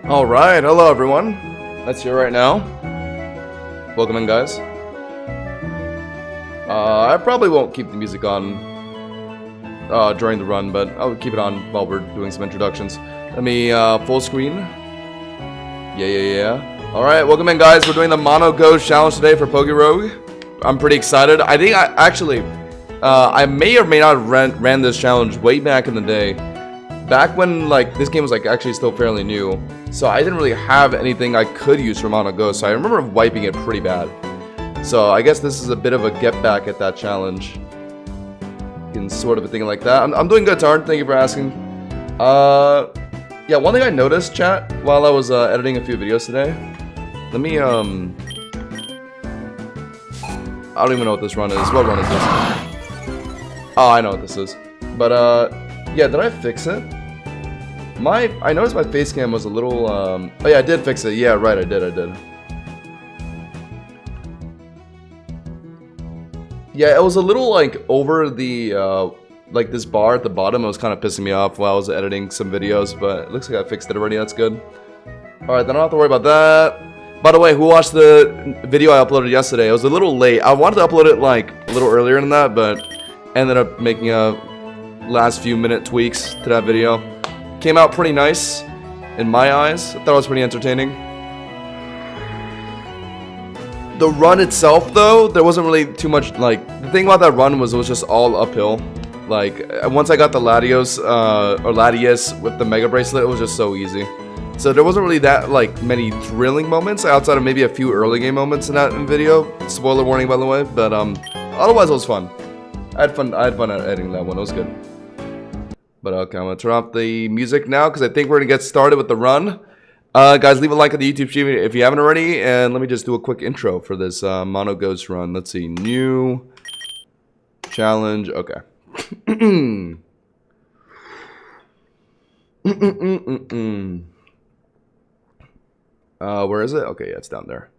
Alright, hello everyone. That's here right now. Welcome in, guys. I probably won't keep the music on during the run, but I'll keep it on while we're doing some introductions. Let me full screen. Yeah. Alright, welcome in, guys. We're doing the Mono Ghost challenge today for Pokerogue. I'm pretty excited. I think I may or may not have ran this challenge way back in the day. Back when, like, this game was, like, actually still fairly new. So I didn't really have anything I could use for Mono Ghost, so I remember wiping it pretty bad. So I guess this is a bit of a get back at that challenge. In sort of a thing like that. I'm doing good, Tard. Thank you for asking. Yeah, one thing I noticed, chat, while I was editing a few videos today. Let me, I don't even know what this run is. What run is this? Oh, I know what this is. But, yeah, did I fix it? I noticed my face cam was a little, oh yeah, I did fix it. Yeah, right, I did. Yeah, it was a little, like, over the, like, this bar at the bottom. It was kind of pissing me off while I was editing some videos, but it looks like I fixed it already. That's good. Alright, then I don't have to worry about that. By the way, who watched the video I uploaded yesterday? It was a little late. I wanted to upload it, like, a little earlier than that, but ended up making a last few minute tweaks to that video. Came out pretty nice, in my eyes. I thought it was pretty entertaining. The run itself, though, there wasn't really too much, like, the thing about that run was it was just all uphill. Like, once I got the Latios, or Latias with the Mega Bracelet, it was just so easy. So there wasn't really that, like, many thrilling moments, outside of maybe a few early game moments in that video. Spoiler warning, by the way, but, otherwise it was fun. I had fun editing that one, it was good. But okay, I'm gonna turn off the music now because I think we're gonna get started with the run. Guys, leave a like on the YouTube stream if you haven't already, and let me just do a quick intro for this Mono Ghost run. Let's see, new challenge. Okay. Where is it? Okay, yeah, it's down there.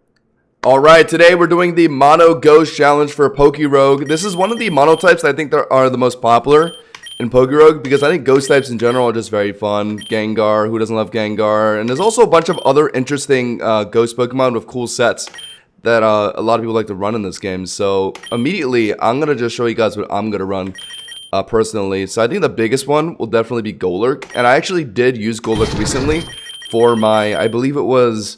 Alright, today we're doing the Mono Ghost challenge for Pokerogue. This is one of the mono types that I think are the most popular in Pokerogue, because I think ghost types in general are just very fun. Gengar, who doesn't love Gengar? And there's also a bunch of other interesting ghost Pokemon with cool sets that a lot of people like to run in this game. So immediately, I'm going to just show you guys what I'm going to run personally. So I think the biggest one will definitely be Golurk. And I actually did use Golurk recently for my, I believe it was...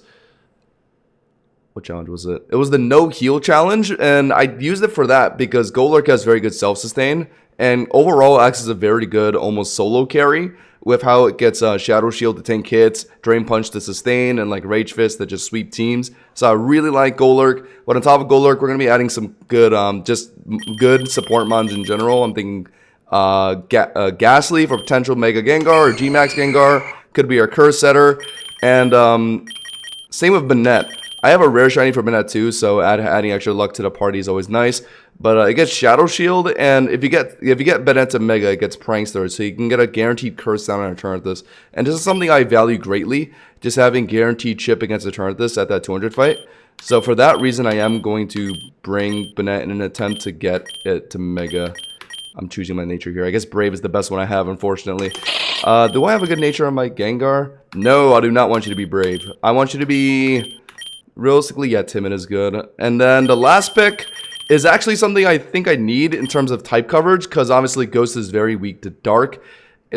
What challenge was it? It was the no heal challenge, and I used it for that because Golurk has very good self-sustain, and overall acts as a very good almost solo carry with how it gets Shadow Shield to tank hits, Drain Punch to sustain, and like Rage Fist to just sweep teams. So I really like Golurk. But on top of Golurk, we're going to be adding some good, just good support mons in general. I'm thinking Ghastly for potential Mega Gengar or G-Max Gengar. Could be our Curse Setter. And same with Banette. I have a rare shiny for Banette too, so adding extra luck to the party is always nice. But it gets Shadow Shield, and if you get Banette to Mega, it gets Prankster, so you can get a guaranteed curse down on Eternatus. And this is something I value greatly, just having guaranteed chip against Eternatus at that 200 fight. So for that reason, I am going to bring Banette in an attempt to get it to Mega. I'm choosing my nature here. I guess Brave is the best one I have, unfortunately. Do I have a good nature on my Gengar? No, I do not want you to be Brave. I want you to be... Realistically, yeah, Timid is good. And then the last pick is actually something I think I need in terms of type coverage, because obviously Ghost is very weak to Dark.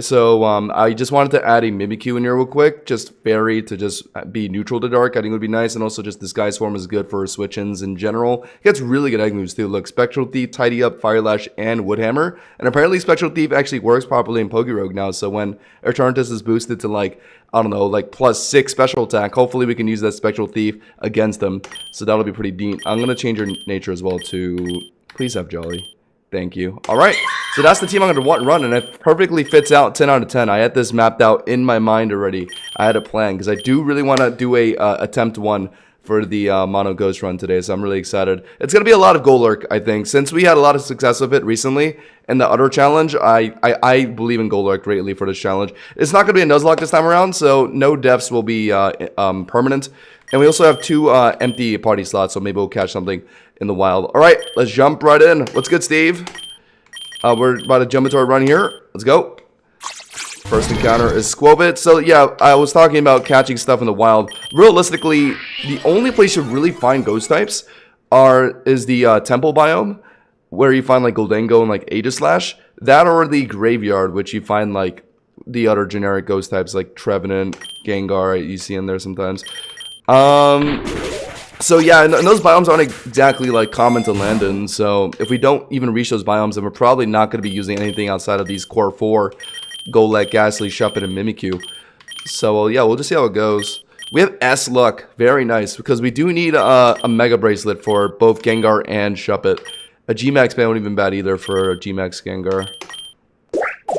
So I just wanted to add a Mimikyu in here real quick, just Fairy to just be neutral to Dark. I think would be nice, and also just Disguise Form is good for switch-ins in general. It gets really good egg moves too. Look, Spectral Thief, Tidy Up, Fire Lash, and Woodhammer. And apparently Spectral Thief actually works properly in Pokerogue now, so when Eternatus is boosted to like, I don't know, like +6 special attack, hopefully we can use that Spectral Thief against them. So that'll be pretty neat. I'm going to change your nature as well to, please have Jolly. Thank you. Alright, so that's the team I'm going to run, and it perfectly fits out 10 out of 10. I had this mapped out in my mind already. I had a plan, because I do really want to do a attempt one for the Mono Ghost run today, so I'm really excited. It's going to be a lot of Golurk, I think. Since we had a lot of success with it recently in the other challenge, I believe in Golurk greatly for this challenge. It's not going to be a Nuzlocke this time around, so no deaths will be permanent. And we also have 2 empty party slots, so maybe we'll catch something in the wild. Alright, let's jump right in. What's good, Steve? We're about to jump into our run here. Let's go. First encounter is Squobit. So yeah, I was talking about catching stuff in the wild. Realistically, the only place you really find ghost types is the temple biome, where you find like Goldengo and like Aegislash. That or the graveyard, which you find like the other generic ghost types like Trevenant, Gengar, you see in there sometimes. So yeah, and those biomes aren't exactly like common to land in. So if we don't even reach those biomes, then we're probably not going to be using anything outside of these core 4. Golett, Ghastly, Shuppet, and Mimikyu. So yeah, we'll just see how it goes. We have S luck, very nice, because we do need a Mega Bracelet for both Gengar and Shuppet. A G-Max ban won't even bad either for a G-Max Gengar.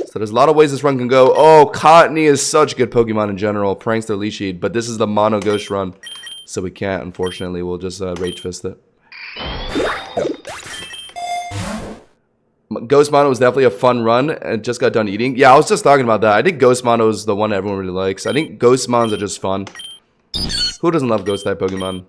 So there's a lot of ways this run can go. Oh, Cottony is such a good Pokemon in general. Prankster, Leasheed, but this is the Mono Ghost run, so we can't, unfortunately. We'll just Rage Fist it. Ghost Mono was definitely a fun run and just got done eating. Yeah, I was just talking about that. I think Ghost Mono is the one everyone really likes. I think Ghost Mons are just fun. Who doesn't love Ghost type Pokemon?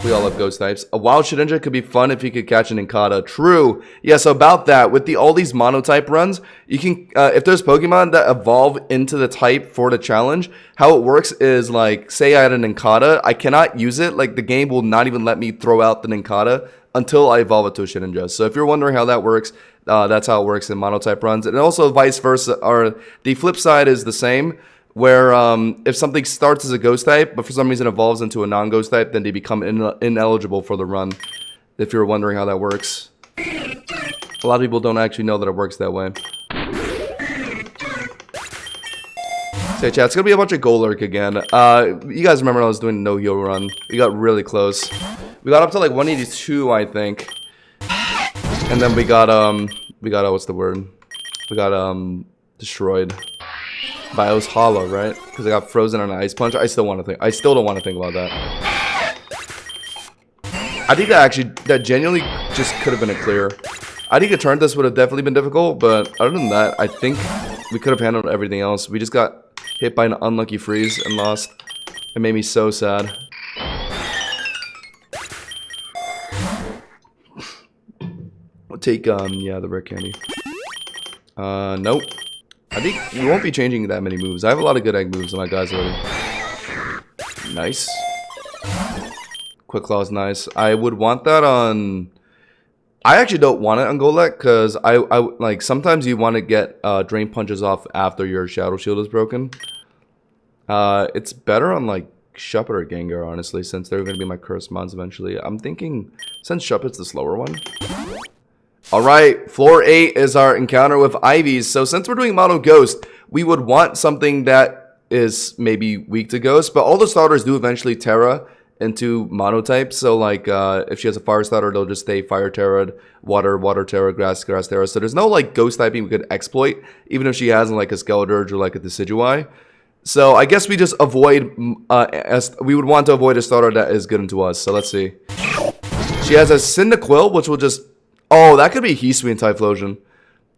We all love Ghost types. A Wild Shedinja could be fun if you could catch an Incada. True. Yeah, so about that, with all these Monotype runs, you can, if there's Pokemon that evolve into the type for the challenge, how it works is like, say I had an Incada, I cannot use it. Like, the game will not even let me throw out the Incada until I evolve it to a Shedinja. So if you're wondering how that works, that's how it works in Monotype runs. And also vice versa, or the flip side is the same, where if something starts as a ghost type, but for some reason evolves into a non-ghost type, then they become ineligible for the run, if you're wondering how that works. A lot of people don't actually know that it works that way. So chat, it's going to be a bunch of Golurk again. You guys remember when I was doing the no-heal run? We got really close. We got up to like 182, I think. And then we got, what's the word? We got, destroyed. Bios Hollow, right? Because I got frozen on an Ice Punch. I still don't want to think about that. I think that genuinely just could have been a clear. I think a turn this would have definitely been difficult, but other than that, I think we could have handled everything else. We just got hit by an unlucky freeze and lost. It made me so sad. I'll take, yeah, the rare candy. Nope. I think we won't be changing that many moves. I have a lot of good egg moves on my guys already. Nice. Quick Claw is nice. I would want that on... I actually don't want it on Golett, because I like, sometimes you want to get Drain Punches off after your Shadow Shield is broken. It's better on, like, Shuppet or Gengar, honestly, since they're going to be my Cursed Mons eventually. I'm thinking, since Shuppet's the slower one... Alright, floor 8 is our encounter with Ivies. So since we're doing Mono Ghost, we would want something that is maybe weak to Ghost, but all the starters do eventually Terra into Monotypes. So like, if she has a Fire starter, they'll just stay Fire Terra, Water Terra, Grass Terra. So there's no like Ghost typing we could exploit, even if she has like a Skeledirge or like a Decidueye. So I guess we just avoid, we would want to avoid a starter that is good into us. So let's see. She has a Cyndaquil, which will just... Oh, that could be Heatwave Typhlosion.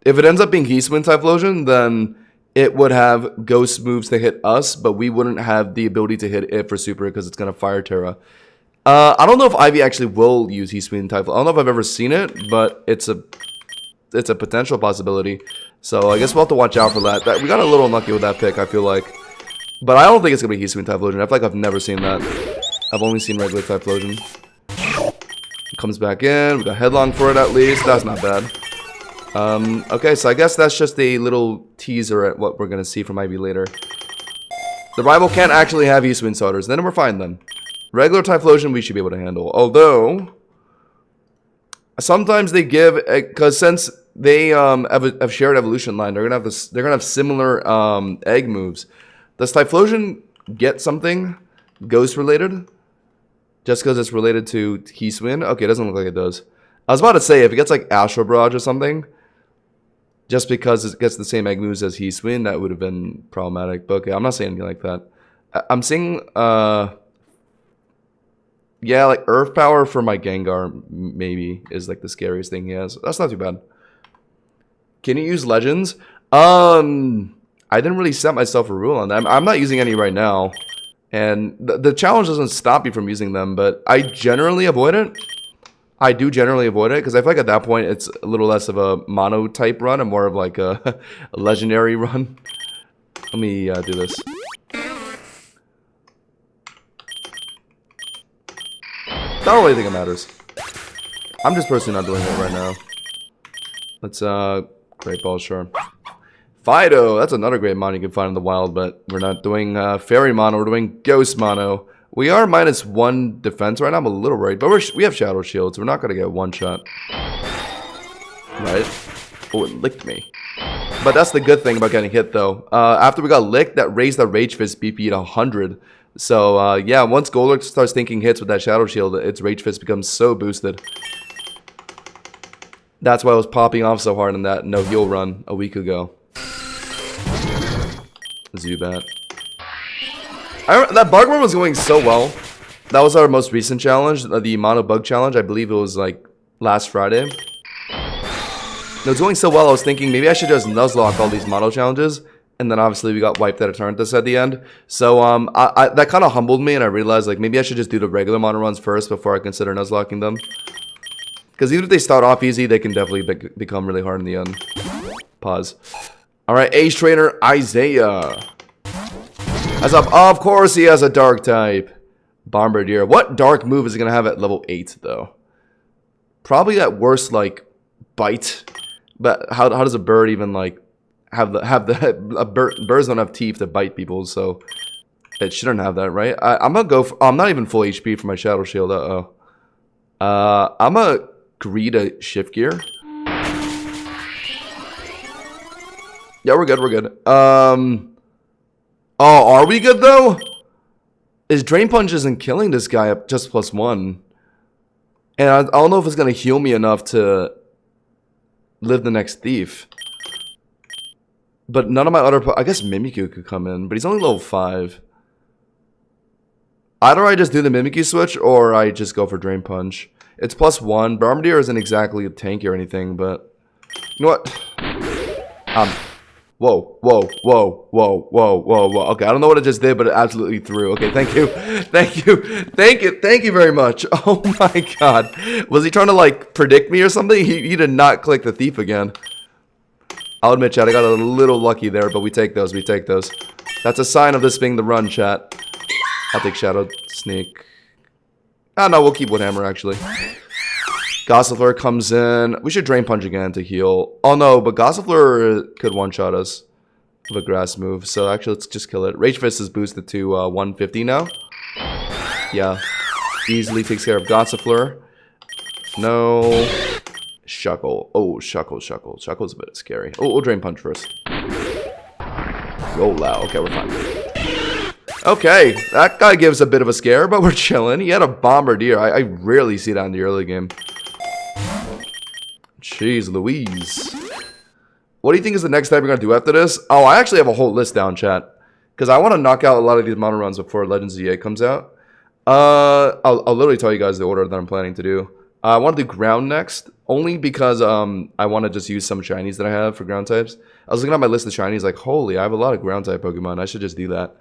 If it ends up being Heatwave Typhlosion, then it would have Ghost moves to hit us, but we wouldn't have the ability to hit it for Super because it's going to Fire Terra. I don't know if Ivy actually will use Heatwave Typhlosion. I don't know if I've ever seen it, but it's a potential possibility. So I guess we'll have to watch out for that. We got a little unlucky with that pick, I feel like. But I don't think it's going to be Heatwave Typhlosion. I feel like I've never seen that. I've only seen regular Typhlosion. Comes back in. We got Headlong for it at least. That's not bad. Okay, so I guess that's just a little teaser at what we're going to see from Ivy later. The rival can't actually have Eastwind starters. Then we're fine then. Regular Typhlosion we should be able to handle. Although, sometimes they give... Because since they have shared evolution line, they're gonna have similar egg moves. Does Typhlosion get something Ghost related? Just because it's related to Heatwave? Okay, it doesn't look like it does. I was about to say, if it gets like Astral Barrage or something, just because it gets the same egg moves as Heatwave, that would have been problematic. But okay, I'm not saying anything like that. I'm seeing, yeah, like Earth Power for my Gengar, maybe, is like the scariest thing he has. That's not too bad. Can you use Legends? I didn't really set myself a rule on that. I'm not using any right now. And the challenge doesn't stop you from using them, but I generally avoid it. I do generally avoid it because I feel like at that point it's a little less of a mono type run and more of like a, a legendary run. Let me do this. I don't really think it matters. I'm just personally not doing it right now. Let's great ball, sure. Fido, that's another great mono you can find in the wild, but we're not doing fairy mono, we're doing ghost mono. We are -1 defense right now. I'm a little worried, but we have shadow shields. We're not gonna get one shot. Right? Oh, it licked me. But that's the good thing about getting hit, though. After we got licked, that raised the Rage Fist BP to 100. So, yeah, once Golurk starts thinking hits with that Shadow Shield, its Rage Fist becomes so boosted. That's why I was popping off so hard in that no heal run a week ago. Zubat. That bug run was going so well. That was our most recent challenge, the Mono Bug Challenge. I believe it was like last Friday. It was going so well, I was thinking maybe I should just Nuzlocke all these Mono challenges. And then obviously we got wiped out of Eternatus at the end. So that kind of humbled me, and I realized like maybe I should just do the regular Mono runs first before I consider Nuzlocking them. Because even if they start off easy, they can definitely become really hard in the end. Pause. Alright, Ace Trainer Isaiah. As up, of course he has a dark type. Bombardier. What dark move is he going to have at level 8, though? Probably at worst, like, bite. But how does a bird even, like, birds don't have teeth to bite people, so it shouldn't have that, right? I'm going to go for, I'm not even full HP for my Shadow Shield, uh-oh. I'm going to agree to Shift Gear. Yeah, we're good, we're good. Oh, are we good, though? His Drain Punch isn't killing this guy at just +1. And I don't know if it's going to heal me enough to live the next thief. But none of my other... I guess Mimikyu could come in, but he's only level 5. Either I just do the Mimikyu switch, or I just go for Drain Punch. It's +1. Bombardier isn't exactly a tanky or anything, but... You know what? Whoa, whoa, whoa, whoa, whoa, whoa, whoa. Okay, I don't know what it just did, but it absolutely threw. Okay, thank you. Thank you. Thank you very much. Oh my god. Was he trying to, like, predict me or something? He did not click the thief again. I'll admit, chat, I got a little lucky there, but we take those, we take those. That's a sign of this being the run, chat. I'll take Shadow Sneak. Ah, no, we'll keep Woodhammer, actually. Gossifleur comes in. We should Drain Punch again to heal. Oh no, but Gossifleur could one-shot us with a grass move. So actually, let's just kill it. Rage Fist is boosted to 150 now. Yeah. Easily takes care of Gossifleur. No. Shuckle. Oh, Shuckle. Shuckle's a bit scary. Oh, we'll Drain Punch first. Roll out. Okay, we're fine. Okay, that guy gives a bit of a scare, but we're chilling. He had a Bombardier. I rarely see that in the early game. Jeez Louise. What do you think is the next type we're going to do after this? Oh, I actually have a whole list down, chat. Because I want to knock out a lot of these mono runs before Legends ZA comes out. I'll literally tell you guys the order that I'm planning to do. I want to do ground next. Only because I want to just use some shinies that I have for ground types. I was looking at my list of shinies like, holy, I have a lot of ground type Pokemon. I should just do that.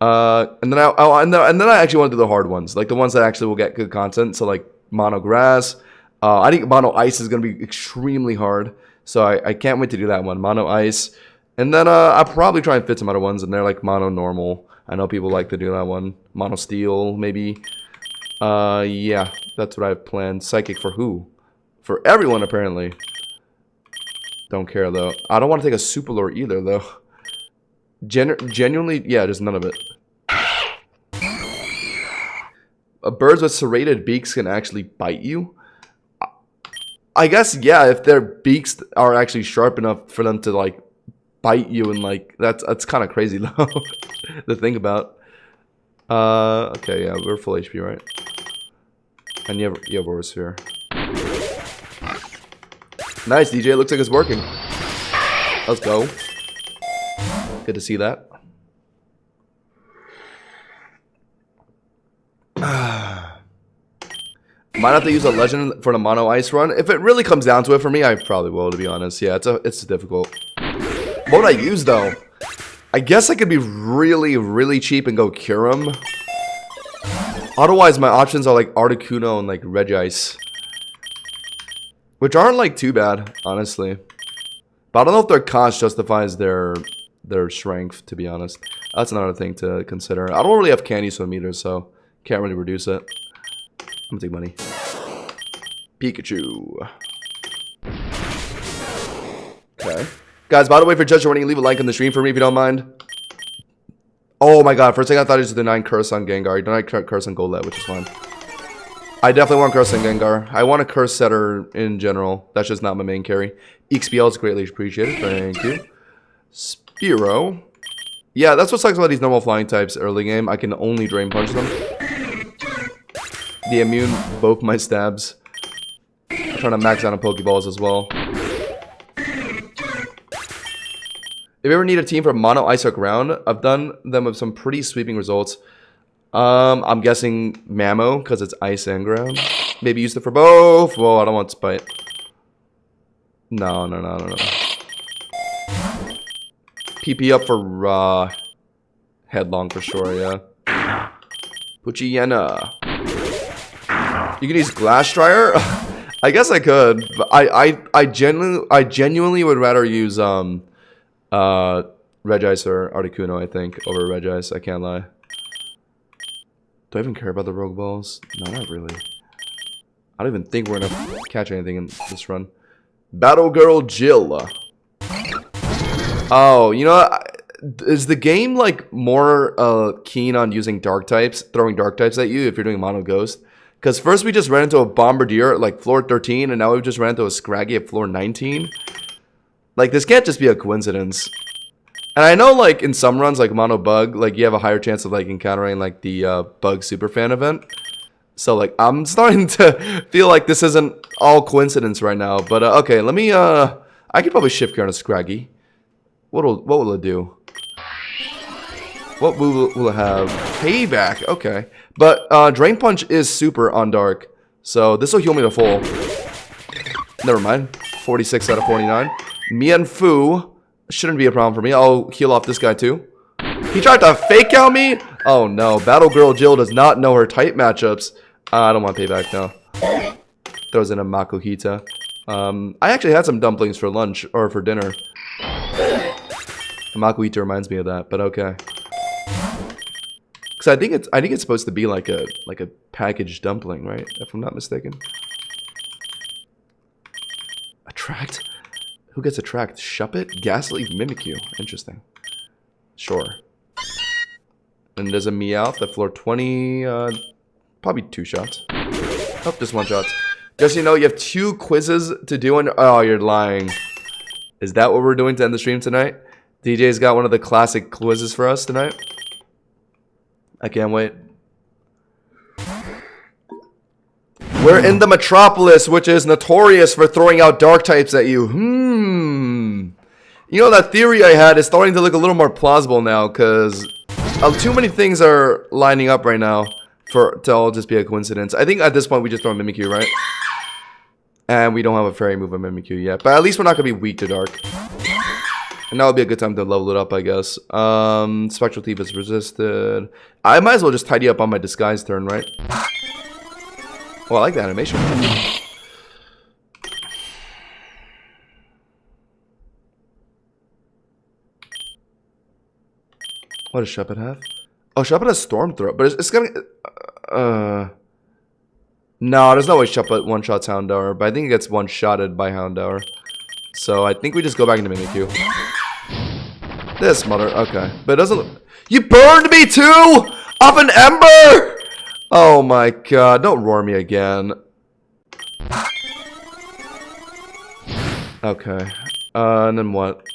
And then I actually want to do the hard ones. Like the ones that actually will get good content. So like Mono Grass. I think Mono Ice is going to be extremely hard. So I can't wait to do that one. Mono Ice. And then I'll probably try and fit some other ones in there like Mono Normal. I know people like to do that one. Mono Steel, maybe. Yeah, that's what I've planned. Psychic for who? For everyone, apparently. Don't care, though. I don't want to take a Super Lure either, though. Genuinely, yeah, just none of it. Birds with serrated beaks can actually bite you? I guess, yeah, if their beaks are actually sharp enough for them to, like, bite you and, like, that's kind of crazy, though, to think about. Okay, yeah, we're full HP, right? And you have Aura Sphere. Nice, DJ, looks like it's working. Let's go. Good to see that. Might have to use a legend for the Mono Ice run. If it really comes down to it for me, I probably will, to be honest. Yeah, it's difficult. What would I use, though? I guess I could be really, really cheap and go Kyurem. Otherwise, my options are like Articuno and like Regice. Which aren't like too bad, honestly. But I don't know if their cost justifies their strength, to be honest. That's another thing to consider. I don't really have candy swim meters, so can't really reduce it. I'm gonna take money. Pikachu. Okay. Guys, by the way, for Judge Warning, leave a like on the stream for me if you don't mind. Oh my god, first thing I thought is the 9 curse on Gengar. You don't have curse on Golett, which is fine. I definitely want curse on Gengar. I want a curse setter in general. That's just not my main carry. XPL is greatly appreciated. Thank you. Spearow. Yeah, that's what sucks about these normal flying types early game. I can only Drain Punch them. They immune both my stabs. I'm trying to max out on Pokeballs as well. If you ever need a team for Mono Ice or Ground, I've done them with some pretty sweeping results. I'm guessing Mamo, because it's Ice and Ground. Maybe use it for both. Whoa, I don't want Spite. No. PP up for Headlong for sure, yeah. Poochyena. You can use Glass Dryer? I guess I could, but I genuinely would rather use Regice or Articuno, I think, over Regice. I can't lie. Do I even care about the Rogue Balls? No, not really. I don't even think we're gonna catch anything in this run. Battle Girl Jill. Oh, you know, is the game like more keen on using dark types, throwing dark types at you if you're doing Mono Ghost? Because first we just ran into a Bombardier at like floor 13, and now we've just ran into a Scraggy at floor 19. Like, this can't just be a coincidence. And I know, like, in some runs, like Mono Bug, like, you have a higher chance of, like, encountering, like, the Bug Superfan event. So, like, I'm starting to feel like this isn't all coincidence right now. But, okay, let me, I could probably shift gear on a Scraggy. What will it do? What will it have? Payback, okay. But, Drain Punch is super on Dark. So, this will heal me to full. Never mind. 46 out of 49. Mienfoo shouldn't be a problem for me. I'll heal off this guy too. He tried to fake out me? Oh no, Battle Girl Jill does not know her type matchups. I don't want payback now. Throws in a Makuhita. I actually had some dumplings for lunch, or for dinner. Makuhita reminds me of that, but okay. Because I think it's supposed to be like a packaged dumpling, right? If I'm not mistaken. Attract? Who gets attract? Shuppet? Ghastly? Mimikyu. Interesting. Sure. And there's a Meowth at floor 20. Probably 2 shots. Oh, just 1 shot. Just so you know, you have 2 quizzes to do. Oh, you're lying. Is that what we're doing to end the stream tonight? DJ's got one of the classic quizzes for us tonight. I can't wait. We're in the Metropolis, which is notorious for throwing out dark types at you. You know, that theory I had is starting to look a little more plausible now, because too many things are lining up right now to all just be a coincidence. I think at this point we just throw a Mimikyu, right? And we don't have a fairy move on Mimikyu yet. But at least we're not going to be weak to dark. And that would be a good time to level it up, I guess. Spectral Thief is resisted. I might as well just tidy up on my disguise turn, right? Oh, I like the animation. What does Shuppet have? Oh, Shuppet has Storm Throw, but it's gonna... No, there's no way Shuppet one-shots Houndour, but I think it gets one-shotted by Houndour. So I think we just go back into Mimikyu. This mother... Okay. But it doesn't... You burned me too! Off an Ember! Oh my god, don't roar me again. Okay. And then what?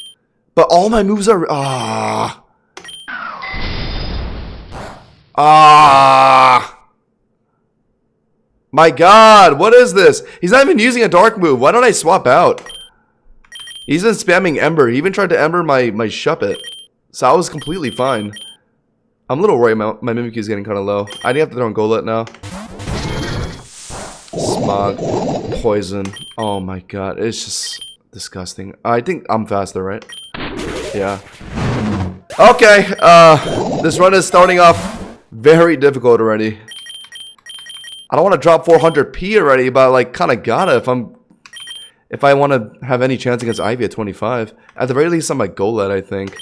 But all my moves are... My god, what is this? He's not even using a dark move. Why don't I swap out? He's been spamming Ember. He even tried to Ember my Shuppet. So I was completely fine. I'm a little worried my Mimikyu is getting kind of low. I have to throw in Golett now. Smog. Poison. Oh my god. It's just disgusting. I think I'm faster, right? Yeah. Okay. This run is starting off very difficult already. I don't want to drop 400p already, but like kind of gotta if I'm if I want to have any chance against Ivy at 25. At the very least, on my Golett, I think.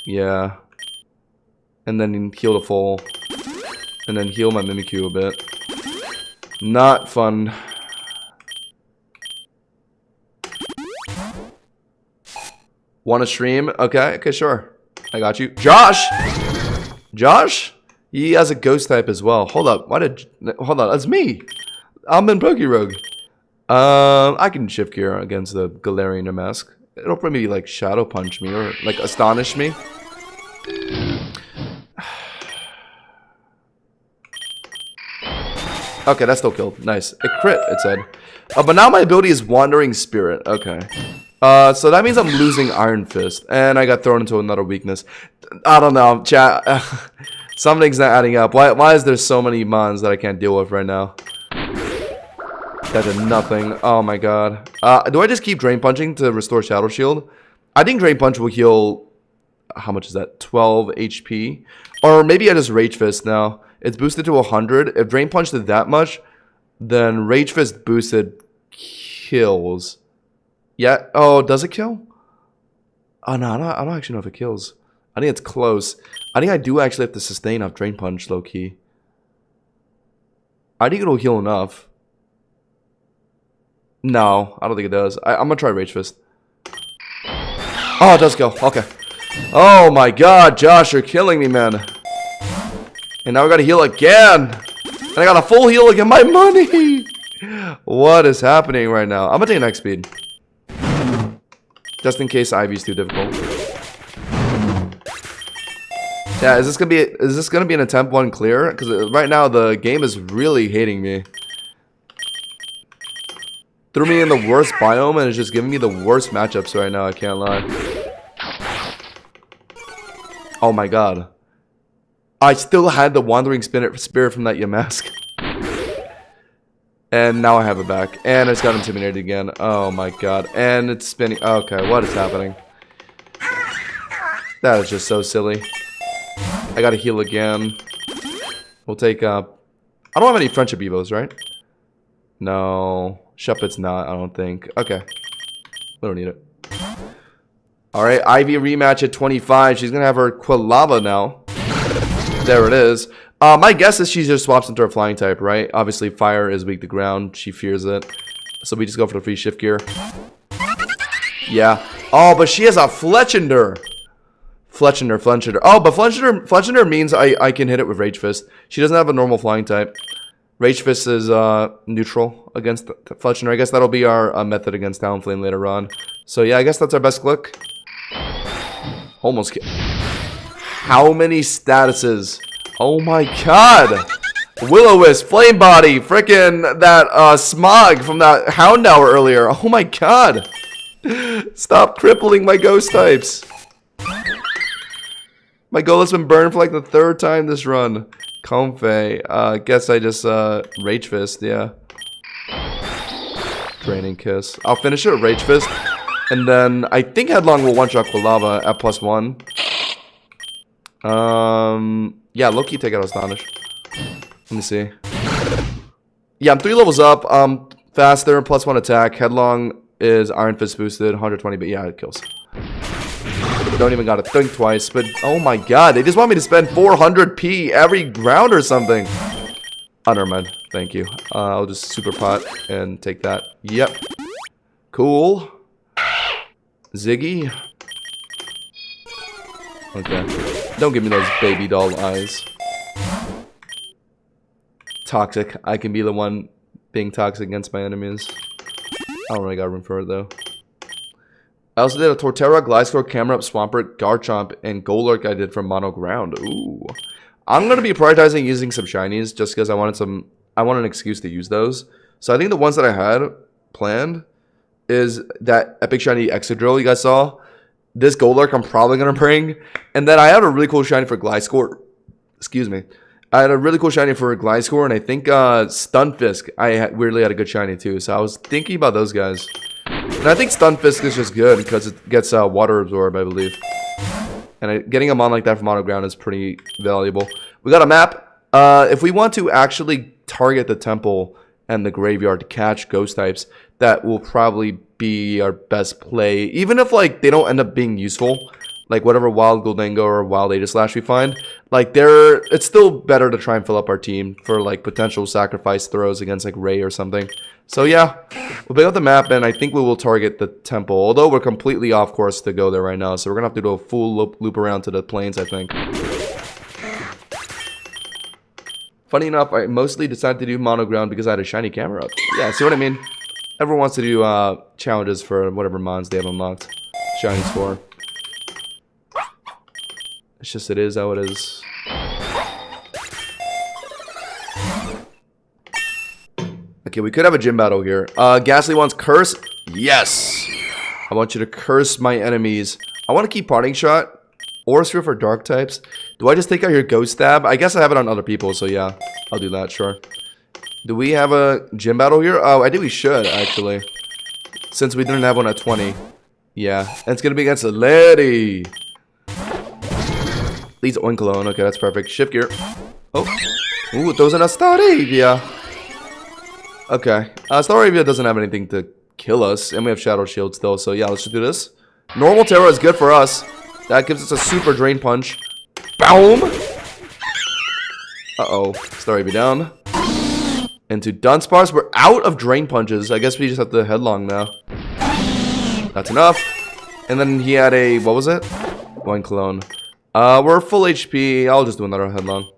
Yeah. And then heal the full. And then heal my Mimikyu a bit. Not fun. Want to stream? Okay, sure. I got you. Josh! Josh? He has a ghost type as well. Hold up. Hold on, that's me. I'm in Pokerogue. I can shift gear against the Galarian Mask. It'll probably like Shadow Punch me or like Astonish me. Okay, that still killed. Nice. It crit, it said. But now my ability is Wandering Spirit. Okay. So that means I'm losing Iron Fist. And I got thrown into another weakness. I don't know, chat. Something's not adding up. Why is there so many mons that I can't deal with right now? That did nothing. Oh my god. Do I just keep Drain Punching to restore Shadow Shield? I think Drain Punch will heal... How much is that? 12 HP? Or maybe I just Rage Fist now. It's boosted to 100. If Drain Punch did that much, then Rage Fist boosted kills. Yeah. Oh, does it kill? Oh, no. I don't actually know if it kills. I think it's close. I think I do actually have to sustain off Drain Punch, low-key. I think it'll heal enough. No, I don't think it does. I'm going to try Rage Fist. Oh, it does kill. Okay. Oh, my God. Josh, you're killing me, man. And now we got to heal again. And I got a full heal again. My money. What is happening right now? I'm going to take next speed. Just in case Ivy's too difficult. Yeah, is this gonna be an attempt 1 clear? Because right now the game is really hating me. Threw me in the worst biome and is just giving me the worst matchups right now, I can't lie. Oh my god. I still had the Wandering Spirit from that Yamask. And now I have it back. And it's got Intimidated again. Oh my god. And it's spinning. Okay, what is happening? That is just so silly. I gotta heal again. We'll take I don't have any Friendship Evos, right? No. Shuppet's not, I don't think. Okay. We don't need it. Alright, Ivy rematch at 25. She's gonna have her Quilava now. There it is. My guess is she just swaps into her flying type, right? Obviously, fire is weak to ground. She fears it. So we just go for the free shift gear. Yeah. Oh, but she has a Fletchinder. Fletchinder. Oh, but Fletchinder means I can hit it with Rage Fist. She doesn't have a normal flying type. Rage Fist is neutral against Fletchinder. I guess that'll be our method against Talonflame later on. So yeah, I guess that's our best click. Almost kill. How many statuses? Oh my god! Will-O-Wisp, Flame Body, frickin' that Smog from that Houndour earlier. Oh my god! Stop crippling my ghost types. My goal has been burned for like the 3rd time this run. Comfey. Guess I just Rage Fist, yeah. Draining Kiss. I'll finish it with Rage Fist. And then I think Headlong will one-shot Quilava at +1. Yeah, low-key take out Astonish. Let me see. Yeah, I'm 3 levels up. Faster, +1 attack. Headlong is Iron Fist boosted, 120, but yeah, it kills. Don't even gotta think twice, but oh my god, they just want me to spend 400p every round or something. Oh, never mind. Thank you. I'll just super pot and take that. Yep. Cool. Ziggy. Okay. Don't give me those baby doll eyes. Toxic. I can be the one being toxic against my enemies. I don't really got room for it though. I also did a Torterra, Gliscor, Camerupt, Swampert, Garchomp, and Golurk I did from Mono Ground. Ooh. I'm going to be prioritizing using some shinies just because I wanted an excuse to use those. So I think the ones that I had planned is that Epic Shiny Excadrill you guys saw. This Golurk I'm probably going to bring. And then I had a really cool shiny for Gliscor. Excuse me. I had a really cool shiny for Gliscor, and I think Stunfisk weirdly had a good shiny too. So I was thinking about those guys. And I think Stunfisk is just good because it gets Water Absorb, I believe. And getting a mon like that from Mono Ground is pretty valuable. We got a map. If we want to actually target the temple and the graveyard to catch ghost types. That will probably be our best play. Even if, like, they don't end up being useful. Like, whatever Wild Goldengo or Wild Aegislash we find. Like, it's still better to try and fill up our team for, like, potential sacrifice throws against, like, Ray or something. So, yeah. We'll pick up the map, and I think we will target the temple. Although, we're completely off course to go there right now. So, we're going to have to do a full loop around to the plains, I think. Funny enough, I mostly decided to do mono ground because I had a shiny camera up. Yeah, see what I mean? Everyone wants to do challenges for whatever mons they have unlocked. Shinies for. It's just it is how it is. Okay, we could have a gym battle here. Ghastly wants curse. Yes! I want you to curse my enemies. I want to keep parting shot. Or sphere for dark types. Do I just take out your ghost stab? I guess I have it on other people, so yeah. I'll do that, sure. Do we have a gym battle here? Oh, I think we should, actually. Since we didn't have one at 20. Yeah. And it's gonna be against a lady. Leads Oinkologne. Okay, that's perfect. Shift gear. Oh. Ooh, it throws in a Staravia. Okay. Staravia doesn't have anything to kill us. And we have Shadow Shield still, so yeah, let's just do this. Normal Terror is good for us. That gives us a super drain punch. Boom! Uh-oh. Staravia down. Into Dunsparce. We're out of drain punches. I guess we just have to headlong now. That's enough. And then he had a... what was it? Oinkologne. We're full HP. I'll just do another headlong.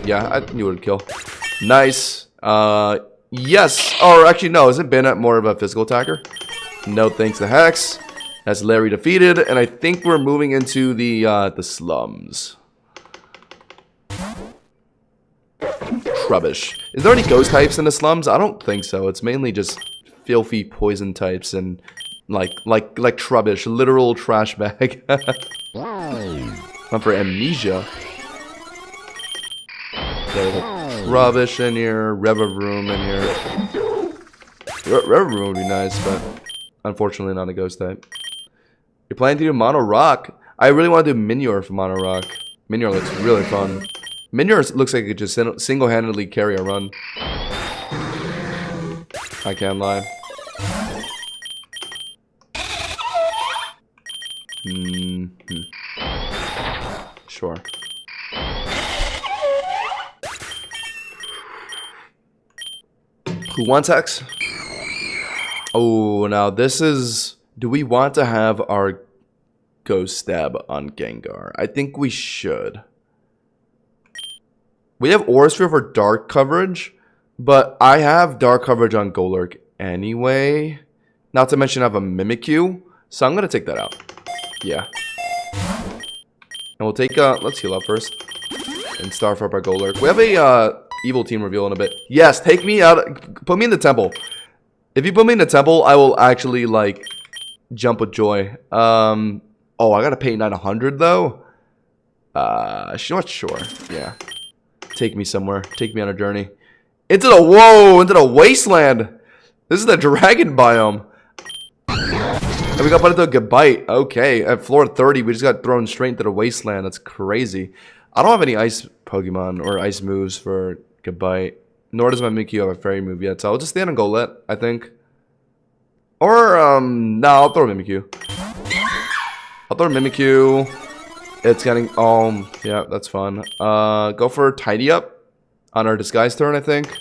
Yeah, I knew it would kill. Nice. Yes. Or actually, no. Isn't Bayonet more of a physical attacker? No thanks to Hex. That's Larry defeated. And I think we're moving into the slums. Rubbish. Is there any ghost types in the slums? I don't think so. It's mainly just filthy poison types and like Trubbish, literal trash bag. One for amnesia. There's a rubbish in here, Revavroom in here. Revavroom would be nice, but unfortunately not a ghost type. You're planning to do Mono Rock? I really want to do Minior for Mono Rock. Minior looks really fun. Minior looks like it could just single-handedly carry a run. I can't lie. Sure. Who wants Hex? Oh, now this is... do we want to have our Ghost Stab on Gengar? I think we should. We have Aura Sphere for dark coverage, but I have dark coverage on Golurk anyway. Not to mention I have a Mimikyu, so I'm going to take that out. Yeah. And we'll take, let's heal up first. And Starve up our Golurk. We have a evil team reveal in a bit. Yes, take me out. Put me in the temple. If you put me in the temple, I will actually, like, jump with joy. Oh, I got to pay 900 though? Not sure. Yeah. Take me somewhere. Take me on a journey. Into the, whoa, into the wasteland. This is the dragon biome. And we got put into a Gabite. Okay, at floor 30, we just got thrown straight into the wasteland. That's crazy. I don't have any ice Pokemon or ice moves for Gabite. Nor does my Mimikyu have a fairy move yet. So I'll just stand on Golett, I think. Or, no, I'll throw a Mimikyu. I'll throw a Mimikyu. It's getting, yeah, that's fun. Go for Tidy Up on our Disguise turn, I think.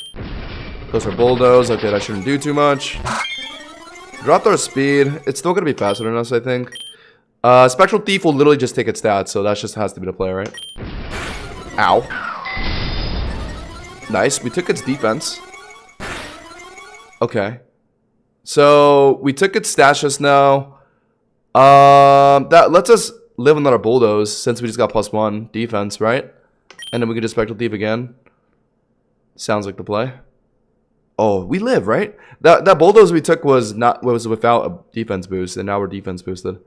Goes for Bulldoze. Okay, that shouldn't do too much. Dropped our speed. It's still going to be faster than us, I think. Spectral Thief will literally just take its stats, so that just has to be the play, right? Ow. Nice. We took its defense. Okay. So, we took its stats just now. That lets us live another Bulldoze since we just got +1 defense, right? And then we can just Spectral Thief again. Sounds like the play. Oh, we live, right? That Bulldoze we took was without a defense boost, and now we're defense boosted.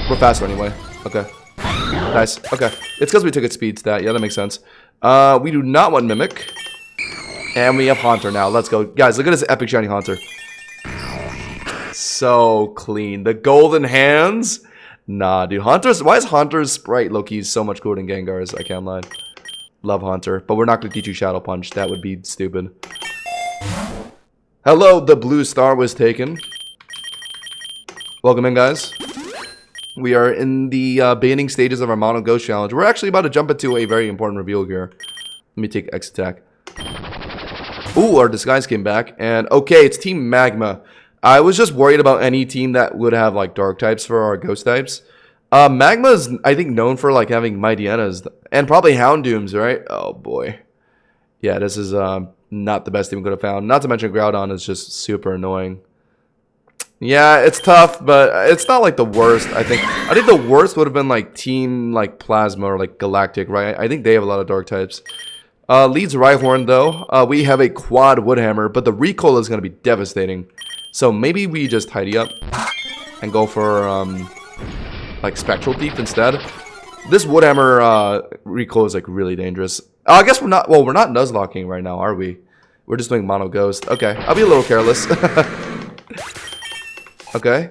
We're faster anyway. Okay. Nice. Okay. It's because we took its speed stat. Yeah, that makes sense. We do not want Mimic. And we have Haunter now. Let's go. Guys, look at this epic shiny Haunter. So clean. The golden hands. Nah, dude. Haunter's... why is Haunter's sprite low-key so much cooler than Gengar's? I can't lie. Love Haunter. But we're not going to teach you Shadow Punch. That would be stupid. Hello, the blue star was taken. Welcome in, guys. We are in the beginning stages of our Mono Ghost Challenge. We're actually about to jump into a very important reveal here. Let me take X attack. Ooh, our disguise came back. And okay, it's Team Magma. I was just worried about any team that would have like dark types for our ghost types. Magma's, I think, known for like having Mightienas and probably Houndooms, right? Oh boy. Yeah, this is not the best team we could have found. Not to mention Groudon is just super annoying. Yeah, it's tough, but it's not like the worst. I think the worst would have been like Team like Plasma or like Galactic, right? I think they have a lot of dark types. Leads Rhyhorn though. We have a quad Woodhammer, but the recoil is going to be devastating. So maybe we just tidy up and go for like Spectral Thief instead. This Woodhammer recoil is like really dangerous. I guess we're not. Well, we're not Nuzlocking right now, are we? We're just doing Mono Ghost. Okay, I'll be a little careless. Okay.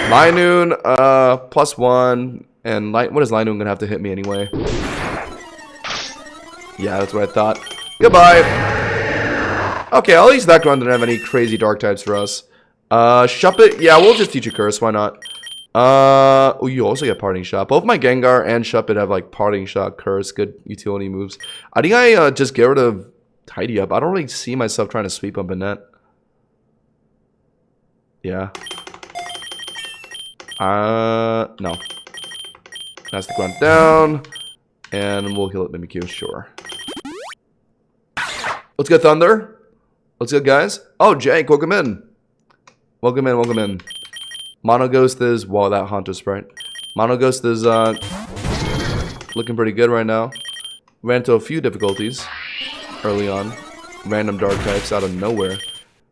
Linoon, +1, and what is Linoon gonna have to hit me anyway? Yeah, that's what I thought. Goodbye. Okay, at least that run didn't have any crazy dark types for us. Shuppet, yeah, we'll just teach you Curse, why not? Oh, you also get Parting Shot. Both my Gengar and Shuppet have like Parting Shot, Curse, good utility moves. I think I just get rid of Tidy Up. I don't really see myself trying to sweep up a net. Yeah. No. That's the grunt down. And we'll heal it Mimikyu, sure. Let's get Thunder. Let's go, guys. Oh, Jake, welcome in. Welcome in, welcome in. Mono Ghost is, wow, that Haunter Sprite. Mono Ghost is looking pretty good right now. Ran into a few difficulties early on. Random dark types out of nowhere.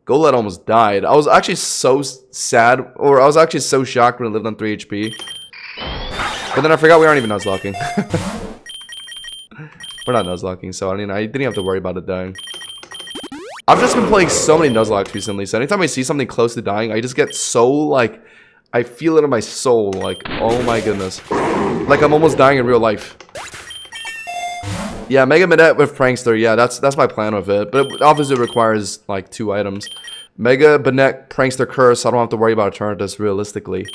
Golett almost died. I was actually so sad, or I was actually so shocked when it lived on 3 HP. But then I forgot we aren't even Nuzlocking. We're not Nuzlocking, so I didn't have to worry about it dying. I've just been playing so many Nuzlocks recently, so anytime I see something close to dying, I just get so, like, I feel it in my soul, like, oh my goodness. Like I'm almost dying in real life. Yeah, Mega Minette with Prankster, yeah, that's my plan with it. But it obviously requires, like, 2 items. Mega Minette, Prankster, Curse, I don't have to worry about Eternatus realistically.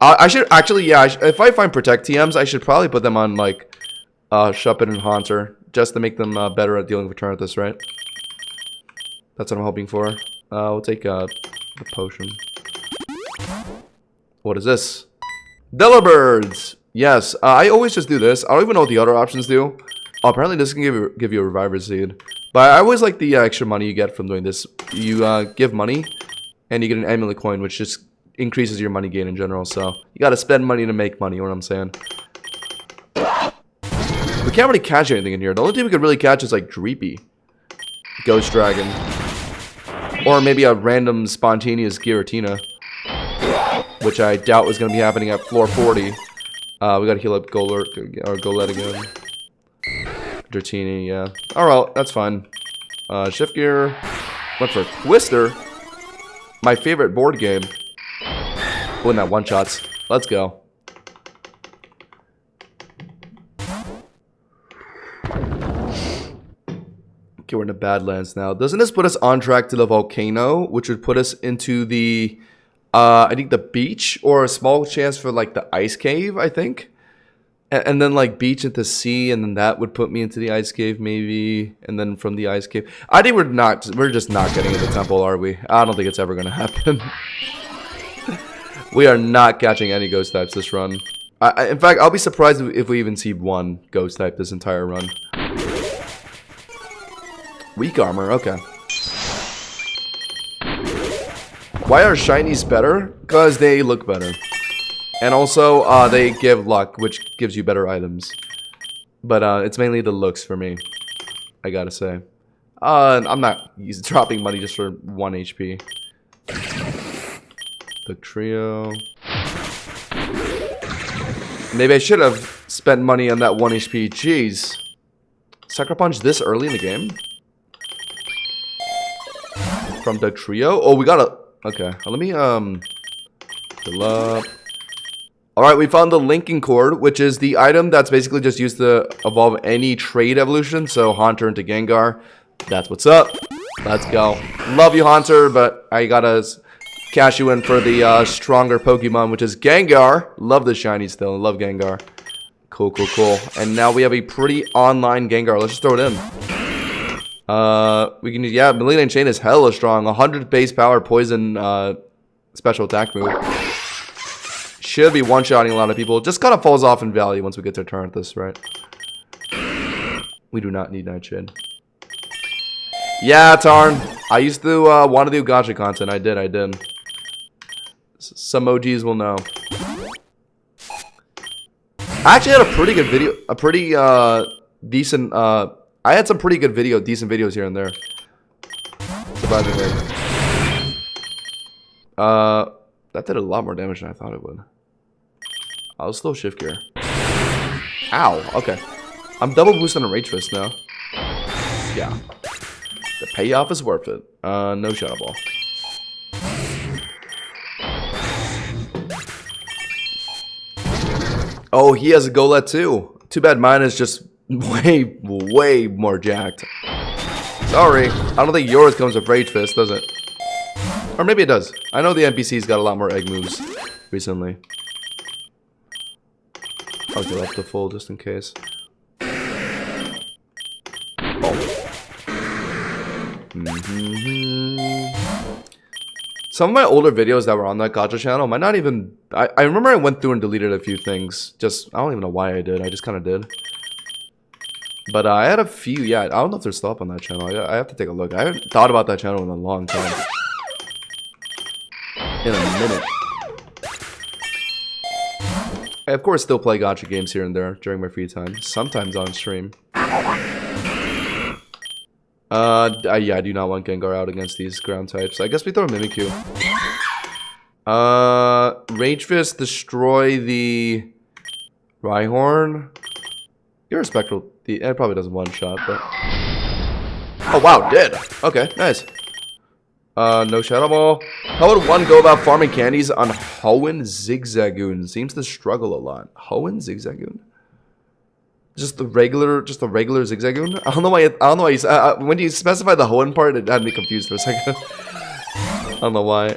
I should, actually, yeah, if I find Protect TMs, I should probably put them on, like, Shuppet and Haunter, just to make them better at dealing with Eternatus, right? That's what I'm hoping for. We'll take the potion. What is this? Delibirds! Yes, I always just do this. I don't even know what the other options do. Oh, apparently this can give you a Reviver Seed. But I always like the extra money you get from doing this. You give money, and you get an amulet coin, which just increases your money gain in general. So, you gotta spend money to make money, you know what I'm saying? We can't really catch anything in here. The only thing we could really catch is like Dreepy. Ghost Dragon. Or maybe a random spontaneous Giratina. Which I doubt was going to be happening at floor 40. We gotta heal up Golett again. Dratini, yeah. Alright, that's fine. Shift Gear. Went for Twister. My favorite board game. Win that one-shots. Let's go. Okay, we're in the Badlands now. Doesn't this put us on track to the volcano? Which would put us into the... I think the beach, or a small chance for like the ice cave, I think. And then like beach into sea, and then that would put me into the ice cave maybe. And then from the ice cave. I think we're just not getting into the temple, are we? I don't think it's ever gonna happen. We are not catching any ghost types this run. In fact, I'll be surprised if we even see one ghost type this entire run. Weak armor, okay. Why are shinies better? Because they look better. And also, they give luck, which gives you better items. But it's mainly the looks for me, I gotta say. I'm not dropping money just for 1 HP. The trio. Maybe I should have spent money on that 1 HP. Jeez. Sucker Punch this early in the game? From the trio? Oh, we gotta... Okay, let me, fill up. Alright, we found the linking cord, which is the item that's basically just used to evolve any trade evolution. So Haunter into Gengar. That's what's up. Let's go. Love you, Haunter, but I gotta cash you in for the stronger Pokemon, which is Gengar. Love the shiny still. Love Gengar. Cool, cool, cool. And now we have a pretty online Gengar. Let's just throw it in. We can use, yeah, Malignant Chain is hella strong. 100 base power, poison, special attack move. Should be one-shotting a lot of people. Just kind of falls off in value once we get to a turn at this, right? We do not need Nightshade. Yeah, Tarn. I used to want to do gacha content. I did. Some OGs will know. I actually had a pretty good video. A pretty decent... I had some pretty good decent videos here and there. Surprisingly. That did a lot more damage than I thought it would. I'll slow shift gear. Ow, okay. I'm double boosting a Rage Fist now. Yeah. The payoff is worth it. No Shadow Ball. Oh, he has a Golett too. Too bad mine is just way more jacked. Sorry. I don't think yours comes with Rage Fist, does it? Or maybe it does. I know the NPC's got a lot more egg moves recently. I'll go up to full just in case. Some of my older videos that were on that gacha channel might not even... I remember I went through and deleted a few things. Just, I don't even know why I did. I just kind of did. But I had a few, yeah. I don't know if they're still up on that channel. I have to take a look. I haven't thought about that channel in a long time. In a minute. I, of course, still play gacha games here and there during my free time. Sometimes on stream. Yeah, I do not want Gengar out against these ground types. I guess we throw a Mimikyu. Rage Fist, destroy the Rhyhorn. You're a Spectral. It probably doesn't one-shot, but... Oh, wow, dead. Okay, nice. No Shadow Ball. How would one go about farming candies on Hoenn Zigzagoon? Seems to struggle a lot. Hoenn Zigzagoon? Just the regular Zigzagoon? I don't know why. When you specify the Hoenn part, it had me confused for a second. I don't know why.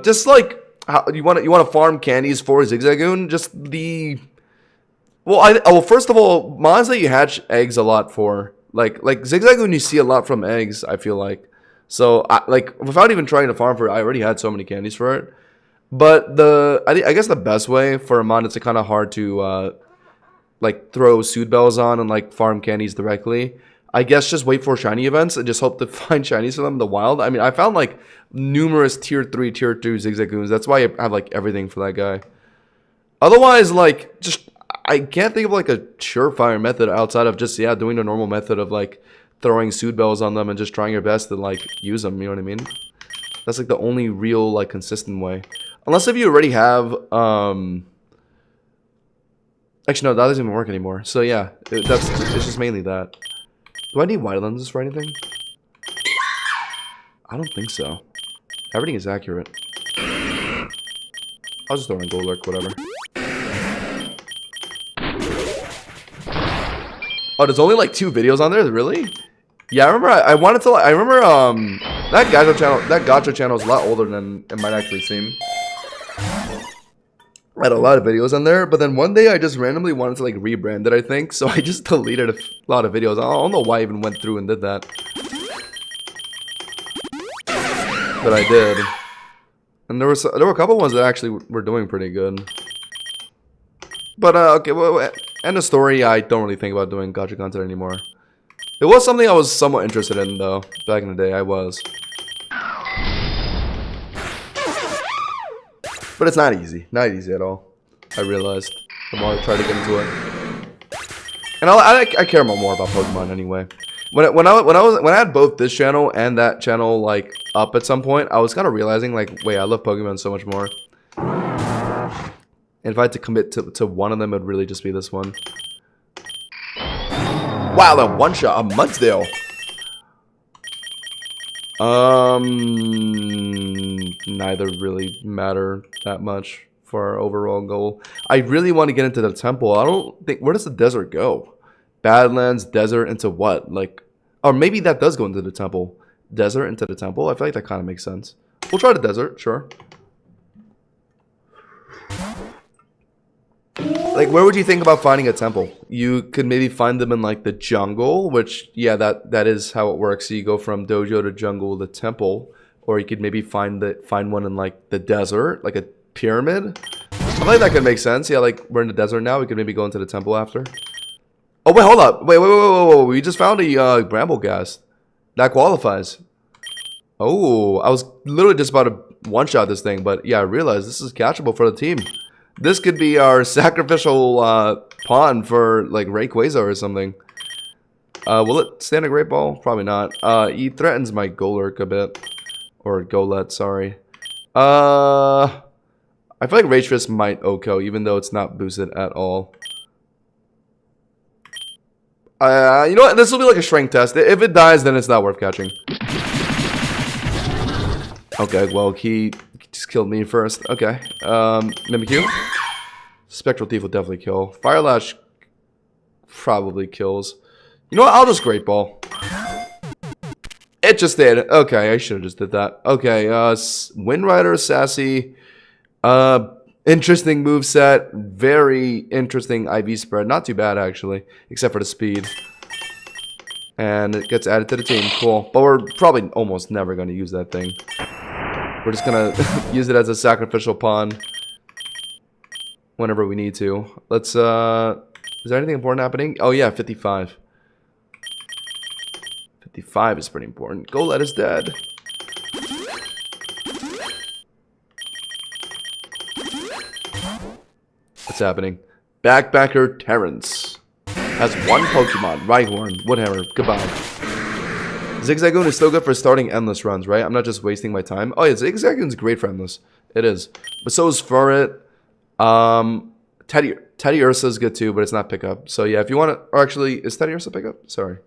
Just like how you want to farm candies for Zigzagoon. Just the well, first of all, mons that you hatch eggs a lot for, like Zigzagoon, you see a lot from eggs. I feel like. So, without even trying to farm for it, I already had so many candies for it. But I guess the best way for a mon, it's kind of hard to, throw Soothe Bells on and, farm candies directly. I guess just wait for shiny events and just hope to find shinies for them in the wild. I mean, I found, numerous Tier 3, Tier 2 Zigzagoons. That's why I have, everything for that guy. Otherwise, I can't think of, a surefire method outside of just, doing the normal method of, throwing Soothe Bells on them and just trying your best to use them, you know what I mean? That's the only real consistent way. Unless if you already have actually no, that doesn't even work anymore. So yeah, it's just mainly that. Do I need wide lenses for anything? I don't think so. Everything is accurate. I'll just throw in Gold Lurk, whatever. Oh, there's only 2 videos on there, really? Yeah, I remember. I remember. That gacha channel is a lot older than it might actually seem. I had a lot of videos on there, but then one day I just randomly wanted to rebrand it. I think so. I just deleted a lot of videos. I don't know why I even went through and did that, but I did. And there were a couple ones that actually were doing pretty good. But okay, well, end of story. I don't really think about doing gacha content anymore. It was something I was somewhat interested in, though. Back in the day, I was. But it's not easy. Not easy at all. I realized the more I try to get into it. And I care more about Pokemon anyway. When I had both this channel and that channel up at some point, I was kind of realizing wait, I love Pokemon so much more. And if I had to commit to one of them, it would really just be this one. Wow, that one shot, a Mudsdale. Neither really matter that much for our overall goal. I really want to get into the temple. I don't think... Where does the desert go? Badlands, desert, into what? Like... Or maybe that does go into the temple. Desert into the temple? I feel like that kind of makes sense. We'll try the desert, sure. Like, where would you think about finding a temple? You could maybe find them in, like, the jungle, which, yeah, that is how it works. So you go from dojo to jungle to temple. Or you could maybe find one in, like, the desert, like a pyramid. I feel like that could make sense. Yeah, like, we're in the desert now. We could maybe go into the temple after. Oh, wait, hold up. Wait. We just found a bramble gas. That qualifies. Oh, I was literally just about to one-shot this thing. But, yeah, I realized this is catchable for the team. This could be our sacrificial pawn for, like, Rayquaza or something. Will it stand a great ball? Probably not. He threatens my Golurk a bit. Or Golett, sorry. I feel like Rage Fist might OHKO, even though it's not boosted at all. You know what? This will be like a strength test. If it dies, then it's not worth catching. Okay, well, he just killed me first. Okay. Mimikyu. Spectral Thief will definitely kill. Fire Lash probably kills. You know what? I'll just Great Ball. It just did. Okay, I should have just did that. Okay, Wind Rider, Sassy. Interesting moveset. Very interesting IV spread. Not too bad, actually. Except for the speed. And it gets added to the team. Cool. But we're probably almost never going to use that thing. We're just going to use it as a sacrificial pawn. Whenever we need to. Let's, is there anything important happening? Oh, yeah, 55. 55 is pretty important. Golett is dead. What's happening? Backbacker Terrence has one Pokemon. Rhyhorn. Woodhammer. Goodbye. Zigzagoon is still good for starting endless runs, right? I'm not just wasting my time. Oh, yeah, Zigzagoon's great for endless. It is. But so is Furret. Teddy Ursa is good too, but it's not pickup. So, yeah, if you want to... Or actually, is Teddy Ursa pickup? Sorry.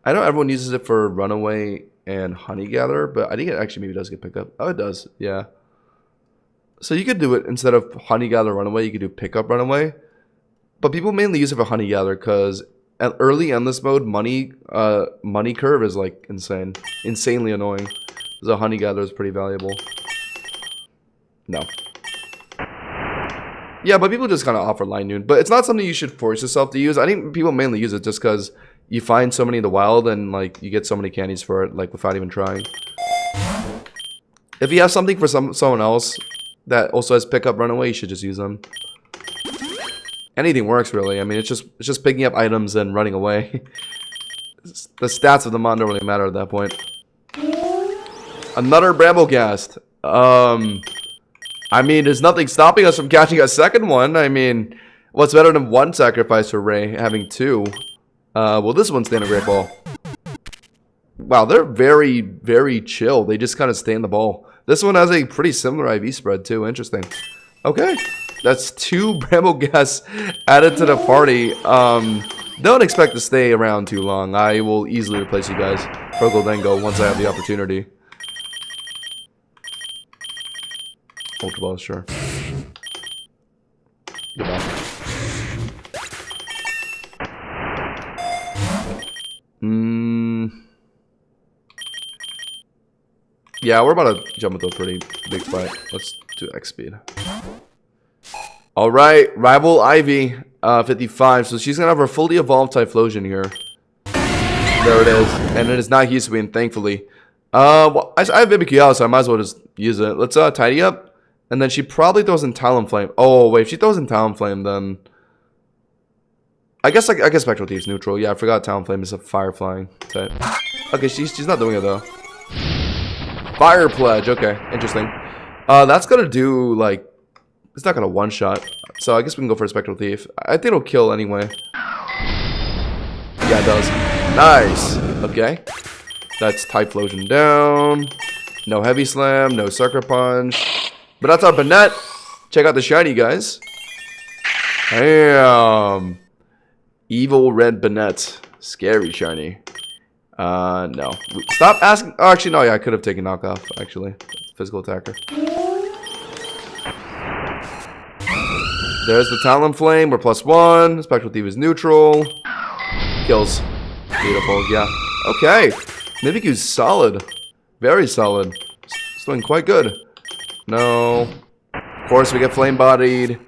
I know everyone uses it for Runaway and Honey Gather, but I think it actually maybe does get pickup. Oh, it does. Yeah. So you could do it instead of Honey Gather Runaway, you could do Pickup Runaway. But people mainly use it for Honey Gather because at early endless mode, money curve is like insane. Insanely annoying. So Honey Gather is pretty valuable. No. Yeah, but people just kind of offer Line Noon. But it's not something you should force yourself to use. I think people mainly use it just because you find so many in the wild and like you get so many candies for it, like without even trying. If you have something for someone else that also has Pickup Runaway, you should just use them. Anything works really. I mean, it's just picking up items and running away. The stats of the mon don't really matter at that point. Another Bramblegast. I mean, there's nothing stopping us from catching a second one. I mean, what's better than one sacrifice for Ray having two? Well, this one's stand a great ball. Wow, they're very, very chill. They just kind of stay in the ball. This one has a pretty similar IV spread too. Interesting. Okay, that's two Bramblegasts added to the party. Don't expect to stay around too long. I will easily replace you guys for Goldengo once I have the opportunity. Ultra Ball, sure. Goodbye. Yeah, we're about to jump into a pretty big fight. Let's do X speed. Alright, Rival Ivy, 55. So she's going to have her fully evolved Typhlosion here. There it is. And it is not Hisuian, thankfully. Well, I have Mimikyu, so I might as well just use it. Let's tidy up. And then she probably throws in Talonflame. Oh, wait, if she throws in Talonflame, then... I guess Spectral Thief's neutral. Yeah, I forgot Talonflame is a fire flying type. Okay, she's not doing it though. Fire Pledge, okay, interesting. That's gonna do like, it's not gonna one shot. So I guess we can go for a Spectral Thief. I think it'll kill anyway. Yeah, it does. Nice. Okay. That's Typhlosion down. No Heavy Slam, no Sucker Punch. But that's our Banette. Check out the shiny, guys. Damn. Evil red Banette. Scary shiny. No. Stop asking. Oh, actually, no. Yeah, I could have taken knockoff, actually. Physical attacker. There's the Talonflame. We're +1. Spectral Thief is neutral. Kills. Beautiful. Yeah. Okay. Mimikyu's solid. Very solid. It's doing quite good. No. Of course, we get Flame Bodied.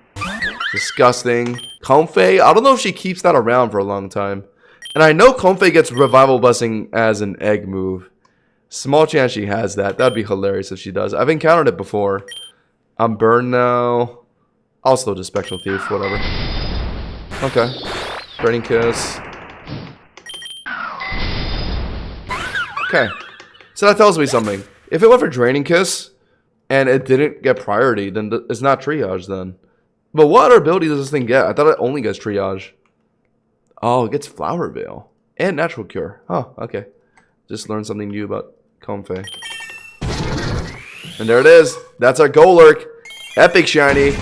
Disgusting. Comfey. I don't know if she keeps that around for a long time. And I know Comfey gets Revival Blessing as an egg move. Small chance she has that. That'd be hilarious if she does. I've encountered it before. I'm burned now. I'll still just Spectral Thief, whatever. Okay. Draining Kiss. Okay. So that tells me something. If it went for Draining Kiss and it didn't get priority, then it's not triage then. But what other ability does this thing get? I thought it only gets triage. Oh, it gets Flower Veil. And Natural Cure. Oh, okay. Just learned something new about Comfey. And there it is. That's our Golurk. Epic shiny.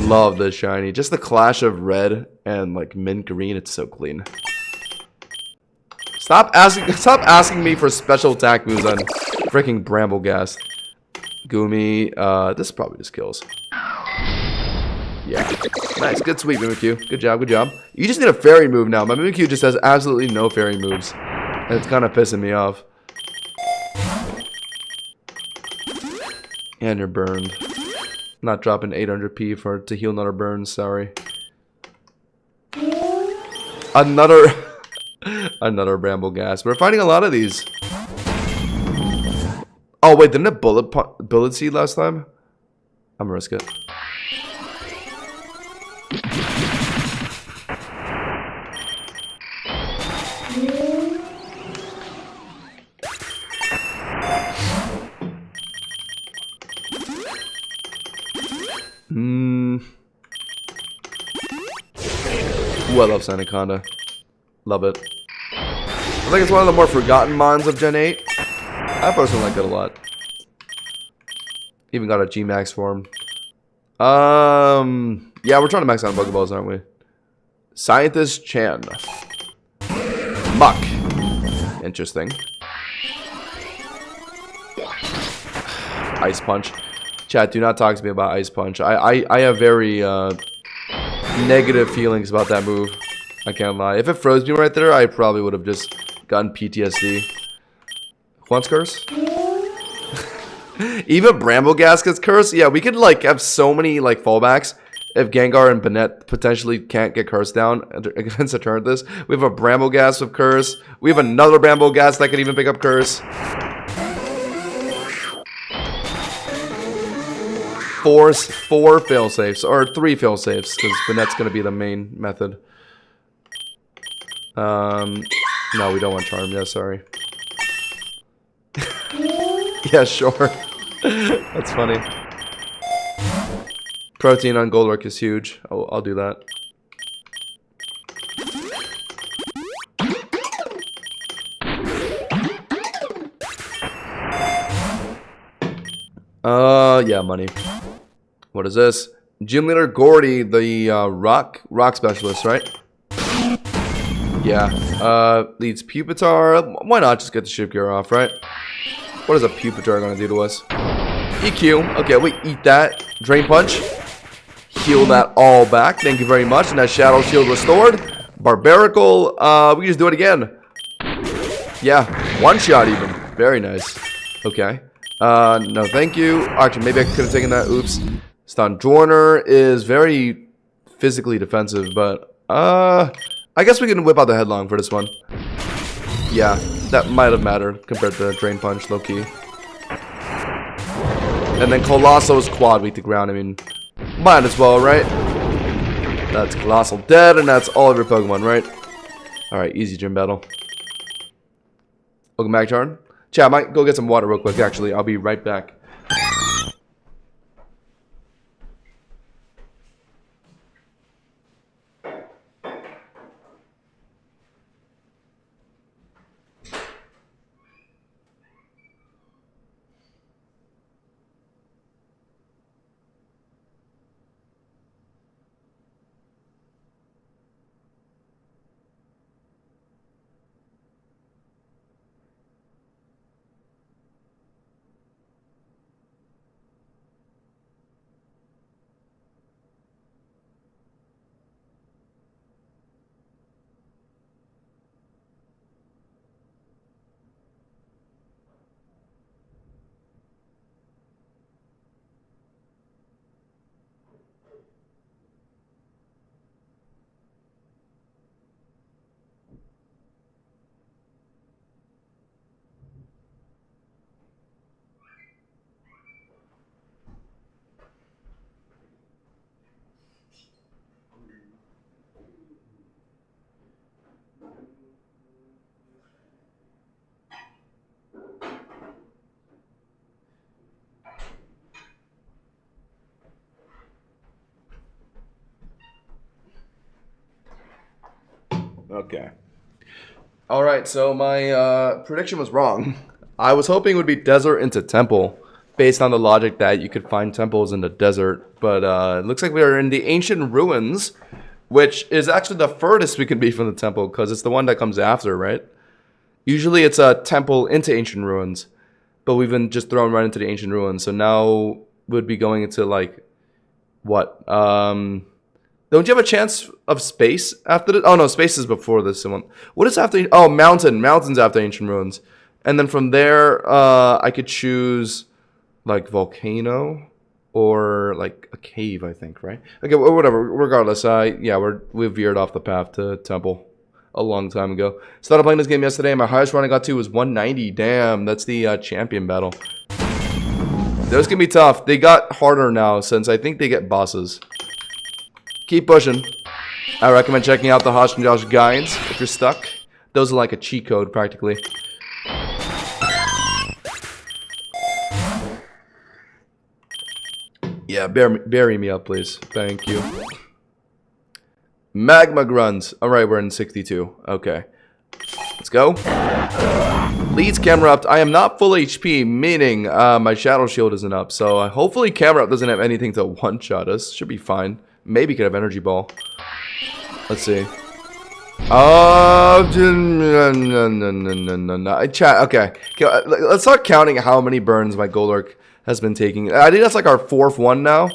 Love this shiny. Just the clash of red and like mint green. It's so clean. Stop asking me for special attack moves on freaking Brambleghast. Goomy. This probably just kills. Yeah. Nice. Good sweep, Mimikyu. Good job, good job. You just need a fairy move now. My Mimikyu just has absolutely no fairy moves. And it's kind of pissing me off. And you're burned. Not dropping 800p to heal another burn, sorry. Another Brambleghast. We're finding a lot of these. Oh wait, didn't it bullet seed last time? I'm gonna risk it. Ooh, I love Sandaconda. Love it. I think it's one of the more forgotten mons of Gen 8. I personally like it a lot. Even got a G-Max form. Yeah, we're trying to max out Pokeballs, aren't we? Scientist Chan. Muck. Interesting. Ice Punch. Chat, do not talk to me about Ice Punch. I have very negative feelings about that move. I can't lie. If it froze me right there, I probably would have just gotten PTSD. Wants curse? Even Brambleghast gets curse? Yeah, we could like have so many like fallbacks if Gengar and Banette potentially can't get curse down against a turn like this. We have a Brambleghast with curse. We have another Brambleghast that could even pick up curse. Four failsafes, or 3 failsafes, because Banette's going to be the main method. No, we don't want Charm. Yeah, sorry. Yeah, sure. That's funny. Protein on Golurk is huge. I'll do that. Yeah, money. What is this? Gym Leader Gordy, the rock specialist, right? Yeah. Leads Pupitar. Why not just get the Shift Gear off, right? What is a Pupitar gonna do to us? EQ. Okay, we eat that. Drain Punch. Heal that all back. Thank you very much. And that Shadow Shield restored. Barbarical. We can just do it again. Yeah. One shot even. Very nice. Okay. No, thank you. Actually, maybe I could have taken that. Oops. Stun Joiner is very physically defensive, but I guess we can whip out the Headlong for this one. Yeah, that might have mattered compared to Drain Punch, low key. And then Colosso's quad weak to ground. I mean, might as well, right? That's Colossal dead, and that's all of your Pokemon, right? Alright, easy gym battle. Welcome back, Charn. Chat, I might go get some water real quick, actually. I'll be right back. Okay. All right, so my prediction was wrong. I was hoping it would be desert into temple, based on the logic that you could find temples in the desert. But it looks like we are in the ancient ruins, which is actually the furthest we can be from the temple, because it's the one that comes after, right? Usually it's a temple into ancient ruins, but we've been just thrown right into the ancient ruins. So now we'd be going into, like, what? Don't you have a chance of space after this? Oh, no, space is before this one. What is after? Oh, mountain. Mountain's after ancient ruins. And then from there, I could choose, like, volcano or, like, a cave, I think, right? Okay, well, whatever. Regardless, yeah, we veered off the path to temple a long time ago. Started playing this game yesterday, and my highest run I got to was 190. Damn, that's the champion battle. Those can be tough. They got harder now since I think they get bosses. Keep pushing. I recommend checking out the Hosh and Josh guides if you're stuck. Those are like a cheat code, practically. Yeah, bury me up, please. Thank you. Magma grunts. Alright, we're in 62. Okay. Let's go. Leads camera up. I am not full HP, meaning my shadow shield isn't up. So hopefully camera up doesn't have anything to one-shot us. Should be fine. Maybe could have energy ball. Let's see. Oh, no. Chat. Okay. Let's start counting how many burns my Golurk has been taking. I think that's like our 4th one now.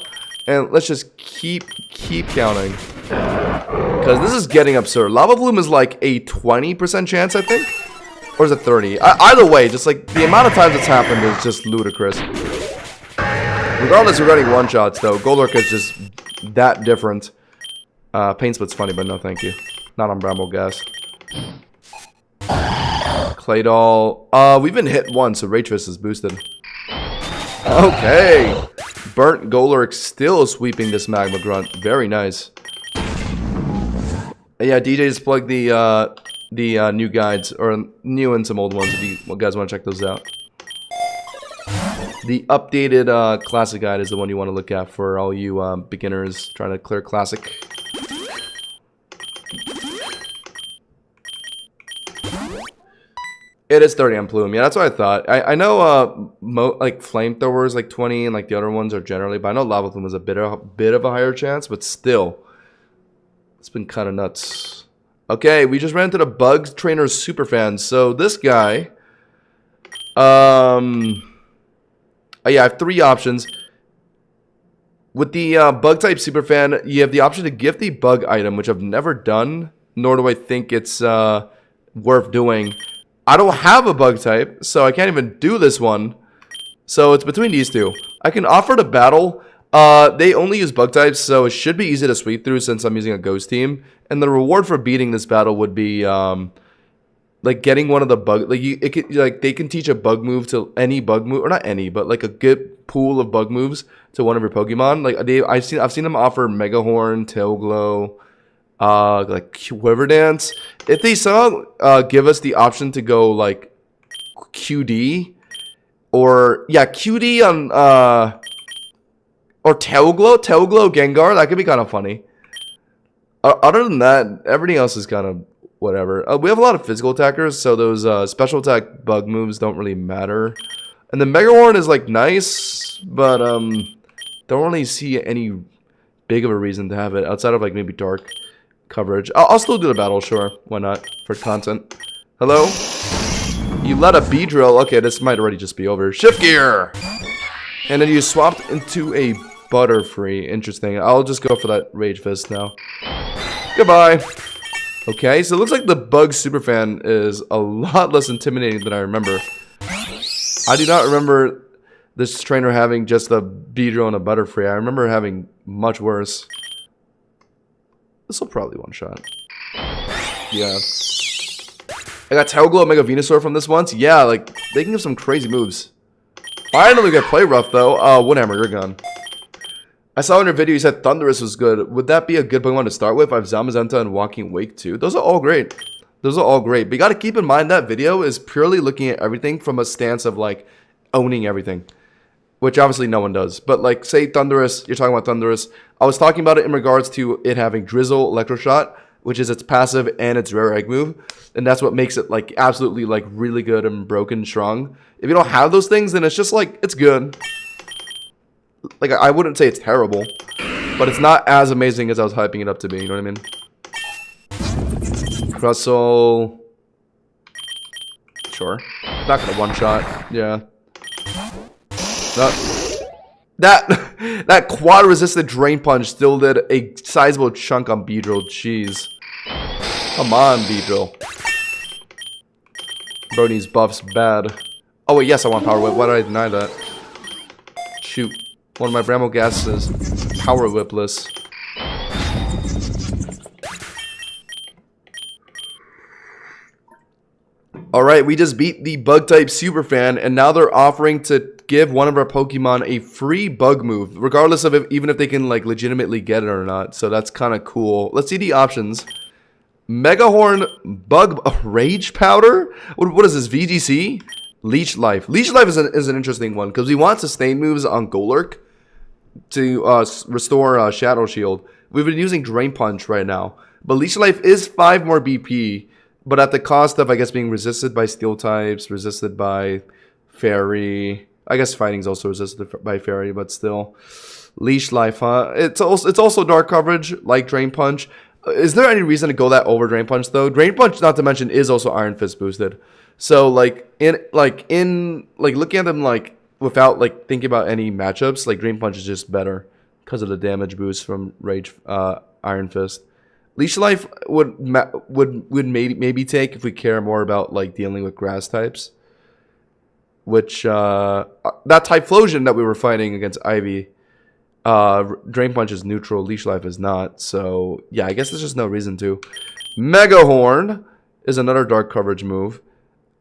And let's just keep counting. Because this is getting absurd. Lava Bloom is like a 20% chance, I think. Or is it 30? Either way, just like the amount of times it's happened is just ludicrous. Regardless, we're getting one-shots though. Golurk is just that different. Paint Split's funny, but no thank you. Not on Bramble Gas. Clay Doll. We've been hit once, so Rage Fist is boosted. Okay. Burnt Golurk still sweeping this Magma Grunt. Very nice. Yeah, DJ just plugged the new guides, or new and some old ones if you guys want to check those out. The updated classic guide is the one you want to look at for all you beginners trying to clear classic. It is 30 on Plume. Yeah, that's what I thought. I know like Flamethrowers like 20 and like the other ones are generally, but I know Lava Plume is a bit of a higher chance, but still. It's been kind of nuts. Okay, we just ran into the Bug Trainer Superfan. So this guy, oh yeah, I have 3 options. With the Bug type Superfan, you have the option to gift the Bug item, which I've never done, nor do I think it's worth doing. I don't have a Bug type, so I can't even do this one. So it's between these two. I can offer to battle. They only use Bug types, so it should be easy to sweep through since I'm using a Ghost team. And the reward for beating this battle would be like getting one of the bug. Like they can teach a bug move to any bug move, or not any, but like a good pool of bug moves to one of your Pokemon. Like I've seen them offer Mega Horn, Tail Glow, like Quiver Dance. If they somehow give us the option to go like QD, or yeah, QD on or Tail Glow Gengar, that could be kind of funny. Other than that, everything else is kind of whatever. We have a lot of physical attackers, so those special attack bug moves don't really matter. And the Mega Horn is like nice, but don't really see any big of a reason to have it outside of like maybe dark coverage. I'll still do the battle, sure. Why not? For content. Hello? You let a Beedrill. Okay, this might already just be over. Shift gear! And then you swapped into a Butterfree. Interesting. I'll just go for that Rage Fist now. Goodbye. Okay, so it looks like the Bug Superfan is a lot less intimidating than I remember. I do not remember this trainer having just a Beedrill and a Butterfree. I remember having much worse. This will probably one-shot. Yeah. I got Tail Glow Mega Venusaur from this once. Yeah, like, they can give some crazy moves. Finally get Play Rough, though. Windhammer, you're gone. I saw in your video you said Thundurus was good. Would that be a good Pokemon to start with? I have Zamazenta and Walking Wake too. Those are all great. Those are all great. But you got to keep in mind that video is purely looking at everything from a stance of like owning everything. Which obviously no one does. But like say Thundurus, you're talking about Thundurus. I was talking about it in regards to it having Drizzle, Electroshot, which is its passive and its rare egg move. And that's what makes it like absolutely like really good and broken strong. If you don't have those things, then it's just like, it's good. Like, I wouldn't say it's terrible, but it's not as amazing as I was hyping it up to be, you know what I mean? Russell. Sure. Not gonna one-shot. Yeah. That quad resisted drain punch still did a sizable chunk on Beedrill. Jeez. Come on, Beedrill. Bro needs buffs bad. Oh wait, yes, I want Power Whip. Why did I deny that? Shoot. One of my Bramble Gases is Power Whipless. Alright, we just beat the Bug-type Superfan, and now they're offering to give one of our Pokemon a free bug move, regardless of even if they can like legitimately get it or not. So that's kind of cool. Let's see the options. Megahorn, Bug, Rage Powder? What is this, VGC? Leech Life. Leech Life is an interesting one, because we want sustain moves on Golurk to restore Shadow Shield. We've been using Drain Punch right now, but Leech Life is 5 more BP, but at the cost of, I guess, being resisted by Steel types, resisted by Fairy. I guess Fighting's also resisted by Fairy, but still. Leech Life, huh? It's also Dark Coverage, like Drain Punch. Is there any reason to go that over Drain Punch, though? Drain Punch, not to mention, is also Iron Fist boosted. So, like, looking at them, like, without, like, thinking about any matchups, like, Drain Punch is just better because of the damage boost from Rage, Iron Fist. Leech Life would maybe take if we care more about like dealing with grass types, which that Typhlosion that we were fighting against Ivy, Drain Punch is neutral, Leech Life is not. So yeah, I guess there's just no reason to. Megahorn is another dark coverage move.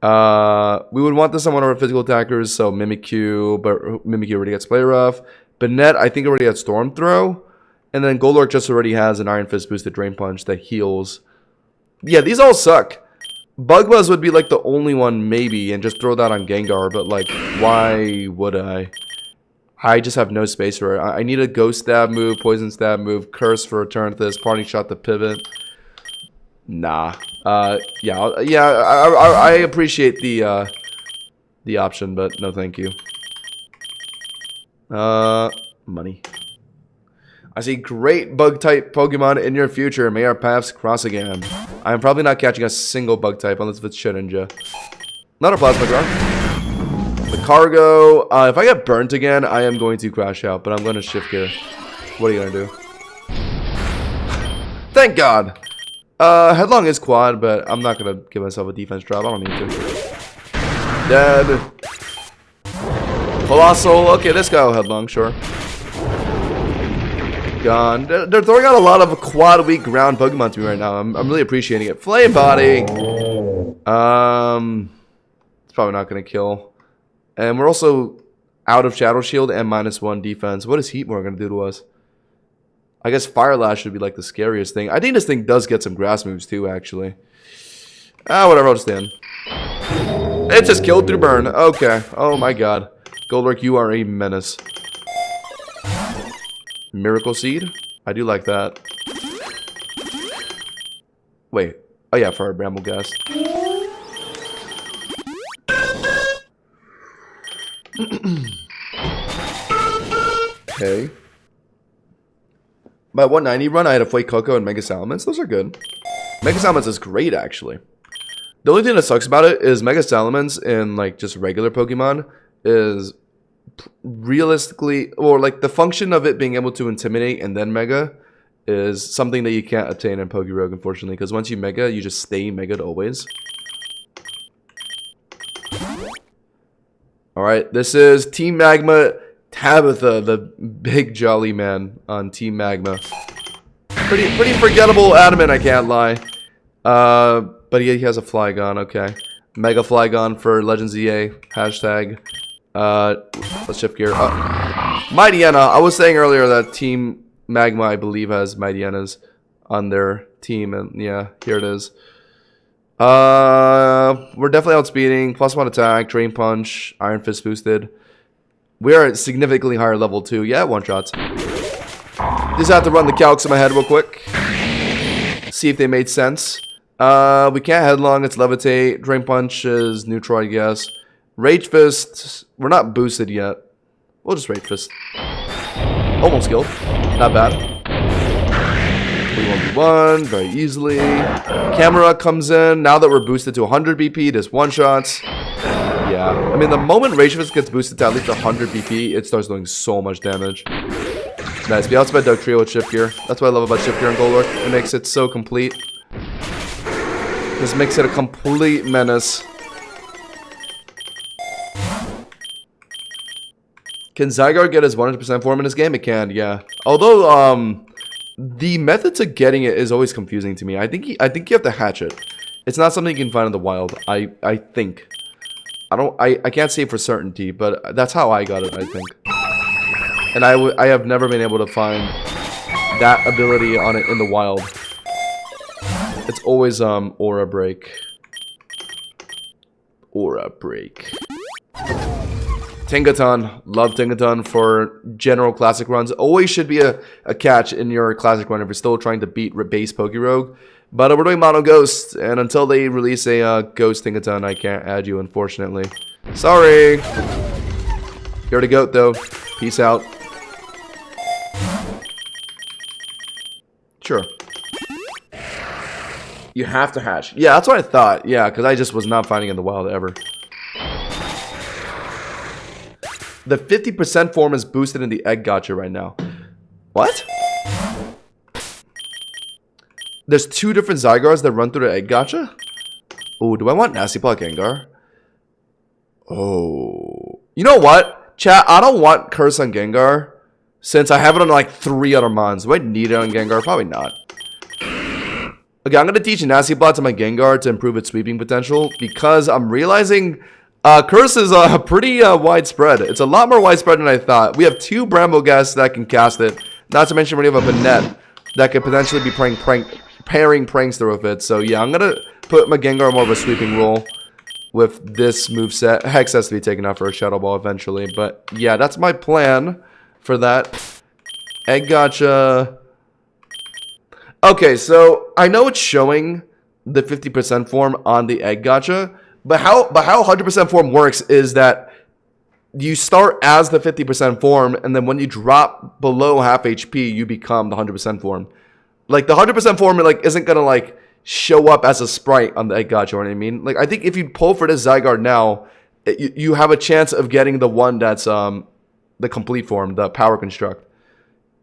We would want this on one of our physical attackers, so Mimikyu, but Mimikyu already gets Play Rough. Banette, I think already had Storm Throw. And then Golurk just already has an Iron Fist boosted Drain Punch that heals. Yeah, these all suck. Bug Buzz would be like the only one maybe, and just throw that on Gengar, but like, why would I? I just have no space for it. I need a Ghost Stab move, Poison Stab move, Curse for Eternatus, Parting Shot to pivot. Nah. I appreciate the option, but no thank you. Money. I see great bug-type Pokemon in your future. May our paths cross again. I am probably not catching a single bug-type unless it's Shedinja. Not a Plasmagram. The Cargo. If I get burnt again, I am going to crash out, but I'm going to shift gear. What are you going to do? Thank God. Headlong is quad, but I'm not going to give myself a defense drop. I don't need to. Dead. Colossal. Okay, let's go Headlong, sure. Gone. They're throwing out a lot of quad weak ground Pokemon to me right now. I'm really appreciating it. Flame Body. It's probably not going to kill. And we're also out of Shadow Shield and -1 defense. What is Heatmore going to do to us? I guess Fire Lash should be like the scariest thing. I think this thing does get some grass moves too, actually. Whatever, I'll just stand. It just killed through burn. Okay. Oh my god. Golurk, you are a menace. Miracle Seed? I do like that. Wait. Oh yeah, for our Bramble Gas. Okay. My 190 run, I had a Flake Coco and Mega Salamence. Those are good. Mega Salamence is great, actually. The only thing that sucks about it is Mega Salamence in, like, just regular Pokemon is realistically, or like the function of it being able to intimidate and then Mega is something that you can't attain in Pokerogue, unfortunately, because once you Mega, you just stay Mega'd always. Alright, this is Team Magma Tabitha, the big jolly man on Team Magma. Pretty forgettable adamant, I can't lie. But he has a Flygon, okay. Mega Flygon for Legends EA, hashtag. Let's shift gear up. Mightyena. I was saying earlier that Team Magma, I believe, has Mightyenas on their team, and yeah, here it is. We're definitely outspeeding. +1 attack, Drain Punch, Iron Fist boosted. We are at significantly higher level too. Yeah, one shots. Just have to run the calcs in my head real quick. See if they made sense. We can't headlong, it's levitate. Drain punch is neutral, I guess. Rage fist, we're not boosted yet. We'll just rage fist. Almost killed. Not bad. We 1v1 very easily. Camera comes in. Now that we're boosted to 100 BP, just one shots. Yeah. I mean, the moment Rage Fist gets boosted to at least 100 BP, it starts doing so much damage. Nice. We outspeed Doug Trio with Shift Gear. That's what I love about Shift Gear and Gold Orc. It makes it so complete. This makes it a complete menace. Can Zygarde get his 100% form in this game? It can, yeah. Although, the method to getting it is always confusing to me. I think you have to hatch it. It's not something you can find in the wild. I think. I can't say for certainty, but that's how I got it, I think. And I have never been able to find that ability on it in the wild. It's always Aura Break. Aura Break. Tingaton. Love Tingaton for general classic runs. Always should be a catch in your classic run if you're still trying to beat base Pokerogue. But we're doing Mono Ghost, and until they release a Ghost Tingaton, I can't add you, unfortunately. Sorry! You're the goat, though. Peace out. Sure. You have to hatch. Yeah, that's what I thought. Yeah, because I just was not finding it in the wild ever. The 50% form is boosted in the egg gacha right now. What? There's 2 different Zygardes that run through the egg gacha? Oh, do I want Nasty Plot Gengar? Oh. You know what? Chat, I don't want Curse on Gengar. Since I have it on like 3 other mons. Do I need it on Gengar? Probably not. Okay, I'm going to teach Nasty Plot to my Gengar to improve its sweeping potential. Because I'm realizing Curse is pretty widespread. It's a lot more widespread than I thought. We have 2 Brambogasts that can cast it. Not to mention we have a Banette that could potentially be pairing Prankster with it. So yeah, I'm going to put my Gengar more of a sweeping role with this moveset. Hex has to be taken out for a Shadow Ball eventually. But yeah, that's my plan for that. Egg Gacha. Okay, so I know it's showing the 50% form on the Egg Gacha. But how 100% form works is that you start as the 50% form, and then when you drop below half HP, you become the 100% form. Like, the 100% form, like, isn't gonna, like, show up as a sprite on the Egg Gacha, you know what I mean? Like, I think if you pull for this Zygarde now, you have a chance of getting the one that's, the complete form, the Power Construct.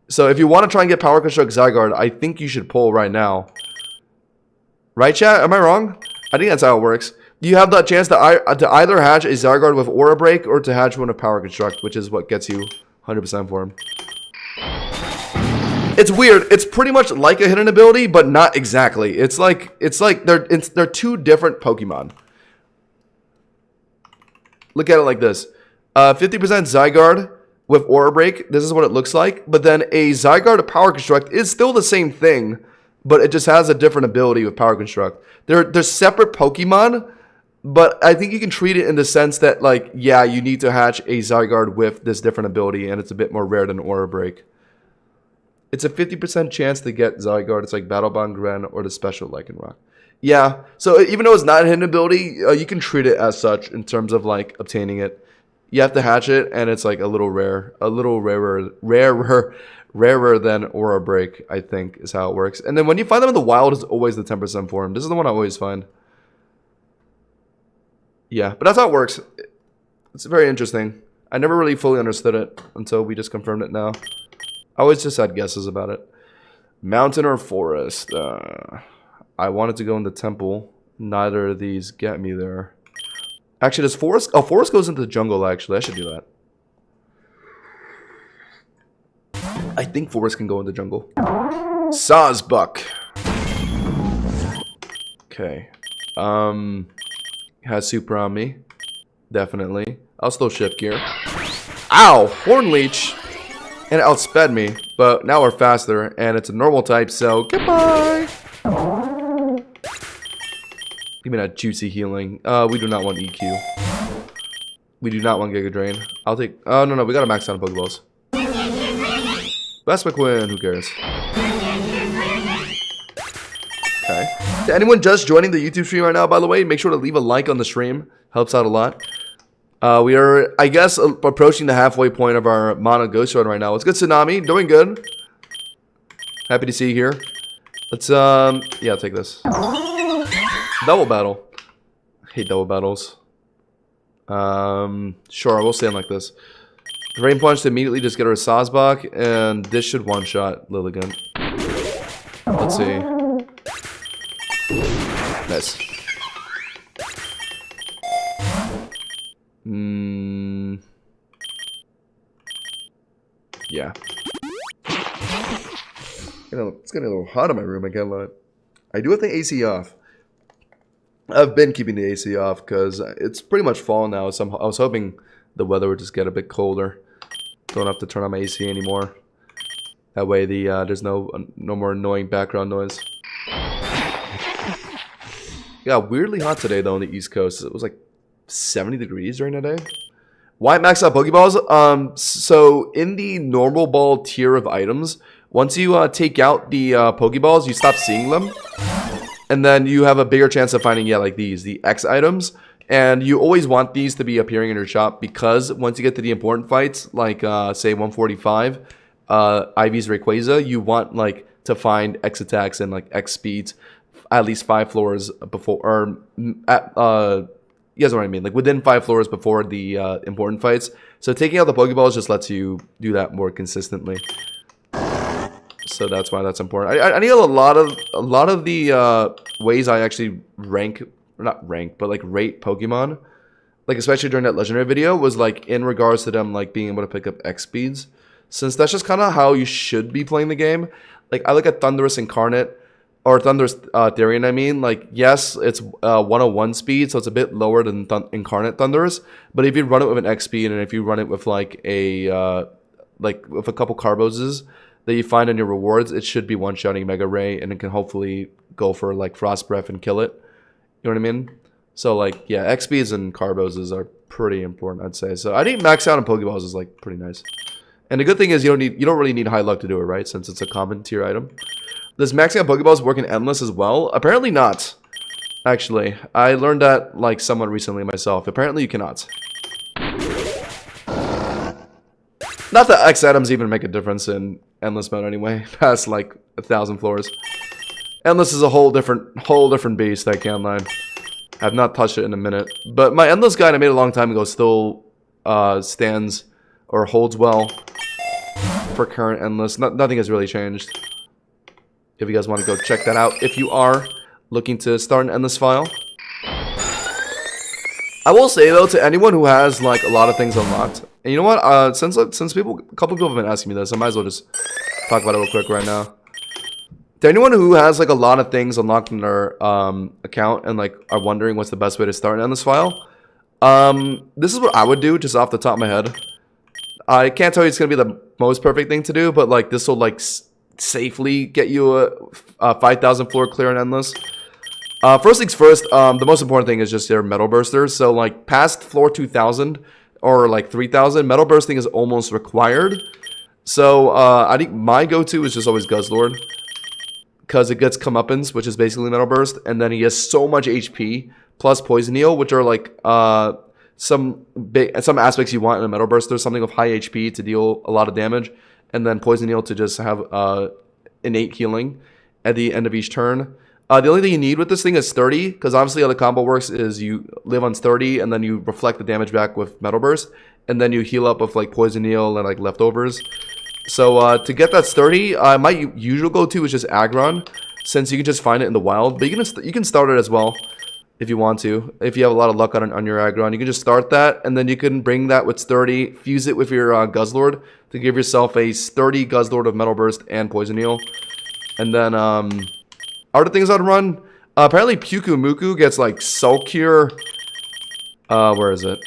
So, if you want to try and get Power Construct Zygarde, I think you should pull right now. Right, chat? Am I wrong? I think that's how it works. You have that chance to either hatch a Zygarde with Aura Break or to hatch one with Power Construct, which is what gets you 100% for him. It's weird. It's pretty much like a hidden ability, but not exactly. It's like they're 2 different Pokemon. Look at it like this: 50% Zygarde with Aura Break. This is what it looks like. But then a Zygarde Power Construct is still the same thing, but it just has a different ability with Power Construct. They're separate Pokemon. But I think you can treat it in the sense that, like, yeah, you need to hatch a Zygarde with this different ability, and it's a bit more rare than Aura Break. It's a 50% chance to get Zygarde. It's like Battle Bond Gren or the special Lycanroc. Yeah, so even though it's not a hidden ability, you can treat it as such in terms of, like, obtaining it. You have to hatch it, and it's, like, a little rarer than Aura Break, I think, is how it works. And then when you find them in the wild, it's always the 10% form. This is the one I always find. Yeah, but that's how it works. It's very interesting. I never really fully understood it until we just confirmed it now. I always just had guesses about it. Mountain or forest? I wanted to go in the temple. Neither of these get me there. Actually, does forest? Oh, forest goes into the jungle, actually. I should do that. I think forest can go in the jungle. Sawsbuck. Okay. Has super on me. Definitely. I'll still shift gear. Ow! Horn Leech! And it outsped me. But now we're faster. And it's a normal type, so goodbye! Give me that juicy healing. We do not want EQ. We do not want Giga Drain. I'll take... Oh, no, we gotta max out Pokeballs. Best McQueen, who cares? To anyone just joining the YouTube stream right now, by the way, make sure to leave a like on the stream. Helps out a lot. We are, I guess, approaching the halfway point of our Mono Ghost run right now. What's good, Tsunami? Doing good. Happy to see you here. Let's, yeah, I'll take this. Double battle. I hate double battles. Sure, we'll stand like this. Rain Punch to immediately just get her a Sazbach, and this should one-shot Lilligant. Let's see. Nice. Yeah. It's getting a little hot in my room, I can't lie. I do have the AC off. I've been keeping the AC off because it's pretty much fall now, so I was hoping the weather would just get a bit colder. Don't have to turn on my AC anymore. That way there's no more annoying background noise. Yeah, weirdly hot today though on the East Coast. It was like 70 degrees during the day. Why max out Pokeballs? So in the normal ball tier of items, once you take out the Pokeballs, you stop seeing them. And then you have a bigger chance of finding, yeah, like these, the X items. And you always want these to be appearing in your shop because once you get to the important fights, like say 145, Ivy's Rayquaza, you want like to find X attacks and like X speeds at least 5 floors before, or at, you guys know what I mean, like within 5 floors before the important fights. So taking out the Pokeballs just lets you do that more consistently. So that's why that's important. I need a lot of the ways I actually rank, or not rank, but like rate Pokemon, like especially during that legendary video, was like in regards to them like being able to pick up X speeds, since that's just kind of how you should be playing the game. Like I look at Thundurus Incarnate, or Thundurus Therian, I mean, like yes, it's 101 speed, so it's a bit lower than Incarnate Thundurus, but if you run it with an X speed and if you run it with like a with a couple Carboses that you find in your rewards, it should be one-shotting Mega Ray, and it can hopefully go for like Frost Breath and kill it. You know what I mean? So like, yeah, X speeds and Carboses are pretty important, I'd say. So I think max out on Pokeballs is like pretty nice. And the good thing is you don't really need high luck to do it, right? Since it's a common tier item. Does maxing out Pokeballs work in Endless as well? Apparently not. Actually, I learned that like somewhat recently myself. Apparently you cannot. Not that X items even make a difference in Endless mode anyway, past like 1,000 floors. Endless is a whole different beast, I can't lie. I've not touched it in a minute. But my Endless guide I made a long time ago still stands or holds well for current Endless. Nothing has really changed. If you guys want to go check that out, if you are looking to start an Endless file. I will say though, to anyone who has like a lot of things unlocked, and you know what? Since a couple people have been asking me this, I might as well just talk about it real quick right now. To anyone who has like a lot of things unlocked in their account and like are wondering what's the best way to start an Endless file, this is what I would do just off the top of my head. I can't tell you it's gonna be the most perfect thing to do, but like this will like safely get you a 5,000 floor clear in Endless. First things first, the most important thing is just your Metal Bursters. So like past floor 2,000 or like 3,000, Metal Bursting is almost required. So I think my go-to is just always Guzzlord, because it gets Comeuppance, which is basically Metal Burst, and then he has so much HP plus Poison Heal, which are like some aspects you want in a Metal Burster, something with high HP to deal a lot of damage, and then Poison Heal to just have innate healing at the end of each turn. The only thing you need with this thing is 30, because obviously how the combo works is you live on 30, and then you reflect the damage back with Metal Burst, and then you heal up with like Poison Heal and like leftovers. So to get that 30, my usual go-to is just Aggron, since you can just find it in the wild. But you can start it as well if you want to. If you have a lot of luck on your Aggron, you can just start that, and then you can bring that with 30, fuse it with your Guzzlord to give yourself a sturdy Guzzlord of Metal Burst and Poison Heal. And then other things I'd run, apparently Pyukumuku gets like Soul Cure. Where is it?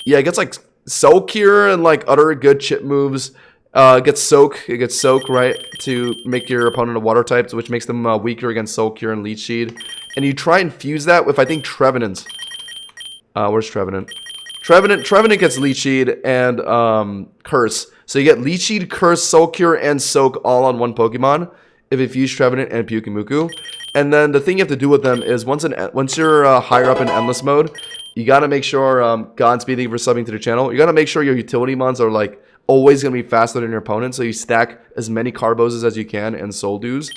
Yeah, it gets like Soul Cure and like other good chip moves. It gets Soak, right, to make your opponent a water type, which makes them weaker against Soul Cure and Leech Seed. And you try and fuse that with, I think, Trevenant. Where's Trevenant? Trevenant gets Leech Seed and Curse. So you get Leech Seed, Curse, Soul Cure, and Soak all on one Pokemon. if it fused Trevenant and Pyukumuku. And then the thing you have to do with them is once you're higher up in endless mode, you gotta make sure Godspeed, thank you for subbing to the channel. You gotta make sure your utility mons are like always gonna be faster than your opponent, so you stack as many Carboses as you can and Soul Dews.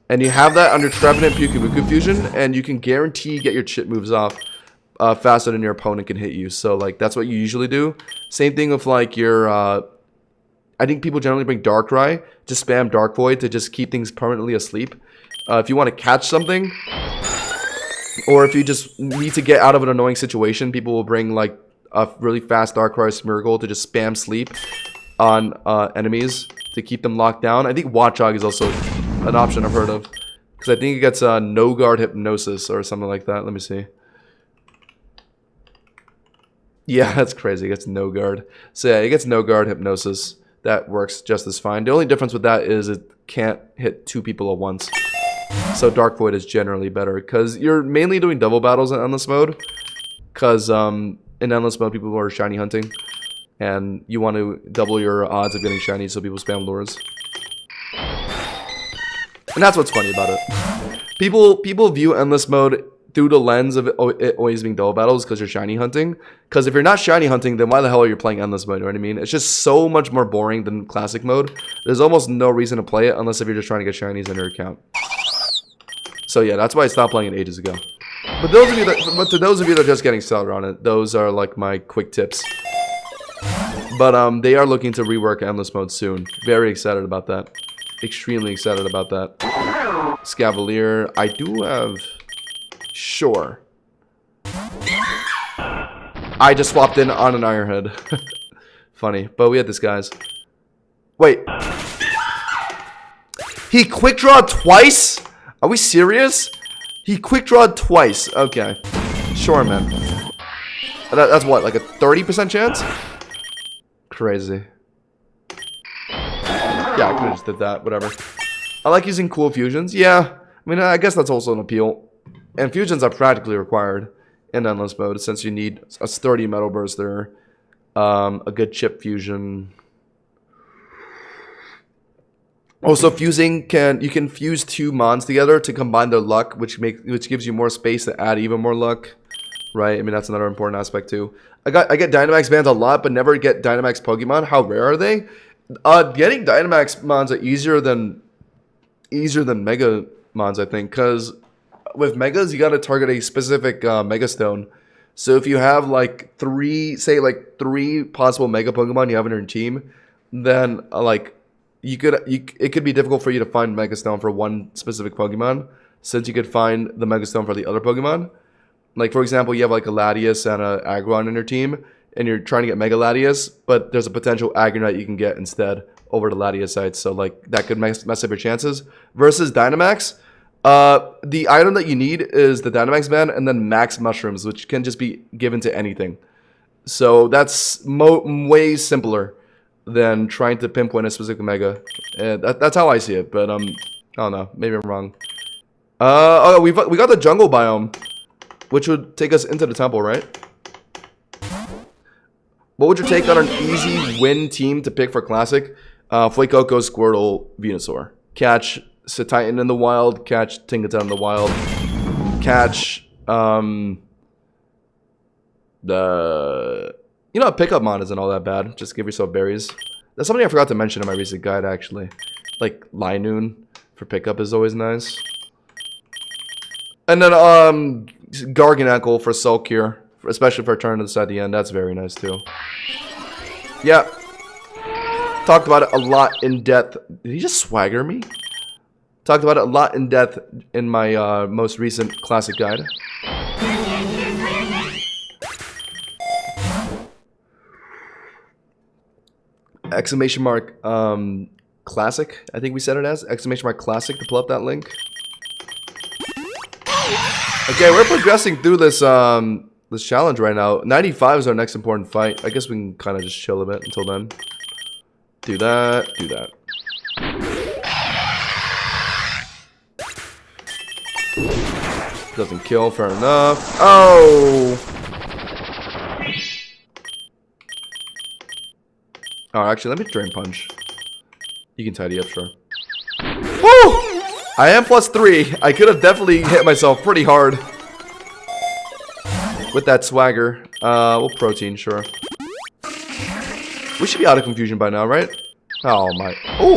And you have that under Trevenant Pyukumuku fusion, and you can guarantee get your chip moves off faster than your opponent can hit you. So like that's what you usually do. Same thing with like your I think people generally bring Darkrai, just spam Dark Void to just keep things permanently asleep. If you want to catch something, or if you just need to get out of an annoying situation, people will bring like a really fast Darkrai Smeargle to just spam sleep on enemies to keep them locked down. I think Watchog is also an option I've heard of, because I think it gets no guard hypnosis or something like that. Let me see. Yeah, that's crazy. It gets no guard. So yeah, it gets no guard hypnosis. That works just as fine. The only difference with that is it can't hit 2 people at once. So Dark Void is generally better, because you're mainly doing double battles in Endless Mode. Because in Endless Mode, people are shiny hunting. And you want to double your odds of getting shiny, so people spam lures. And that's what's funny about it. People view Endless Mode through the lens of it always being double battles because you're shiny hunting. Because if you're not shiny hunting, then why the hell are you playing Endless Mode, you know what I mean? It's just so much more boring than Classic Mode. There's almost no reason to play it unless if you're just trying to get shinies in your account. So yeah, that's why I stopped playing it ages ago. But to those of you that are just getting started on it, those are like my quick tips. But they are looking to rework Endless Mode soon. Very excited about that. Extremely excited about that. Scavalier, I do have... Sure. I just swapped in on an Ironhead. Funny, but we had this guys. Wait. He quick draw twice? Are we serious? He quick drawed twice. Okay. Sure, man. That's what, like a 30% chance? Crazy. Yeah, I could have just did that. Whatever. I like using cool fusions. Yeah. I mean, I guess that's also an appeal. And fusions are practically required in Endless Mode, since you need a sturdy Metal Burster, a good chip fusion. Also, fusing you can fuse 2 mons together to combine their luck, which gives you more space to add even more luck, right? I mean, that's another important aspect too. I get Dynamax bans a lot, but never get Dynamax Pokemon. How rare are they? Getting Dynamax mons are easier than Mega mons, I think, because with Megas you got to target a specific Mega Stone. So if you have like 3 possible Mega Pokemon you have in your team, then it could be difficult for you to find Mega Stone for one specific Pokemon, since you could find the Mega Stone for the other Pokemon. Like, for example, you have like a Latias and a Aggron in your team, and you're trying to get Mega Latias, but there's a potential Aggronite you can get instead over the Latias site, so like that could mess up your chances. Versus Dynamax, the item that you need is the Dynamax Band and then Max Mushrooms, which can just be given to anything. So that's way simpler than trying to pinpoint a specific Mega. That's how I see it, but I don't know, maybe I'm wrong. Oh, we got the jungle biome, which would take us into the temple, right? What would your take on an easy win team to pick for Classic? Fuecoco, Squirtle, Venusaur. Catch Titan in the wild, catch Tinkaton in the wild, catch a pickup mod isn't all that bad. Just give yourself berries. That's something I forgot to mention in my recent guide, actually. Like Linoon for pickup is always nice. And then Garganacl for Soul Cure, especially for a turn to the side at the end. That's very nice too. Yeah. Talked about it a lot in depth. Did he just swagger me? Talked about it a lot in depth in my most recent classic guide. Exclamation mark classic, I think we said it as. Exclamation mark classic to pull up that link. Okay, we're progressing through this this challenge right now. 95 is our next important fight. I guess we can kind of just chill a bit until then. Do that, do that. Doesn't kill, fair enough. Oh! Oh, actually, let me Drain Punch. You can tidy up, sure. Woo! I am +3. I could have definitely hit myself pretty hard with that swagger. We'll protein, sure. We should be out of confusion by now, right? Oh my. Oh!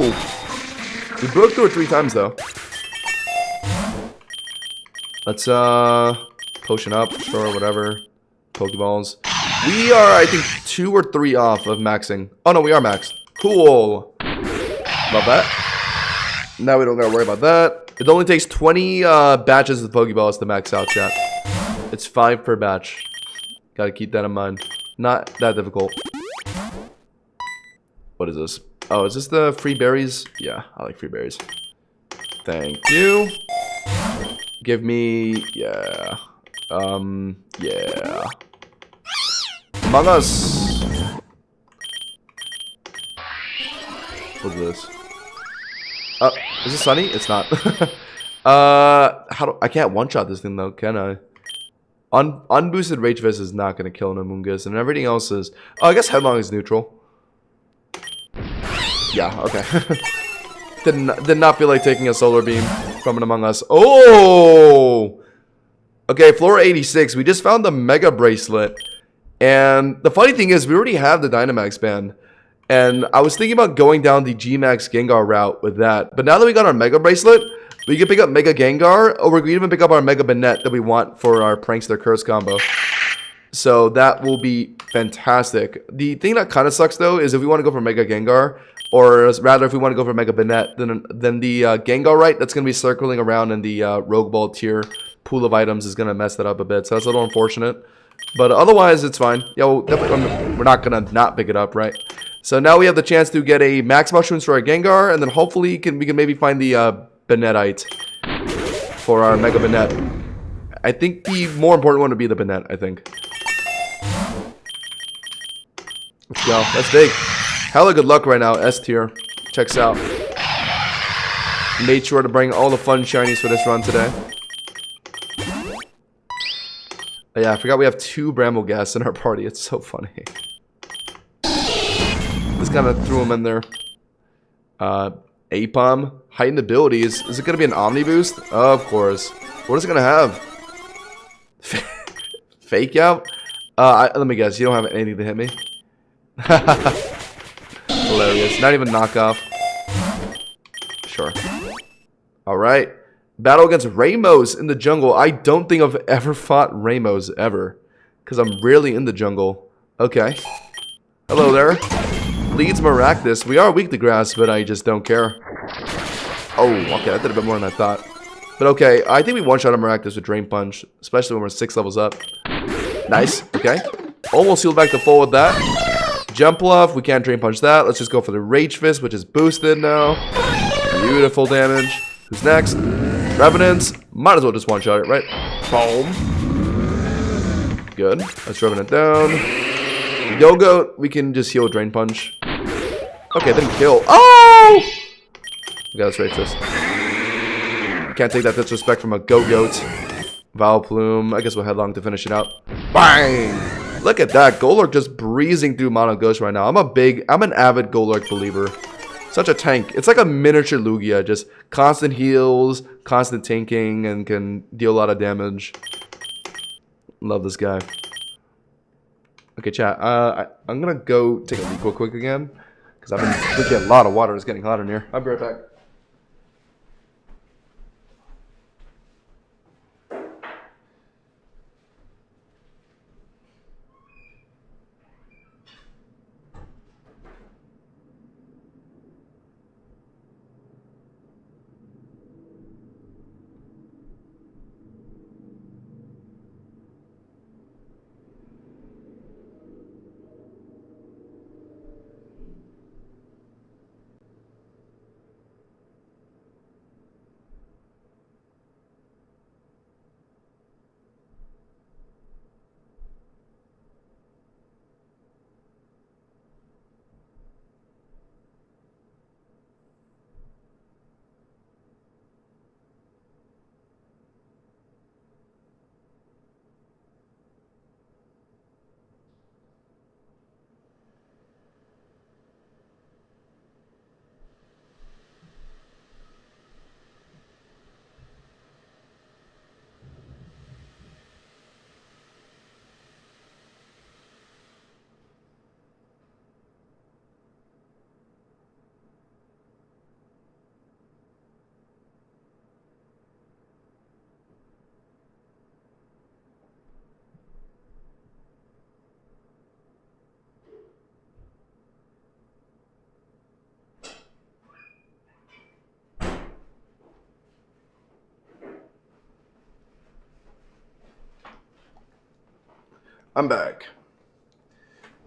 We broke through it 3 times though. Let's potion up, sure, whatever. Pokeballs. We are, I think, 2 or 3 off of maxing. Oh no, we are maxed. Cool. Love that. Now we don't gotta worry about that. It only takes 20 batches of Pokeballs to max out, chat. It's 5 per batch. Gotta keep that in mind. Not that difficult. What is this? Oh, is this the free berries? Yeah, I like free berries. Thank you. Give me... yeah. Yeah. Among Us. What's this? Is this sunny? It's not. I can't one-shot this thing though, can I? Unboosted Rage Fist is not gonna kill an Amoonguss, and everything else is. Oh, I guess Headlong is neutral. Yeah, okay. did not feel like taking a Solar Beam from an Among Us. Oh! Okay, floor 86. We just found the Mega Bracelet. And the funny thing is, we already have the Dynamax band. And I was thinking about going down the G-Max Gengar route with that. But now that we got our Mega Bracelet, we can pick up Mega Gengar, or we can even pick up our Mega Banette that we want for our Prankster Curse combo. So that will be fantastic. The thing that kind of sucks, though, is if we want to go for Mega Gengar, or rather if we want to go for Mega Banette, then the Gengar right that's going to be circling around in the Rogue Ball tier pool of items is going to mess that up a bit. So that's a little unfortunate. But otherwise, it's fine. Yeah, well, definitely, we're not going to not pick it up, right? So now we have the chance to get a Max Mushrooms for our Gengar, and then hopefully we can maybe find the Banetteite for our Mega Banette. I think the more important one would be the Banette, I think. Let's go. That's big. Hella good luck right now, S tier. Checks out. Made sure to bring all the fun shinies for this run today. Oh, yeah, I forgot we have 2 Brambleghast in our party. It's so funny. Just kind of threw them in there. Apom. Heightened abilities. Is it going to be an Omni Boost? Of course. What is it going to have? Fake out? Let me guess. You don't have anything to hit me? Hilarious. Not even knockoff. Sure. Alright. Battle against Ramos in the jungle. I don't think I've ever fought Ramos ever. Because I'm rarely in the jungle. Okay. Hello there. Leads Maractus. We are weak to grass, but I just don't care. Oh, okay. That did a bit more than I thought. But okay. I think we one-shot a Maractus with Drain Punch. Especially when we're 6 levels up. Nice. Okay. Almost healed back to full with that. Jump Bluff. We can't Drain Punch that. Let's just go for the Rage Fist, which is boosted now. Beautiful damage. Who's next? Revenants. Might as well just one-shot it, right? Boom. Good. Let's Revenant down. Go-Goat. We can just heal Drain Punch. Okay, didn't kill. Oh! We got this Rage Fist. Can't take that disrespect from a Go-Goat. Vileplume. I guess we'll Headlong to finish it out. Bang! Look at that. Golurk just breezing through Mono Ghost right now. I'm an avid Golurk believer. Such a tank. It's like a miniature Lugia. Just constant heals, constant tanking, and can deal a lot of damage. Love this guy. Okay, chat. I'm going to go take a leak real quick again. Because I've been drinking a lot of water. It's getting hot in here. I'll be right back. I'm back.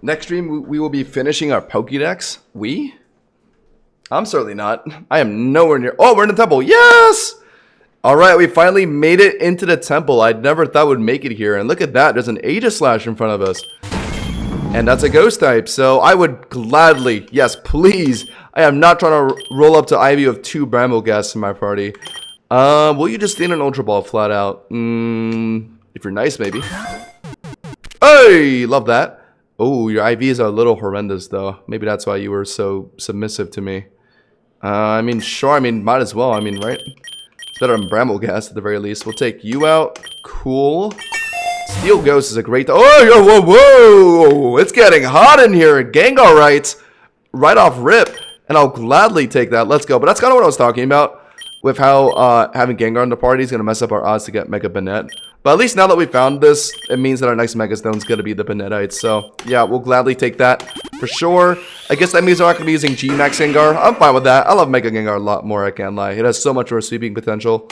Next stream, we will be finishing our Pokédex. I'm certainly not. I am nowhere near. Oh, we're in the temple. Yes! All right, we finally made it into the temple. I never thought we'd make it here. And look at that. There's an Aegislash in front of us. And that's a ghost type. So I would gladly, yes, please. I am not trying to roll up to Ivy with 2 Bramblegasts in my party. Will you just stay in an Ultra Ball flat out? If you're nice, maybe. Hey, love that. Oh, your IVs are a little horrendous, though. Maybe that's why you were so submissive to me. I mean, sure. I mean, might as well. I mean, right? It's better than Brambleghast at the very least. We'll take you out. Cool. Steel Ghost is a great... Oh, whoa, whoa. It's getting hot in here. Gengar right off rip. And I'll gladly take that. Let's go. But that's kind of what I was talking about. With how having Gengar in the party is going to mess up our odds to get Mega Banette. But at least now that we found this, it means that our next Mega Stone is going to be the Banetite. So, yeah, we'll gladly take that for sure. I guess that means we're not going to be using G-Max Gengar. I'm fine with that. I love Mega Gengar a lot more, I can't lie. It has so much more sweeping potential.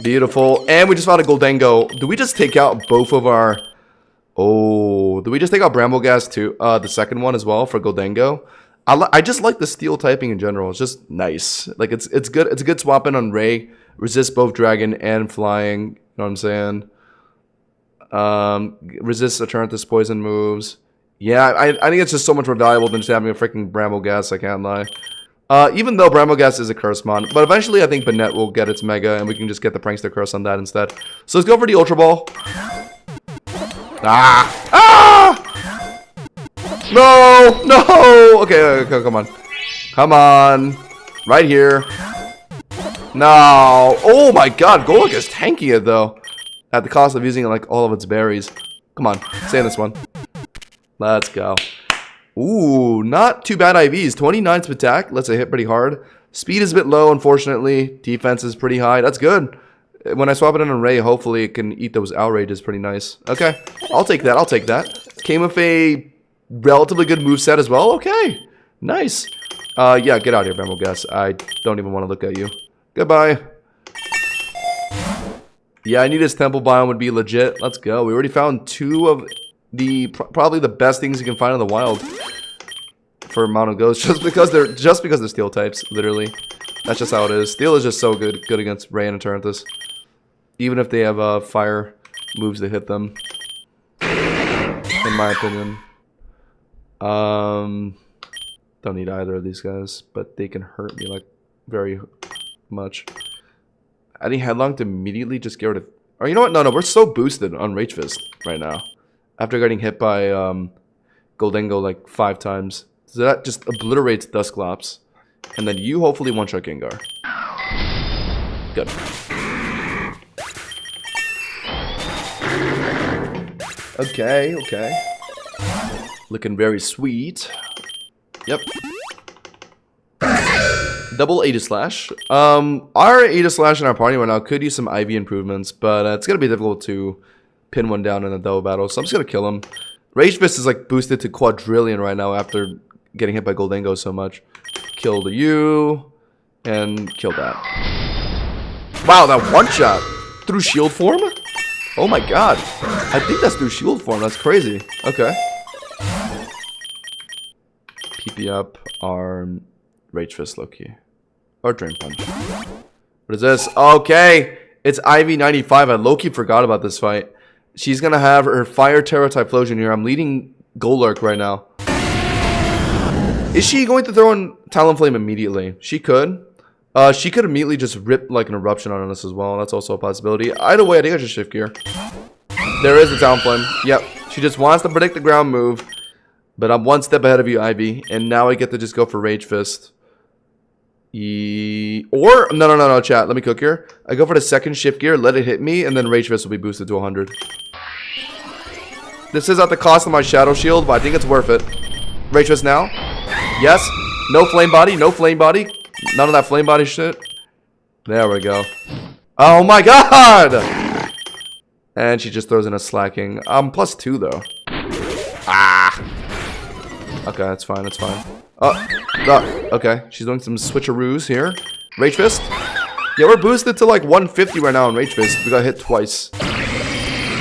Beautiful. And we just found a Goldengo. Do we just take out both of our... Oh, do we just take out Brambleghast too? The second one as well for Goldengo? I just like the steel typing in general. It's just nice. Like it's good. It's a good swap in on Ray. Resist both dragon and flying. You know what I'm saying? Resist Eternatus poison moves. Yeah, I think it's just so much more valuable than just having a freaking Brambleghast. I can't lie. Even though Brambleghast is a curse mon, but eventually I think Banette will get its Mega, and we can just get the Prankster Curse on that instead. So let's go for the Ultra Ball. No! Okay, come on. Come on. Right here. No. Oh my god, Golok is tanking it though. At the cost of using like all of its berries. Come on, stay in this one. Let's go. Ooh, not too bad IVs. 29's attack, lets it hit pretty hard. Speed is a bit low, unfortunately. Defense is pretty high. That's good. When I swap it in an Ray, hopefully it can eat those outrages pretty nice. Okay, I'll take that. I'll take that. Came with a relatively good moveset as well. Okay, nice. Yeah, get out of here, Brambleghast. I don't even want to look at you. Goodbye. Yeah, I knew this temple biome would be legit. Let's go. We already found 2 of the probably the best things you can find in the wild for Mono Ghost, just because they're steel types. Literally, that's just how it is. Steel is just so good against Ray and Eternatus, even if they have fire moves that hit them. In my opinion, don't need either of these guys, but they can hurt me like very much. Adding Headlong to immediately just get rid of... Oh, you know what? No, we're so boosted on Rage Fist right now. After getting hit by Goldengo like 5 times. So that just obliterates Dusclops. And then you hopefully one-shot Gengar. Good. Okay. Looking very sweet. Yep. Double Aegislash. Our Aegislash in our party right now could use some IV improvements, but it's going to be difficult to pin one down in a double battle, so I'm just going to kill him. Rage Fist is like boosted to quadrillion right now after getting hit by Goldengo so much. Kill the U, and kill that. Wow, that one shot through shield form? Oh my god. I think that's through shield form. That's crazy. Okay. PP up, arm, Rage Fist low-key. Or Drain Punch. What is this? Okay. It's IV95. I low-key forgot about this fight. She's gonna have her Fire Terra Typhlosion here. I'm leading Golurk right now. Is she going to throw in Talonflame immediately? She could. She could immediately just rip like an Eruption on us as well. That's also a possibility. Either way, I think I should shift gear. There is the Talonflame. Yep. She just wants to predict the ground move. But I'm one step ahead of you, Ivy. And now I get to just go for Rage Fist. Or, no, chat. Let me cook here. I go for the second shift gear, let it hit me, and then Rage Fist will be boosted to 100. This is at the cost of my Shadow Shield, but I think it's worth it. Rage Fist now. Yes. No Flame Body, no Flame Body. None of that Flame Body shit. There we go. Oh my god! And she just throws in a Slacking. +2 though. Okay, that's fine, that's fine. Okay, she's doing some switcheroos here. Rage Fist. Yeah, we're boosted to like 150 right now in Rage Fist. We got hit twice.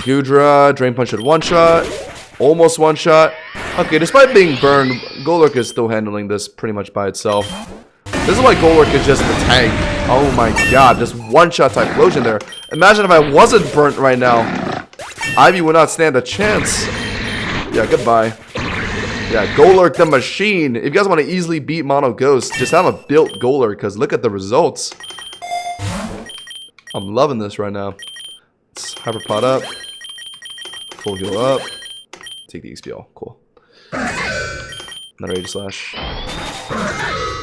Gudra, Drain Punch at one-shot. Almost one-shot. Okay, despite being burned, Golurk is still handling this pretty much by itself. This is why Golurk is just the tank. Oh my god, just one-shot Typhlosion there. Imagine if I wasn't burnt right now. Ivy would not stand a chance. Yeah, goodbye. Yeah, Golurk the machine. If you guys want to easily beat Mono Ghost, just have a built Golurk, because look at the results. I'm loving this right now. Let's Hyperpod up. Full heal up. Take the XPL. Cool. Another Aegislash.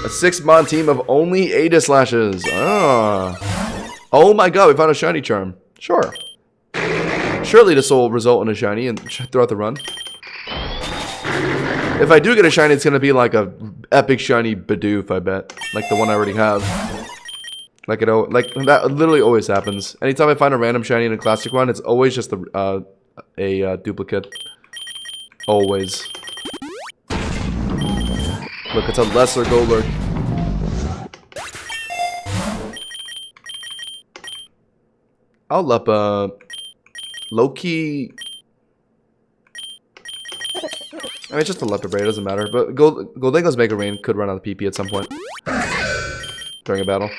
A 6-mon team of only Aegislashes. Ah. Oh my god, we found a shiny charm. Sure. Surely this will result in a shiny and throughout the run. If I do get a shiny, it's gonna be like a epic shiny Bidoof, I bet. Like the one I already have. Like that literally always happens. Anytime I find a random shiny in a classic run, it's always just a duplicate. Always. Look, it's a lesser Golurk. I'll up low-key. I mean, it's just a Leopard Braid, it doesn't matter. But Goldengo's Mega Rain could run out of PP at some point. During a battle.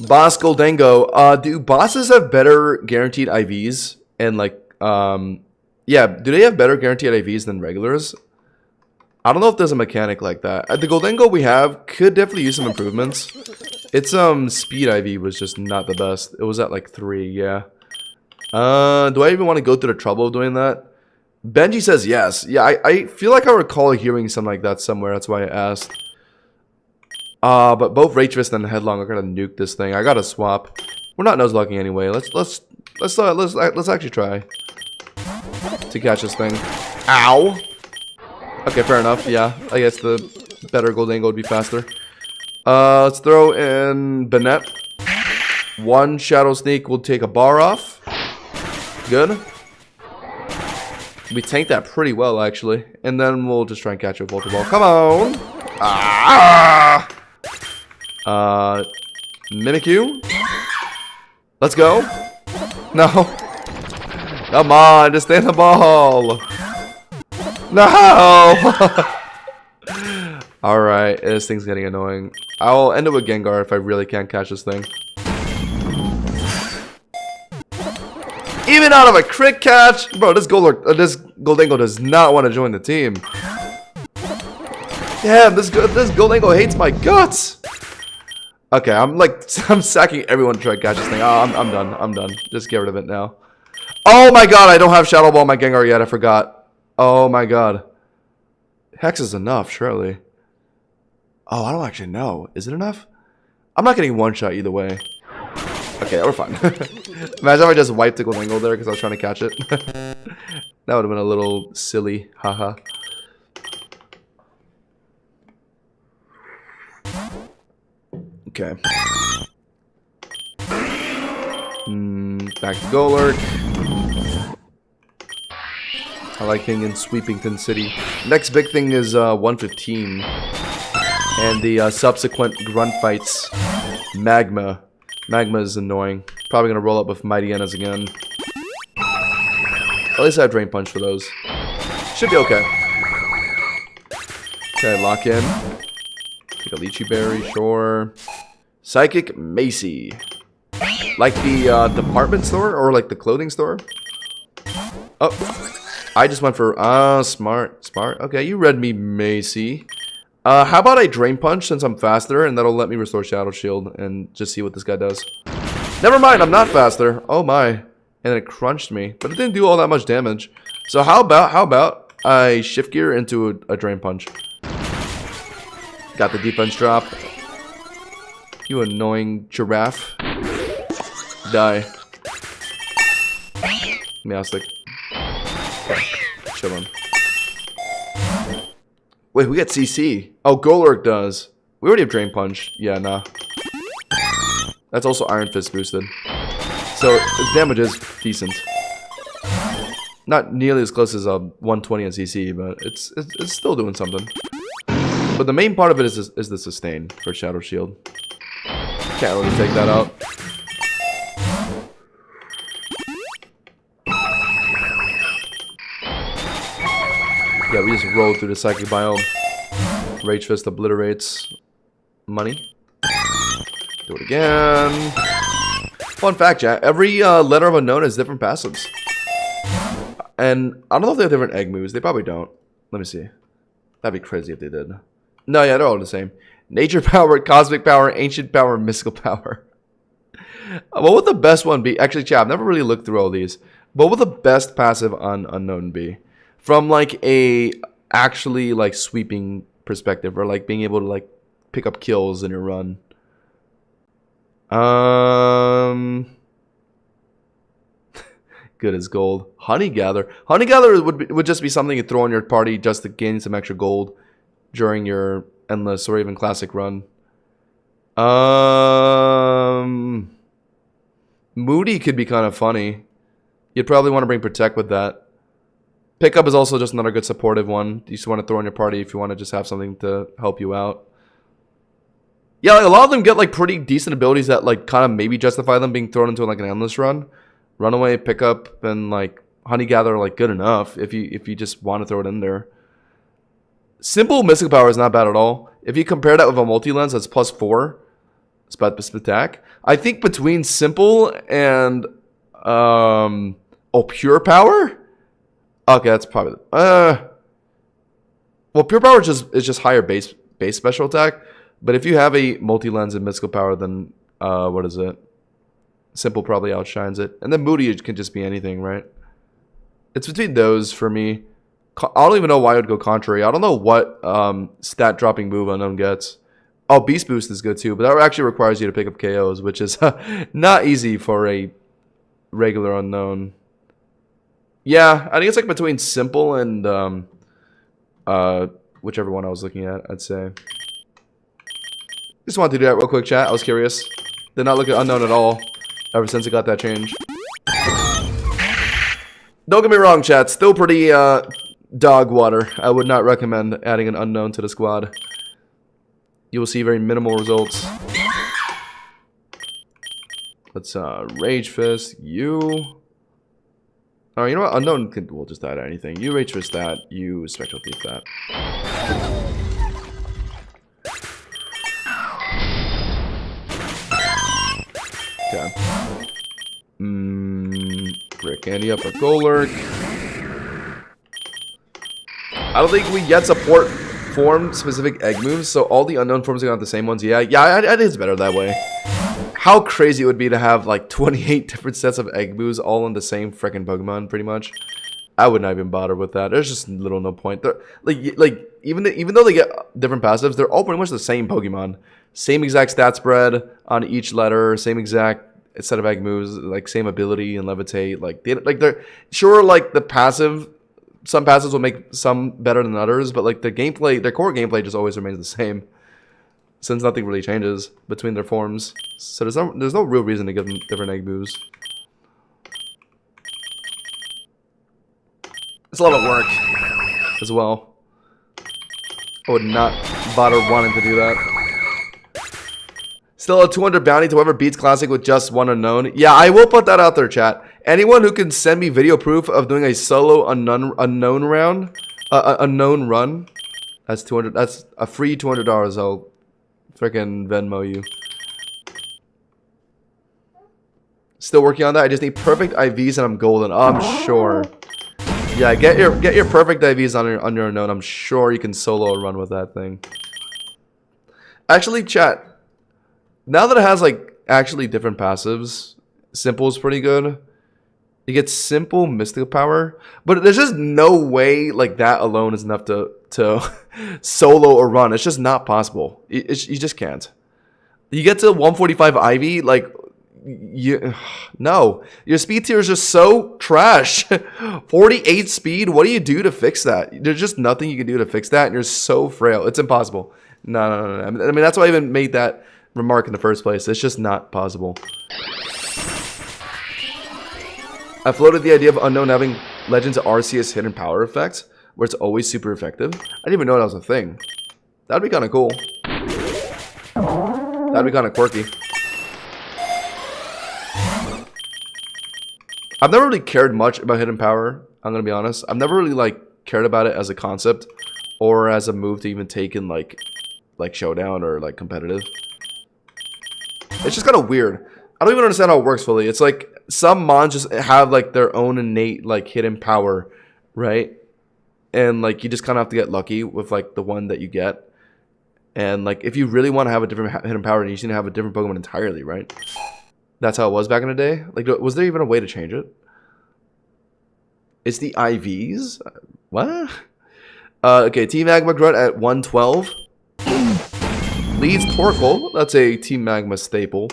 Boss Goldengo. Do bosses have better guaranteed IVs? And like, yeah, do they have better guaranteed IVs than regulars? I don't know if there's a mechanic like that. The Goldengo we have could definitely use some improvements. Its speed IV was just not the best. It was at like 3, yeah. Do I even want to go through the trouble of doing that? Benji says yes. Yeah, I feel like I recall hearing something like that somewhere. That's why I asked. But both Rage Fist and Headlong are gonna nuke this thing. I gotta swap. We're not Nuzlocking anyway. Let's actually try to catch this thing. Ow. Okay, fair enough. Yeah, I guess the better Goldengo would be faster. Let's throw in Banette. One Shadow Sneak will take a bar off. Good. We tanked that pretty well, actually. And then we'll just try and catch a Volta Ball. Come on! Ah! Mimikyu? Let's go. No. Come on, just stay in the ball. No! Alright, this thing's getting annoying. I'll end it with Gengar if I really can't catch this thing. Even out of a crit catch? Bro, this Goldengo does not want to join the team. Damn, this Goldengo hates my guts. Okay, I'm sacking everyone to try to catch this thing. Oh, I'm done. Just get rid of it now. Oh my god, I don't have Shadow Ball on my Gengar yet. I forgot. Oh my god. Hex is enough, surely. Oh, I don't actually know. Is it enough? I'm not getting one shot either way. Okay, we're fine. Imagine if I just wiped the Goldengo there because I was trying to catch it. That would have been a little silly. Haha. Okay. Back to Golurk. I like being in Sweepington City. Next big thing is 115. And the subsequent grunt fights. Magma. Magma is annoying. Probably gonna roll up with Mighty Enas again. At least I have Drain Punch for those. Should be okay. Okay, lock in. Take a Lychee Berry, sure. Psychic Macy. Like the department store or like the clothing store? Oh, I just went for smart. Okay, you read me, Macy. How about I Drain Punch since I'm faster, and that'll let me restore Shadow Shield and just see what this guy does. Never mind, I'm not faster. Oh my. And then it crunched me, but it didn't do all that much damage. So how about I Shift Gear into a Drain Punch? Got the defense drop. You annoying giraffe. Die. Meowstic. Okay. Chillin'. Wait, we got CC. Oh, Golurk does. We already have Drain Punch. Yeah, nah. That's also Iron Fist boosted. So, its damage is decent. Not nearly as close as 120 on CC, but it's still doing something. But the main part of it is the sustain for Shadow Shield. Can't really take that out. Yeah, we just rolled through the Psychic Biome. Rage Fist obliterates money. Do it again. Fun fact, chat. Every letter of unknown has different passives. And I don't know if they have different egg moves. They probably don't. Let me see. That'd be crazy if they did. No, yeah, they're all the same. Nature power, cosmic power, ancient power, mystical power. What would the best one be? Actually, chat, I've never really looked through all these. What would the best passive on unknown be? From like a actually like sweeping perspective, or like being able to like pick up kills in your run. Good as gold. Honey Gather. Honey Gather would just be something you throw on your party just to gain some extra gold during your endless or even classic run. Moody could be kind of funny. You'd probably want to bring Protect with that. Pickup is also just another good supportive one. You just want to throw in your party if you want to just have something to help you out. Yeah, like a lot of them get like pretty decent abilities that like kind of maybe justify them being thrown into like an endless run. Runaway, Pickup, and like Honey Gather are like good enough if you just want to throw it in there. Simple Mystic Power is not bad at all. If you compare that with a multi-lens that's +4, attack. I think between Simple and Pure Power. Okay, that's probably well, Pure Power is just higher base special attack. But if you have a multi-lens and mystical power, then what is it? Simple probably outshines it. And then Moody can just be anything, right? It's between those for me. I don't even know why I would go contrary. I don't know what stat dropping move unknown gets. Oh, Beast Boost is good too, but that actually requires you to pick up KOs, which is not easy for a regular unknown. Yeah, I think it's like between Simple and whichever one I was looking at, I'd say. Just wanted to do that real quick, chat. I was curious. Did not look at unknown at all ever since it got that change. Don't get me wrong, chat. Still pretty dog water. I would not recommend adding an unknown to the squad. You will see very minimal results. Let's Rage Fist you. Alright, you know what? Unknown can, we'll just add anything. You Rage Fist that. You Spectral Thief that. Okay. Brick Candy up a Golurk. I don't think we yet support form-specific egg moves, so all the unknown forms are not the same ones. Yeah, I think it's better that way. How crazy it would be to have like 28 different sets of egg moves all in the same freaking Pokemon, pretty much. I would not even bother with that. There's just little no point. They're, like even though they get different passives, they're all pretty much the same Pokemon. Same exact stat spread on each letter, same exact set of egg moves, like same ability and levitate. Like they're sure like the passive. Some passives will make some better than others, but like the gameplay, their core gameplay just always remains the same. Since nothing really changes between their forms, so there's no real reason to give them different egg moves. It's a lot of work as well. I would not bother wanting to do that. Still a 200 bounty to whoever beats Classic with just one unknown. Yeah, I will put that out there, chat. Anyone who can send me video proof of doing a solo unknown round, unknown run, that's 200. That's a free $200. I'll freaking Venmo you. Still working on that. I just need perfect IVs and I'm golden. Oh, I'm sure. Yeah, get your perfect IVs on your unknown. I'm sure you can solo a run with that thing. Actually, chat. Now that it has like actually different passives, Simple is pretty good. You get Simple Mystical Power, but there's just no way like that alone is enough to solo a run. It's just not possible. You just can't. You get to 145 Ivy, like no, your speed tier is just so trash. 48 speed. What do you do to fix that? There's just nothing you can do to fix that, and you're so frail. It's impossible. No. I mean, that's why I even made that remark in the first place. It's just not possible. I floated the idea of Unknown having Legends Arceus hidden power effect, where it's always super effective. I didn't even know that was a thing. That'd be kind of cool. That'd be kind of quirky. I've never really cared much about hidden power. I'm gonna be honest. I've never really like cared about it as a concept or as a move to even take in like showdown or like competitive. It's just kind of weird. I don't even understand how it works fully. It's like some mons just have like their own innate like hidden power, right? And like you just kind of have to get lucky with like the one that you get. And like if you really want to have a different hidden power, you just need to have a different Pokemon entirely, right? That's how it was back in the day. Like, was there even a way to change it? It's the IVs? What? Okay, Team Magma Grunt at 112. Leads Torkoal. That's a Team Magma staple.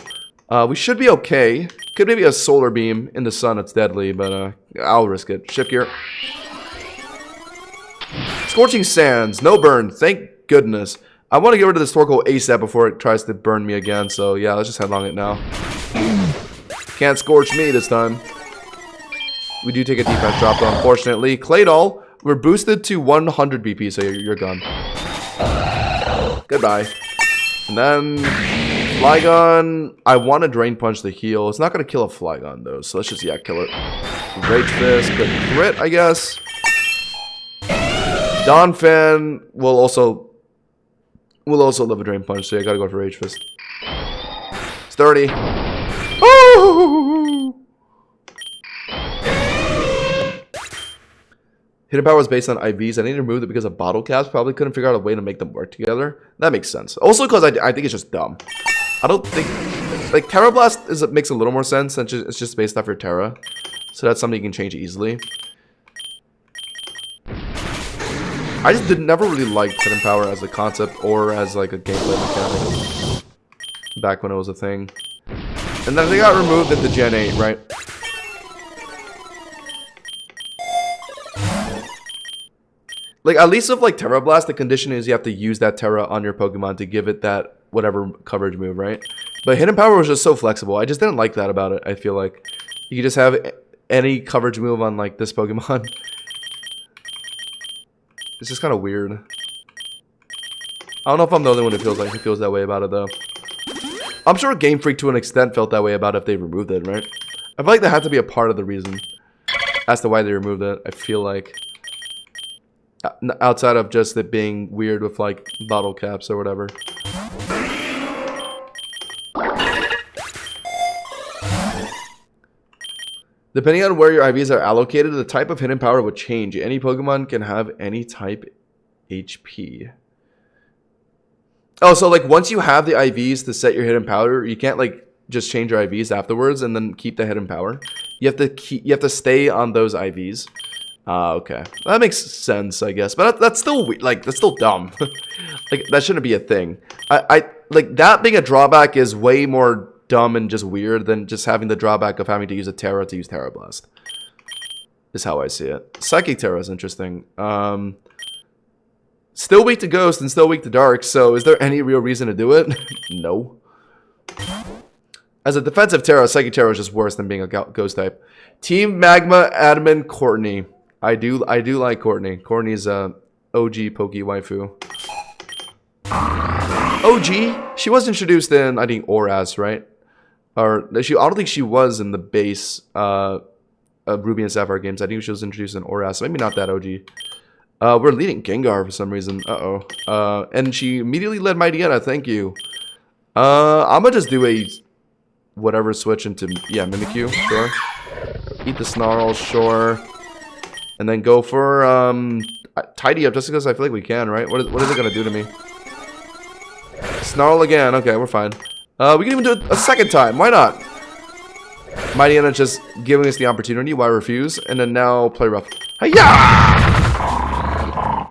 We should be okay. Could maybe a Solar Beam in the sun. It's deadly, but I'll risk it. Shift gear. Scorching Sands. No burn. Thank goodness. I want to get rid of this Torkoal ASAP before it tries to burn me again. So yeah, let's just headlong it now. Can't scorch me this time. We do take a defense drop though, unfortunately. Claydol, we're boosted to 100 BP, so you're gone. Goodbye. And then Flygon. I want to Drain Punch the heal. It's not going to kill a Flygon though, so let's just, yeah, kill it. Rage Fist, good crit, I guess. Donphan will also live a Drain Punch, so I gotta go for Rage Fist. It's 30. Oh! Hidden power is based on IVs. I need to remove it because of bottle caps. Probably couldn't figure out a way to make them work together. That makes sense. Also because I think it's just dumb. I don't think... Like, Terra Blast makes a little more sense since it's just based off your Terra. So that's something you can change easily. I just never really liked hidden power as a concept or as like a gameplay mechanic. Back when it was a thing. And then they got removed at the Gen 8, right? Like, at least with like Terra Blast, the condition is you have to use that Terra on your Pokemon to give it that whatever coverage move, right? But hidden power was just so flexible. I just didn't like that about it, I feel like. You could just have any coverage move on like this Pokemon. It's just kind of weird. I don't know if I'm the only one who feels that way about it though. I'm sure Game Freak to an extent felt that way about it if they removed it, right? I feel like that had to be a part of the reason as to why they removed it. I feel like outside of just it being weird with like bottle caps or whatever. Depending on where your IVs are allocated, the type of hidden power would change. Any Pokemon can have any type HP. Oh, so like once you have the IVs to set your hidden power, you can't like just change your IVs afterwards and then keep the hidden power. You have to stay on those IVs. Okay. That makes sense, I guess. But that's still like that's still dumb. Like that shouldn't be a thing. I like that being a drawback is way more dumb and just weird than just having the drawback of having to use a Terra to use Terra Blast. Is how I see it. Psychic Terra is interesting. Still weak to Ghost and still weak to Dark, so is there any real reason to do it? No. As a defensive Terra, Psychic Terra is just worse than being a Ghost type. Team Magma, Admin, Courtney. I do like Courtney. Courtney's a OG Poke waifu. OG? She was introduced in, I think, Oras, right? Or I don't think she was in the base Ruby and Sapphire games. I think she was introduced in Oras, so maybe not that OG. We're leading Gengar for some reason. Uh-oh. And she immediately led Mightyena, thank you. I'm gonna just do a whatever switch into, yeah, Mimikyu, sure. Eat the Snarl, sure. And then go for Tidy Up, just because I feel like we can, right? What is it gonna do to me? Snarl again, okay, we're fine. We can even do it a second time, why not? Mightyena just giving us the opportunity, why refuse? And then now play rough. Hi-ya!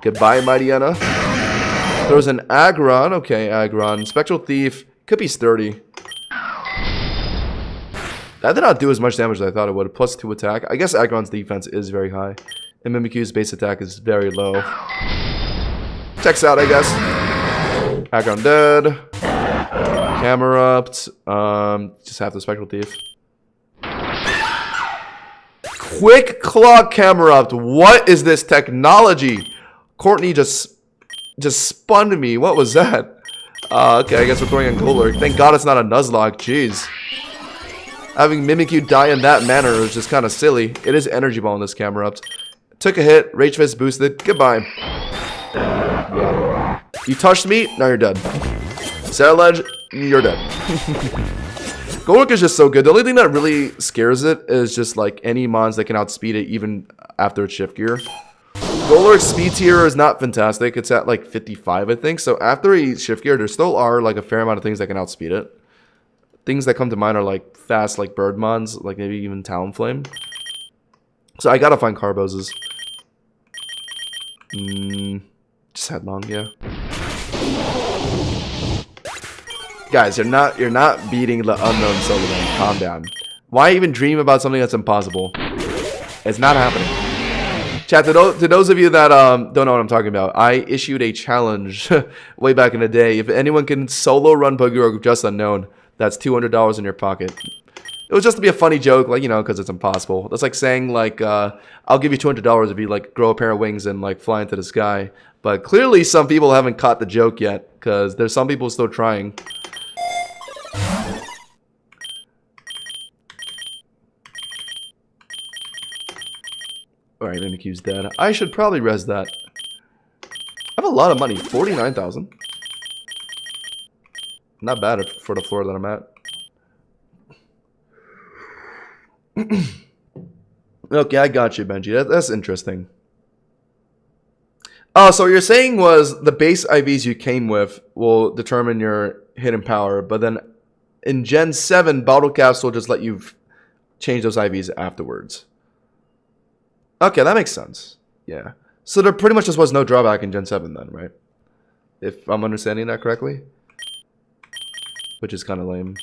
Goodbye, Mightyena. There's an Aggron. Okay, Aggron. Spectral Thief. Could be sturdy. That did not do as much damage as I thought it would. Plus 2 attack. I guess Aggron's defense is very high. And Mimikyu's base attack is very low. Checks out, I guess. Aggron dead. Camerupt. Just have the Spectral Thief. Quick Claw Camerupt. What is this technology? Courtney just spun me. What was that? Okay, I guess we're throwing in Golurk. Thank God it's not a Nuzlocke. Jeez. Having Mimikyu die in that manner is just kind of silly. It is Energy Ball in this camera up. Took a hit. Rage Fist boosted. Goodbye. Yeah. You touched me. Now you're dead. Ledge, you're dead. Golurk is just so good. The only thing that really scares it is just like any mons that can outspeed it even after its shift gear. Golurk's speed tier is not fantastic. It's at like 55, I think. So after he shift gear, there still are like a fair amount of things that can outspeed it. Things that come to mind are like fast, like bird mons, like maybe even Talonflame. So I gotta find Carboses. Just headlong, yeah. Guys, you're not beating the unknown solo lane. Calm down. Why even dream about something that's impossible? It's not happening. Chat, to those of you that don't know what I'm talking about, I issued a challenge way back in the day. If anyone can solo run Pokerogue just unknown, that's $200 in your pocket. It was just to be a funny joke, like, you know, because it's impossible. That's like saying, like, I'll give you $200 if you, like, grow a pair of wings and, like, fly into the sky. But clearly some people haven't caught the joke yet, because there's some people still trying. Alright, Mimikyu's dead. I should probably res that. I have a lot of money. 49,000. Not bad for the floor that I'm at. Okay, I got you, Benji. That's interesting. Oh, so what you're saying was the base IVs you came with will determine your hidden power, but then in Gen 7, Bottle Caps will just let you change those IVs afterwards. Okay, that makes sense. Yeah. So there pretty much just was no drawback in Gen 7 then, right? If I'm understanding that correctly. Which is kind of lame.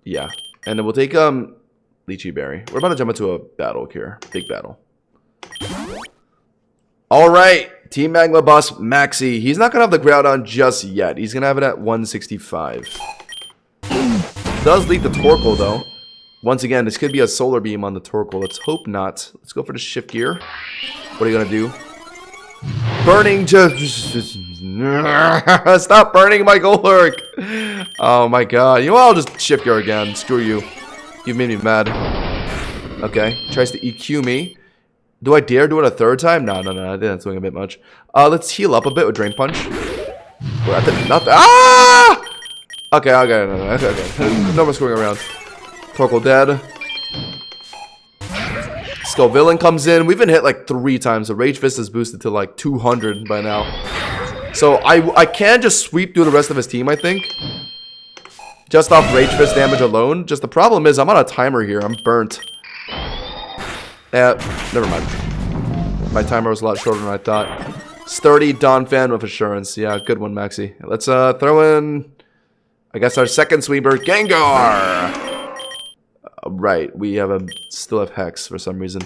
Yeah. And then we'll take Lychee Berry. We're about to jump into a battle here. Big battle. Alright. Team Magma Boss Maxi. He's not going to have the Groudon just yet. He's going to have it at 165. Does lead the Torkoal though. Once again, this could be a Solar Beam on the Torkoal. Let's hope not. Let's go for the Shift Gear. What are you going to do? Burning just... Stop burning my Golurk! Oh my god. You know what? I'll just Shift Gear again. Screw you. You've made me mad. Okay. Tries to EQ me. Do I dare do it a third time? No. I think that's doing a bit much. Let's heal up a bit with Drain Punch. We're at the... Nothing. Ah! Okay. No more screwing around. Torkoal dead. Skull Villain comes in. We've been hit like 3 times. The Rage Fist is boosted to like 200 by now. So I can just sweep through the rest of his team, I think. Just off Rage Fist damage alone. Just the problem is I'm on a timer here. I'm burnt. Never mind. My timer was a lot shorter than I thought. Sturdy Donphan with Assurance. Yeah, good one, Maxi. Let's throw in, I guess, our second sweeper, Gengar. Right, we have still have Hex for some reason.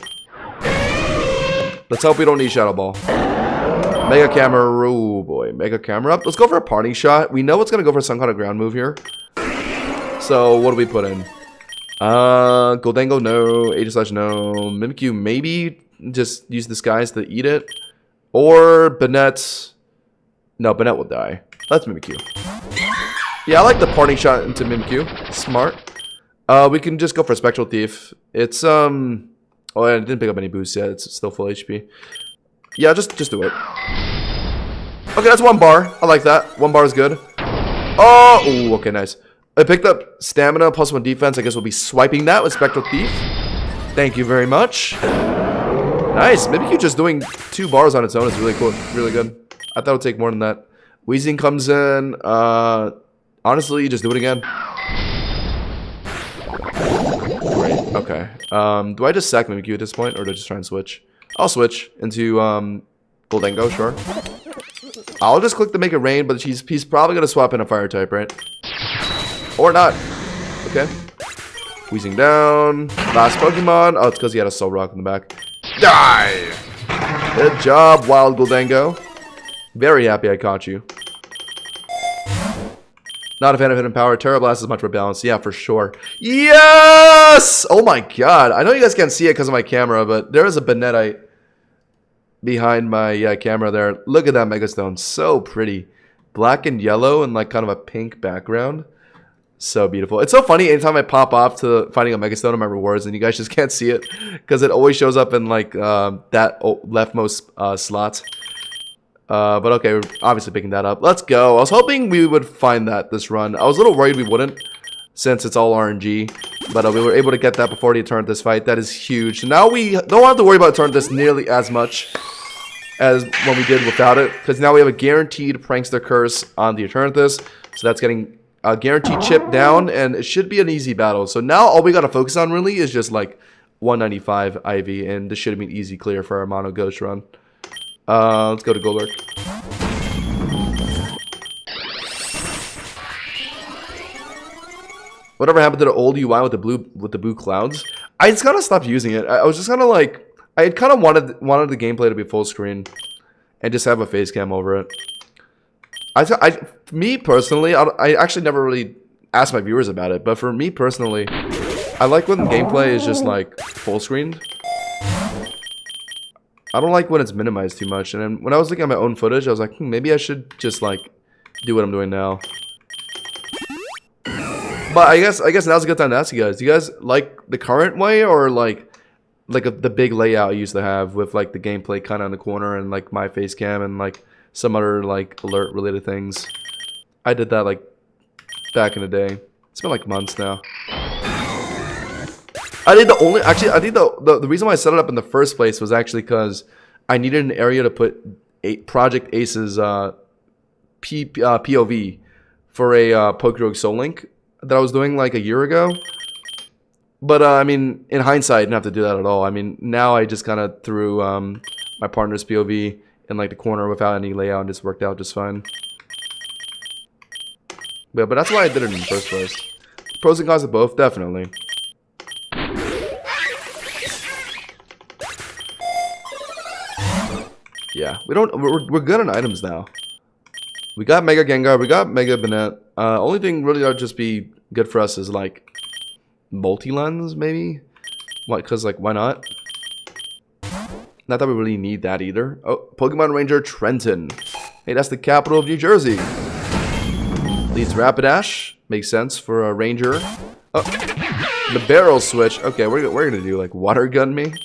Let's hope we don't need Shadow Ball. Mega Camera, oh boy, Mega Camera up. Let's go for a Parting Shot. We know it's gonna go for some kind of ground move here. So what do we put in? Goldango, no. Aegislash, no. Mimikyu, maybe. Just use Disguise to eat it. Or Banette. No, Banette will die. Let's Mimikyu. Yeah, I like the Parting Shot into Mimikyu. Smart. We can just go for Spectral Thief. It's, oh, I didn't pick up any boosts yet. It's still full HP. Yeah, just do it. Okay, that's 1 bar. I like that. 1 bar is good. Oh, ooh, okay, nice. I picked up Stamina plus 1 defense. I guess we'll be swiping that with Spectral Thief. Thank you very much. Nice. Mimikyu just doing 2 bars on its own is really cool. Really good. I thought it would take more than that. Weezing comes in. Honestly, just do it again. Great. Okay. Do I just sack Mimikyu at this point, or do I just try and switch? I'll switch into Goldango, sure. I'll just click to make it rain, but he's probably gonna swap in a fire type, right? Or not. Okay. Weezing down. Last Pokemon. Oh, it's because he had a Soul Rock in the back. Die! Good job, Wild Goldango. Very happy I caught you. Not a fan of Hidden Power. Terra Blast is much more balanced. Yeah, for sure. Yes! Oh my god. I know you guys can't see it because of my camera, but there is a Banette behind my camera there. Look at that Megastone. So pretty. black and yellow and like kind of a pink background. So beautiful. It's so funny anytime I pop off to finding a Megastone in my rewards and you guys just can't see it because it always shows up in like that leftmost slot. But okay, we're obviously picking that up. Let's go. I was hoping we would find that this run. I was a little worried we wouldn't since it's all RNG. But we were able to get that before the Eternus fight. That is huge. So now we don't have to worry about Eternus nearly as much as when we did without it. Because now we have a guaranteed Prankster Curse on the Eternus. So that's getting a guaranteed chip down. And it should be an easy battle. So now all we got to focus on really is just like 195 IV. And this should have been easy clear for our Mono Ghost run. Let's go to Golurk. Whatever happened to the old UI with the blue clouds? I just kind of stopped using it. I was just kind of like, I kind of wanted the gameplay to be full screen and just have a face cam over it. Me personally, I actually never really asked my viewers about it, but for me personally, I like when the gameplay is just like full screened. I don't like when it's minimized too much. And then when I was looking at my own footage, I was like, maybe I should just like do what I'm doing now. But I guess now's a good time to ask you guys. Do you guys like the current way or like the big layout I used to have with like the gameplay kind of in the corner and like my face cam and like some other like alert related things? I did that like back in the day. It's been like months now. I think the reason why I set it up in the first place was actually because I needed an area to put Project Ace's POV for a Pokerogue Soul Link that I was doing like a year ago. But I mean, in hindsight, I didn't have to do that at all. I mean, now I just kind of threw my partner's POV in like the corner without any layout and just worked out just fine. But that's why I did it in the first place. Pros and cons of both, definitely. Yeah, we're good on items now. We got Mega Gengar, we got Mega Banette. Only thing really that would just be good for us is like multi-lens maybe. What? Cause like why not? Not that we really need that either. Oh, Pokemon Ranger Trenton. Hey, that's the capital of New Jersey. Leads Rapidash. Makes sense for a Ranger. Oh, the barrel switch. Okay, we're gonna do like water gun me.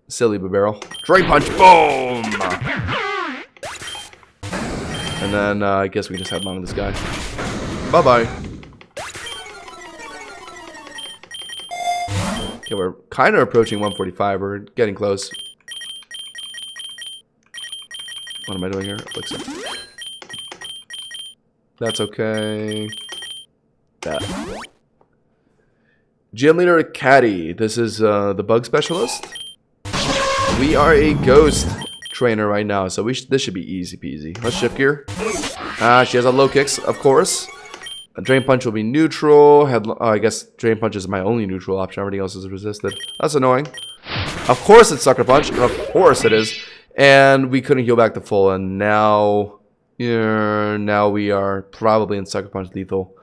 Silly Barrel. Drain Punch. Boom! And then I guess we just head on this guy. Bye-bye. Okay, we're kind of approaching 145. We're getting close. What am I doing here? Elixir. That's okay. That. Gym Leader Caddy. This is the bug specialist. We are a ghost trainer right now, so this should be easy peasy. Let's shift gear. She has a low kicks, of course. A Drain Punch will be neutral. I guess Drain Punch is my only neutral option. Everything else is resisted. That's annoying. Of course it's Sucker Punch. Of course it is. And we couldn't heal back to full, and now we are probably in Sucker Punch lethal.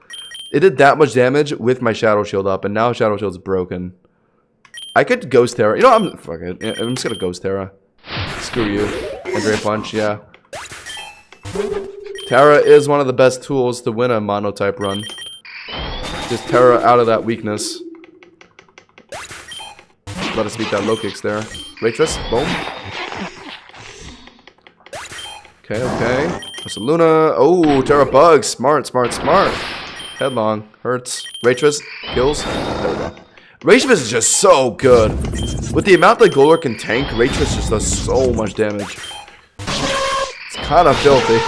It did that much damage with my Shadow Shield up, and now Shadow Shield's broken. I could Ghost Terra. You know, fuck it. I'm just gonna Ghost Terra. Screw you. And Drain Punch, yeah. Terra is one of the best tools to win a mono-type run. Just Terra out of that weakness. Let us beat that low kicks there. Raytress, boom. Okay, okay. There's a Luna. Oh, Terra Bug. Smart, smart, smart. Headlong. Hurts. Raytress. Kills. There we go. Raytress is just so good. With the amount that Golurk can tank, Raytress just does so much damage. It's kind of filthy.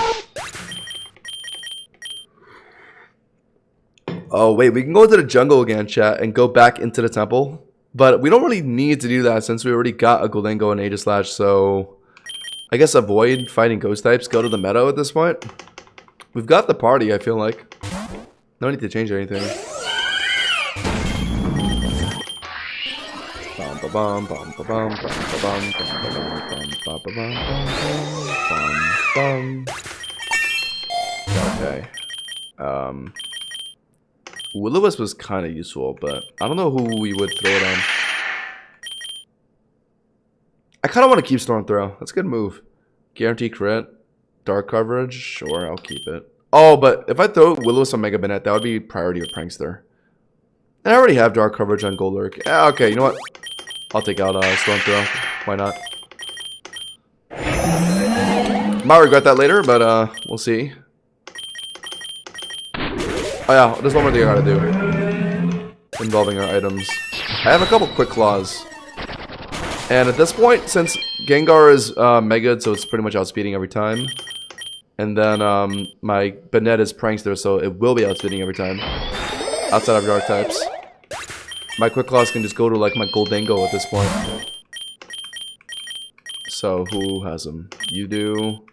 Oh, wait. We can go into the jungle again, chat, and go back into the temple. But we don't really need to do that since we already got a Gholdengo and Aegislash, so I guess avoid fighting ghost types. Go to the meadow at this point. We've got the party, I feel like. No need to change anything. Okay. Will-O-Wisp was kind of useful, but I don't know who we would throw it on. I kind of want to keep Storm Throw. That's a good move. Guarantee crit. Dark coverage? Sure, I'll keep it. Oh, but if I throw Will-O-Wisp on Mega Banette, that would be priority of Prankster. And I already have dark coverage on Golurk. Okay, you know what? I'll take out Storm Throw. Why not? Might regret that later, but we'll see. Oh yeah, there's one more thing I gotta do. Involving our items. I have a couple quick claws. And at this point, since Gengar is Mega, so it's pretty much outspeeding every time. And then my Banette is Prankster, so it will be outspeeding every time. Outside of dark types. My quick claws can just go to like my Goldango at this point. So who has them? You do.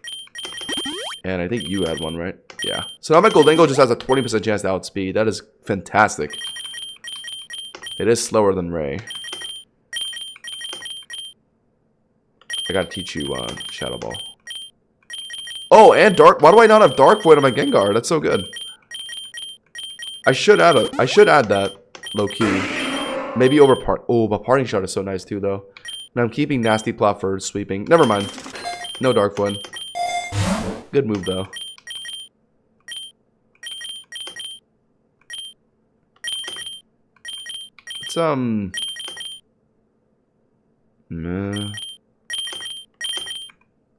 And I think you had one, right? Yeah. So now my Goldango just has a 20% chance to outspeed. That is fantastic. It is slower than Ray. I gotta teach you Shadow Ball. Oh, and Dark. Why do I not have Dark Void on my Gengar? That's so good. I should add that low key. Maybe over part. Oh, but Parting Shot is so nice too, though. And I'm keeping Nasty Plot for sweeping. Never mind. No Dark Void. Good move though. It's Meh.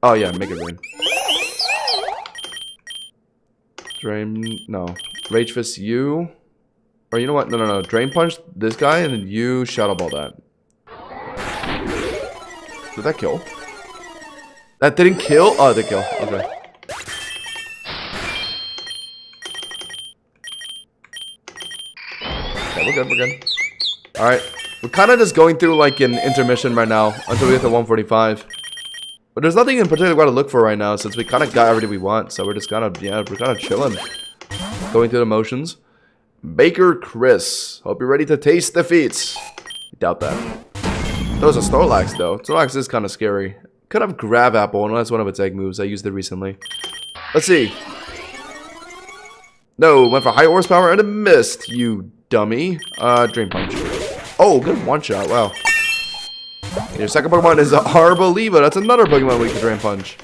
Oh yeah, Mega Drain. Drain. No. Rage Fist you. Or you know what? No. Drain Punch this guy and then you Shadow Ball that. Did that kill? That didn't kill? Oh, it did kill. Okay. Okay, we're good. Alright. We're kind of just going through like an intermission right now until we get to 145. But there's nothing in particular we gotta look for right now since we kind of got everything we want. So we're just kind of, yeah, we're kind of chilling. Going through the motions. Baker Chris. Hope you're ready to taste defeats. Doubt that. That was a Snorlax though. Snorlax is kind of scary. Could have Grab Apple, and that's one of its egg moves. I used it recently. Let's see. No, went for high horsepower and it missed, you dummy. Drain Punch. Oh, good one shot. Wow. Your second Pokemon is Arboliva. That's another Pokemon we can Drain Punch.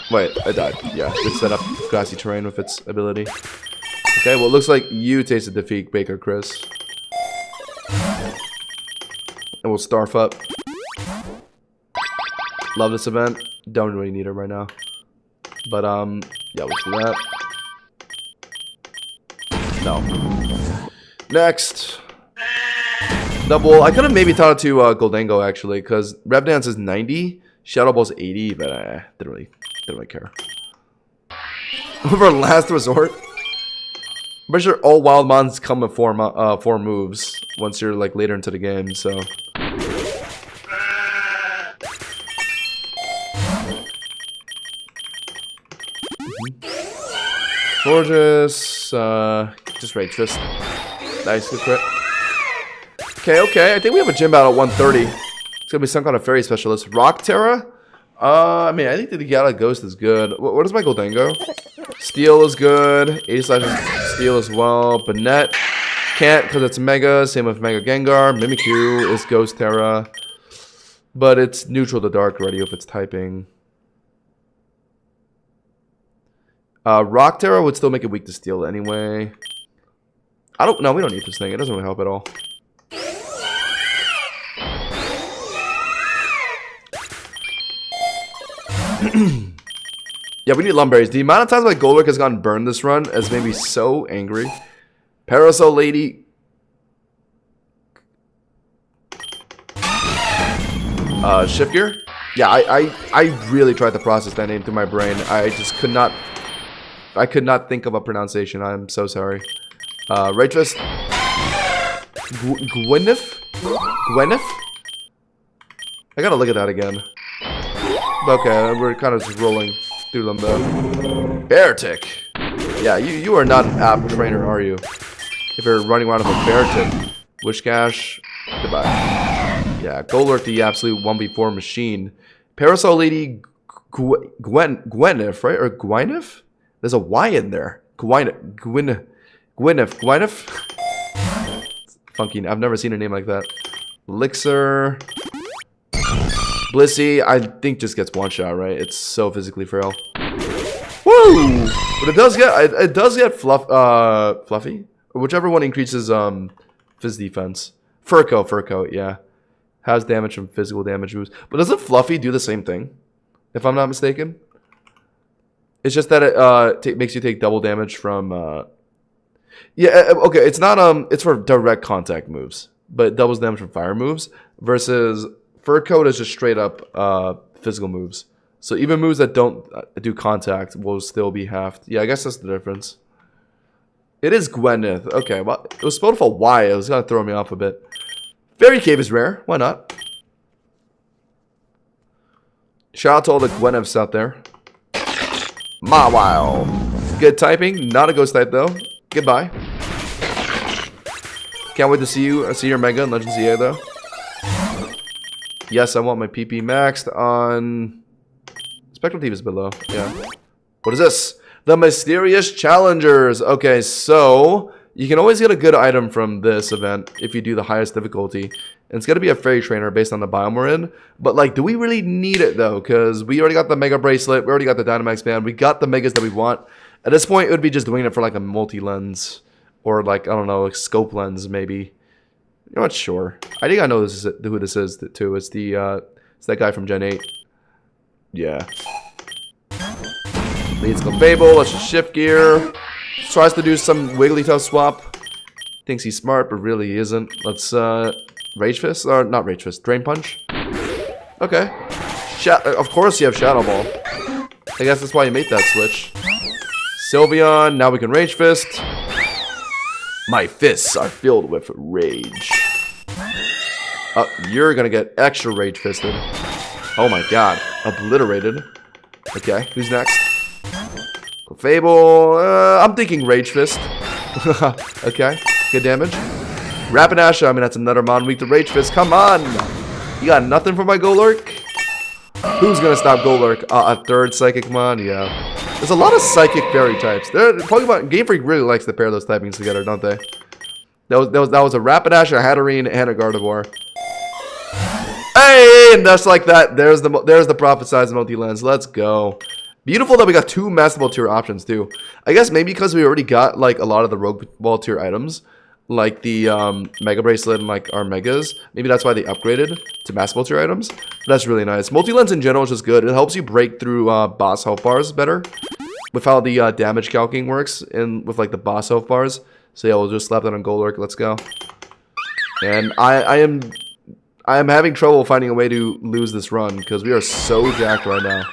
Wait, I died. Yeah, it set up grassy terrain with its ability. Okay, well, it looks like you tasted defeat, Baker Chris. And we'll Starf up. Love this event. Don't really need it right now. But, yeah, let's do that. No. Next. Double. I could have maybe taught it to Goldango, actually, because Rev Dance is 90, Shadow Ball's 80, but I didn't really care. Over Last Resort. I'm pretty sure all Wild Mons come with four moves once you're, like, later into the game, so... Gorgeous, just Rage Fist. Nice, good crit. Okay, I think we have a gym battle at 130. It's gonna be some kind of fairy specialist. Rock Terra? I mean, I think the Gala Ghost is good. What is my Goldango? Steel is good. 80/ Steel as well. Banette can't because it's Mega. Same with Mega Gengar. Mimikyu is Ghost Terra. But it's neutral to dark already if it's typing. Rock Terra would still make it weak to Steel anyway. We don't need this thing. It doesn't really help at all. Yeah, we need Lumberries. The amount of times my Golurk has gotten burned this run has made me so angry. Parasol Lady. Shift Gear? Yeah, I really tried to process that name through my brain. I just could not... I could not think of a pronunciation. I'm so sorry. Rage Fist. Gwyneth? I gotta look at that again. Okay, we're kind of just rolling through them though. Beartic. Yeah, you are not an app trainer, are you? If you're running around with a Beartic. Wishcash. Goodbye. Yeah, Golurk the absolute 1v4 machine. Parasol Lady Gwyneth, right? Or Gwyneth? There's a Y in there. Gwyneth. Funky. I've never seen a name like that. Elixir. Blissey, I think just gets one shot, right? It's so physically frail. Woo! But it does get fluffy. Or whichever one increases Fizz defense. Fur coat, yeah. Has damage from physical damage moves. But doesn't Fluffy do the same thing? If I'm not mistaken? It's just that it makes you take double damage from yeah, okay, it's not it's for direct contact moves, but it doubles damage from fire moves versus Fur Coat is just straight up physical moves. So even moves that don't do contact will still be halved. Yeah, I guess that's the difference. It is Gwyneth. Okay, well, it was spelled with a Y. It was gonna throw me off a bit. Fairy Cave is rare. Why not? Shout out to all the Gwyneths out there. Mawile. Good typing. Not a ghost type though. Goodbye. Can't wait to see your Mega in Legends EA though. Yes, I want my PP maxed on Spectral Thief is below. Yeah. What is this? The Mysterious Challengers. Okay, so you can always get a good item from this event if you do the highest difficulty. And it's going to be a Fairy Trainer based on the biome we're in. But, like, do we really need it, though? Because we already got the Mega Bracelet. We already got the Dynamax Band. We got the Megas that we want. At this point, it would be just doing it for, like, a multi-lens. Or, like, I don't know, like scope lens, maybe. You're not sure. I think I know who this is, too. It's that guy from Gen 8. Yeah. Leads Clefable. Let's just shift gear. Tries to do some Wigglytuff swap. Thinks he's smart, but really he isn't. Let's, Rage Fist? Or, not Rage Fist. Drain Punch? Okay. Of course you have Shadow Ball. I guess that's why you made that switch. Sylveon. Now we can Rage Fist. My fists are filled with rage. Oh, you're gonna get extra Rage Fisted. Oh my god. Obliterated. Okay, who's next? Fable. I'm thinking Rage Fist. Okay, good damage. Rapidash. I mean, that's another Mon weak to Rage Fist. Come on. You got nothing for my Golurk? Who's gonna stop Golurk? A third Psychic Mon? Yeah. There's a lot of Psychic Fairy types. Pokemon Game Freak really likes to pair those typings together, don't they? That was a Rapidash, a Hatterene, and a Gardevoir. Hey, and just like that, there's the Prophet Size multi-lens. Let's go. Beautiful that we got two Master Ball tier options too. I guess maybe because we already got like a lot of the Rogue Ball tier items, like the Mega Bracelet and like our Megas. Maybe that's why they upgraded to Master Ball tier items. But that's really nice. Multi-lens in general is just good. It helps you break through boss health bars better with how the damage calculating works and with like the boss health bars. So yeah, we'll just slap that on Golurk. Let's go. And I am having trouble finding a way to lose this run because we are so jacked right now.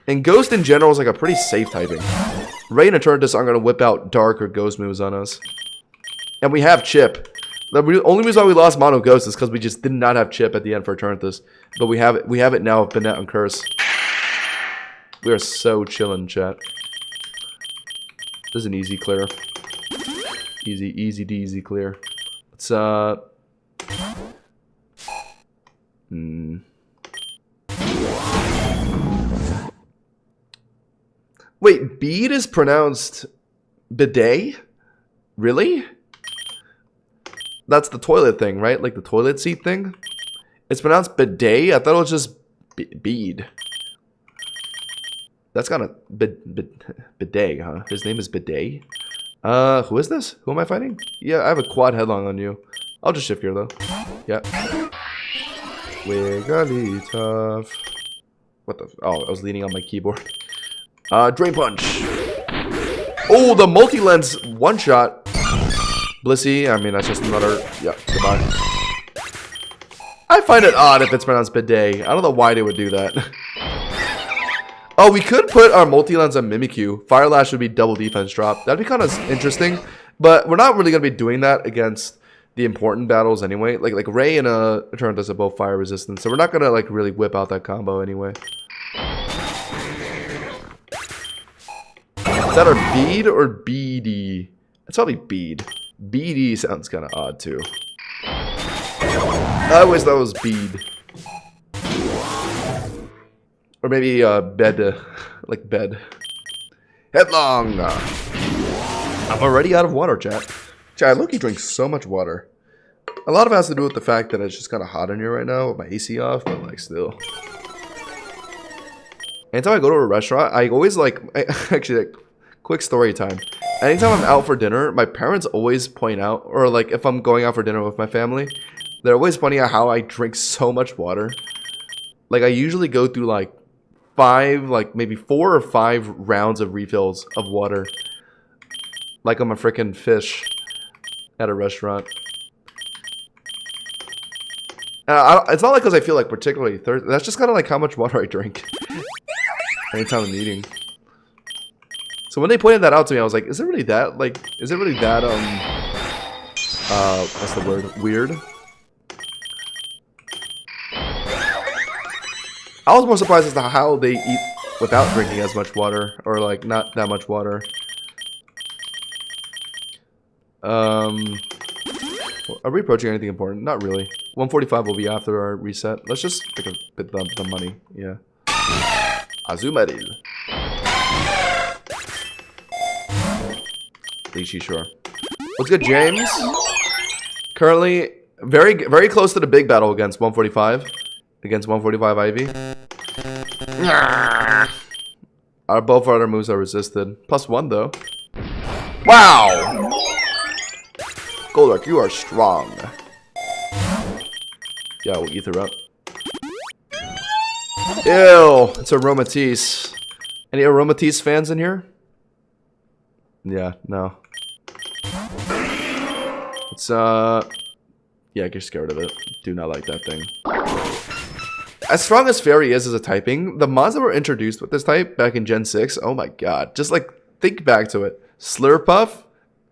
And Ghost in general is like a pretty safe typing. Ray and Eternatus aren't going to whip out Dark or Ghost moves on us. And we have Chip. The only reason why we lost Mono Ghost is because we just did not have Chip at the end for Eternatus. But we have it now with Banette and Curse. We are so chillin', chat. This is an easy clear. Easy deasy clear. Let's Wait, bead is pronounced bidet? Really? That's the toilet thing, right? Like the toilet seat thing? It's pronounced bidet? I thought it was just bead. That's kind of bidet, huh? His name is Bidet? Who is this? Who am I fighting? Yeah, I have a quad headlong on you. I'll just shift here though. Yeah. Wigglytuff. What the? Oh, I was leaning on my keyboard. Drain Punch. Oh, the multi-lens one-shot. Blissey. I mean, that's just another. Yeah, goodbye. I find it odd if it's pronounced bidet. I don't know why they would do that. Oh, we could put our multi-lens on Mimikyu. Fire Lash would be double defense drop. That'd be kind of interesting. But we're not really going to be doing that against the important battles anyway. Like Ray and Eternatus are both fire resistant. So we're not going to like really whip out that combo anyway. Is that our bead or beady? It's probably bead. Beady sounds kind of odd too. I always thought it was bead. Or maybe bed, like bed. Headlong! I'm already out of water, chat. Chat, Loki drinks so much water. A lot of it has to do with the fact that it's just kind of hot in here right now with my AC off, but like still. Anytime I go to a restaurant, I always like, actually, like, quick story time. Anytime I'm out for dinner, my parents always point out, or like if I'm going out for dinner with my family, they're always pointing out how I drink so much water. Like I usually go through like maybe 4 or 5 rounds of refills of water. Like I'm a freaking fish at a restaurant. It's not like because I feel like particularly thirsty. That's just kind of like how much water I drink anytime I'm eating. So when they pointed that out to me, I was like, is it really that, like, is it really that, what's the word? Weird? I was more surprised as to how they eat without drinking as much water, or like not that much water. Are we approaching anything important? Not really. 145 will be after our reset. Let's just pick up the money. Yeah. Azumaril. Lychee, sure. What's good, James? Currently, very close to the big battle against 145. Against 145 Ivy. Both our other moves are resisted. +1 though. Wow! Goldark, you are strong. Yeah, we'll ether up. Ew, it's Aromatisse. Any Aromatisse fans in here? Yeah, no. It's, yeah, get scared of it. Do not like that thing. As strong as Fairy is as a typing, the mods that were introduced with this type back in Gen 6, oh my god. Just, like, think back to it. Slurpuff?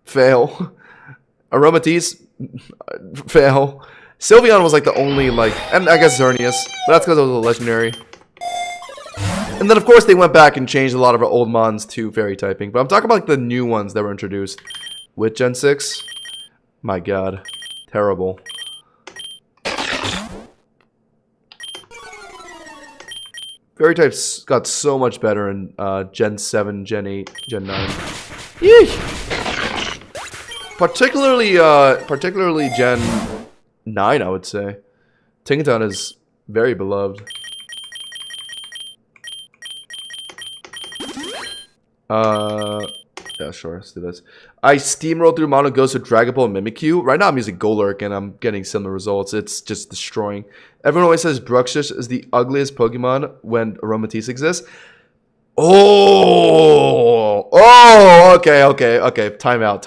Fail. Aromatisse? Fail. Sylveon was, like, the only, like... And I guess Xerneas. But that's because it was a legendary. And then, of course, they went back and changed a lot of our old mons to Fairy typing. But I'm talking about, like, the new ones that were introduced with Gen 6. My god. Terrible. Fairy types got so much better in Gen 7, Gen 8, Gen 9. Yeesh! Particularly Gen 9, I would say. Tinkaton is very beloved. Yeah, sure, let's do this. I steamroll through Mono Ghost with Dragapult and Mimikyu. Right now I'm using Golurk and I'm getting similar results. It's just destroying. Everyone always says Bruxish is the ugliest Pokemon when Aromatisse exists. Oh! Oh! Okay. Time out.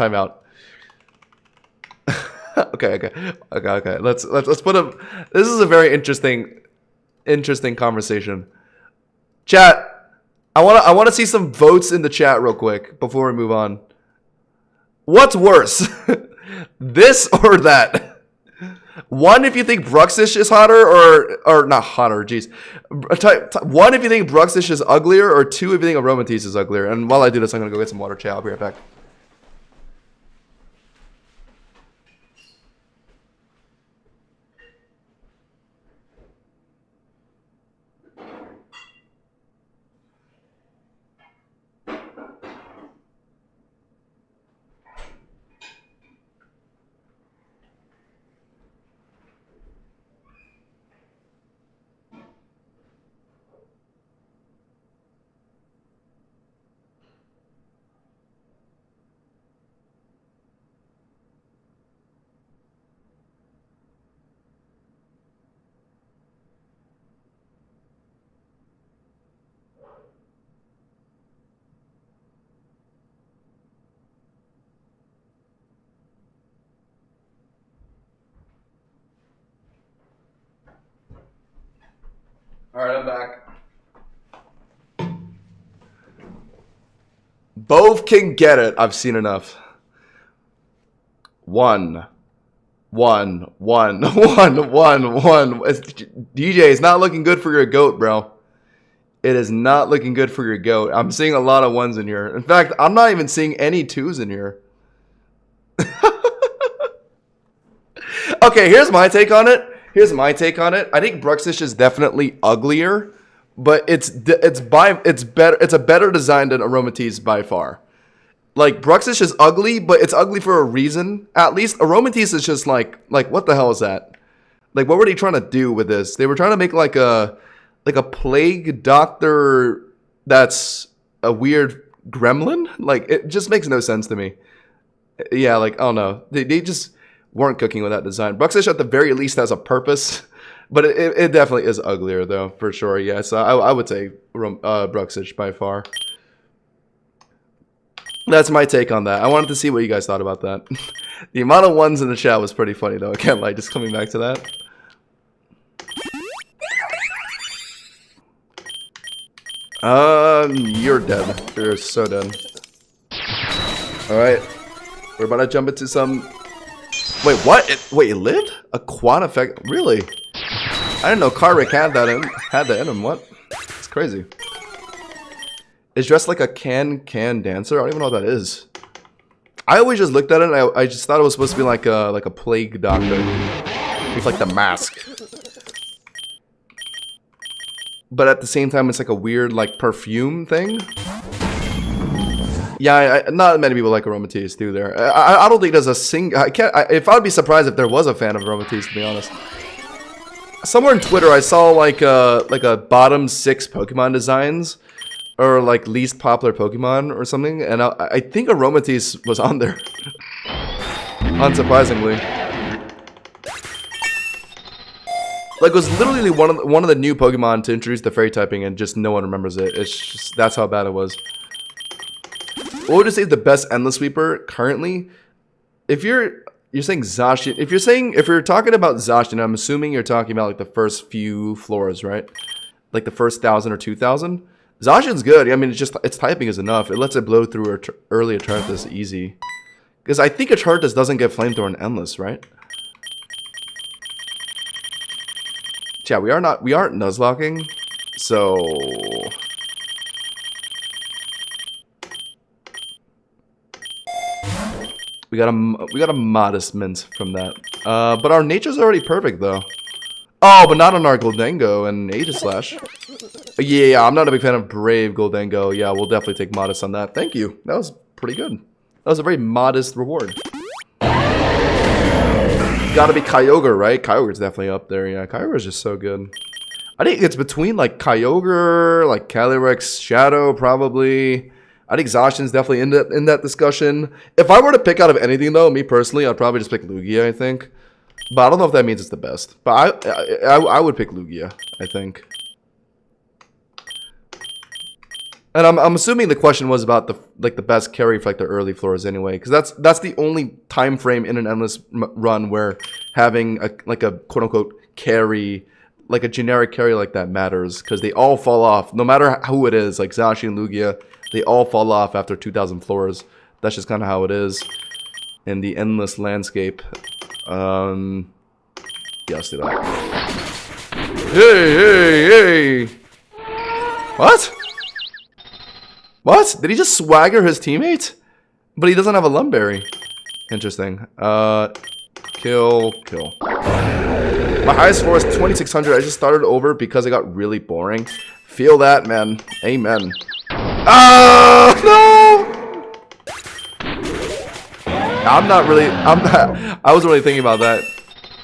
Okay. Let's put a... This is a very interesting conversation. Chat, I want to see some votes in the chat real quick before we move on. What's worse? This or that? 1 if you think Bruxish is hotter, or not hotter, jeez. 1 if you think Bruxish is uglier, or 2 if you think Aromatisse is uglier. And while I do this, I'm gonna go get some water. Chat, I'll be right back. Alright, I'm back. Both can get it. I've seen enough. 1. DJ, it's not looking good for your goat, bro. It is not looking good for your goat. I'm seeing a lot of 1s in here. In fact, I'm not even seeing any 2s in here. Okay, here's my take on it. I think Bruxish is definitely uglier, but it's better. It's a better design than Aromatisse by far. Like Bruxish is ugly, but it's ugly for a reason. At least Aromatisse is just like what the hell is that? Like what were they trying to do with this? They were trying to make like a plague doctor That's a weird gremlin. Like, it just makes no sense to me. Yeah, like, oh no. They just weren't cooking with that design. Bruxish at the very least has a purpose. But it definitely is uglier, though, for sure. Yes, I would say Bruxish by far. That's my take on that. I wanted to see what you guys thought about that. The amount of ones in the chat was pretty funny, though. I can't lie, just coming back to that. You're dead. You're so dead. Alright. We're about to jump into some... Wait, what? Wait, it lived? A quad effect? Really? I didn't know Karvik had that in him. What? It's crazy. It's dressed like a can dancer. I don't even know what that is. I always just looked at it and I just thought it was supposed to be like a plague doctor with like the mask. But at the same time, it's like a weird like perfume thing. Yeah, not many people like Aromatisse too. There, I don't think there's a single. If I'd be surprised if there was a fan of Aromatisse, to be honest. Somewhere on Twitter, I saw like a bottom 6 Pokemon designs, or like least popular Pokemon or something, and I think Aromatisse was on there. Unsurprisingly, like it was literally one of the new Pokemon to introduce the fairy typing, and just no one remembers it. It's just, that's how bad it was. What would you say is the best Endless Sweeper currently? If you're saying Zacian. If you're talking about Zacian, I'm assuming you're talking about like the first few floors, right? Like the first 1,000 or 2,000. Zacian's good. I mean, its typing is enough. It lets it blow through early Eternatus easy. Because I think Eternatus doesn't get Flamethrower in Endless, right? Yeah, we aren't Nuzlocking, so. We got a modest mint from that. But our nature's already perfect though. Oh, but not on our Goldengo and Aegislash. Yeah, I'm not a big fan of Brave Goldengo. Yeah, we'll definitely take modest on that. Thank you. That was pretty good. That was a very modest reward. Gotta be Kyogre, right? Kyogre's definitely up there. Yeah, Kyogre's just so good. I think it's between like Kyogre, like Calyrex, Shadow, probably. I think Zacian's definitely in that discussion. If I were to pick out of anything, though, me personally, I'd probably just pick Lugia, I think. But I don't know if that means it's the best. But I would pick Lugia, I think. And I'm assuming the question was about the best carry for like the early floors anyway, because that's the only time frame in an Endless run where having a quote unquote carry, like a generic carry like that matters, because they all fall off no matter who it is. Like Zacian and Lugia. They all fall off after 2,000 floors. That's just kind of how it is in the Endless landscape. Yeah, let's do that. Hey! What? What? Did he just swagger his teammate? But he doesn't have a Lumberry. Interesting. Kill. My highest score is 2,600. I just started over because it got really boring. Feel that, man. Amen. Oh, no! I wasn't really thinking about that.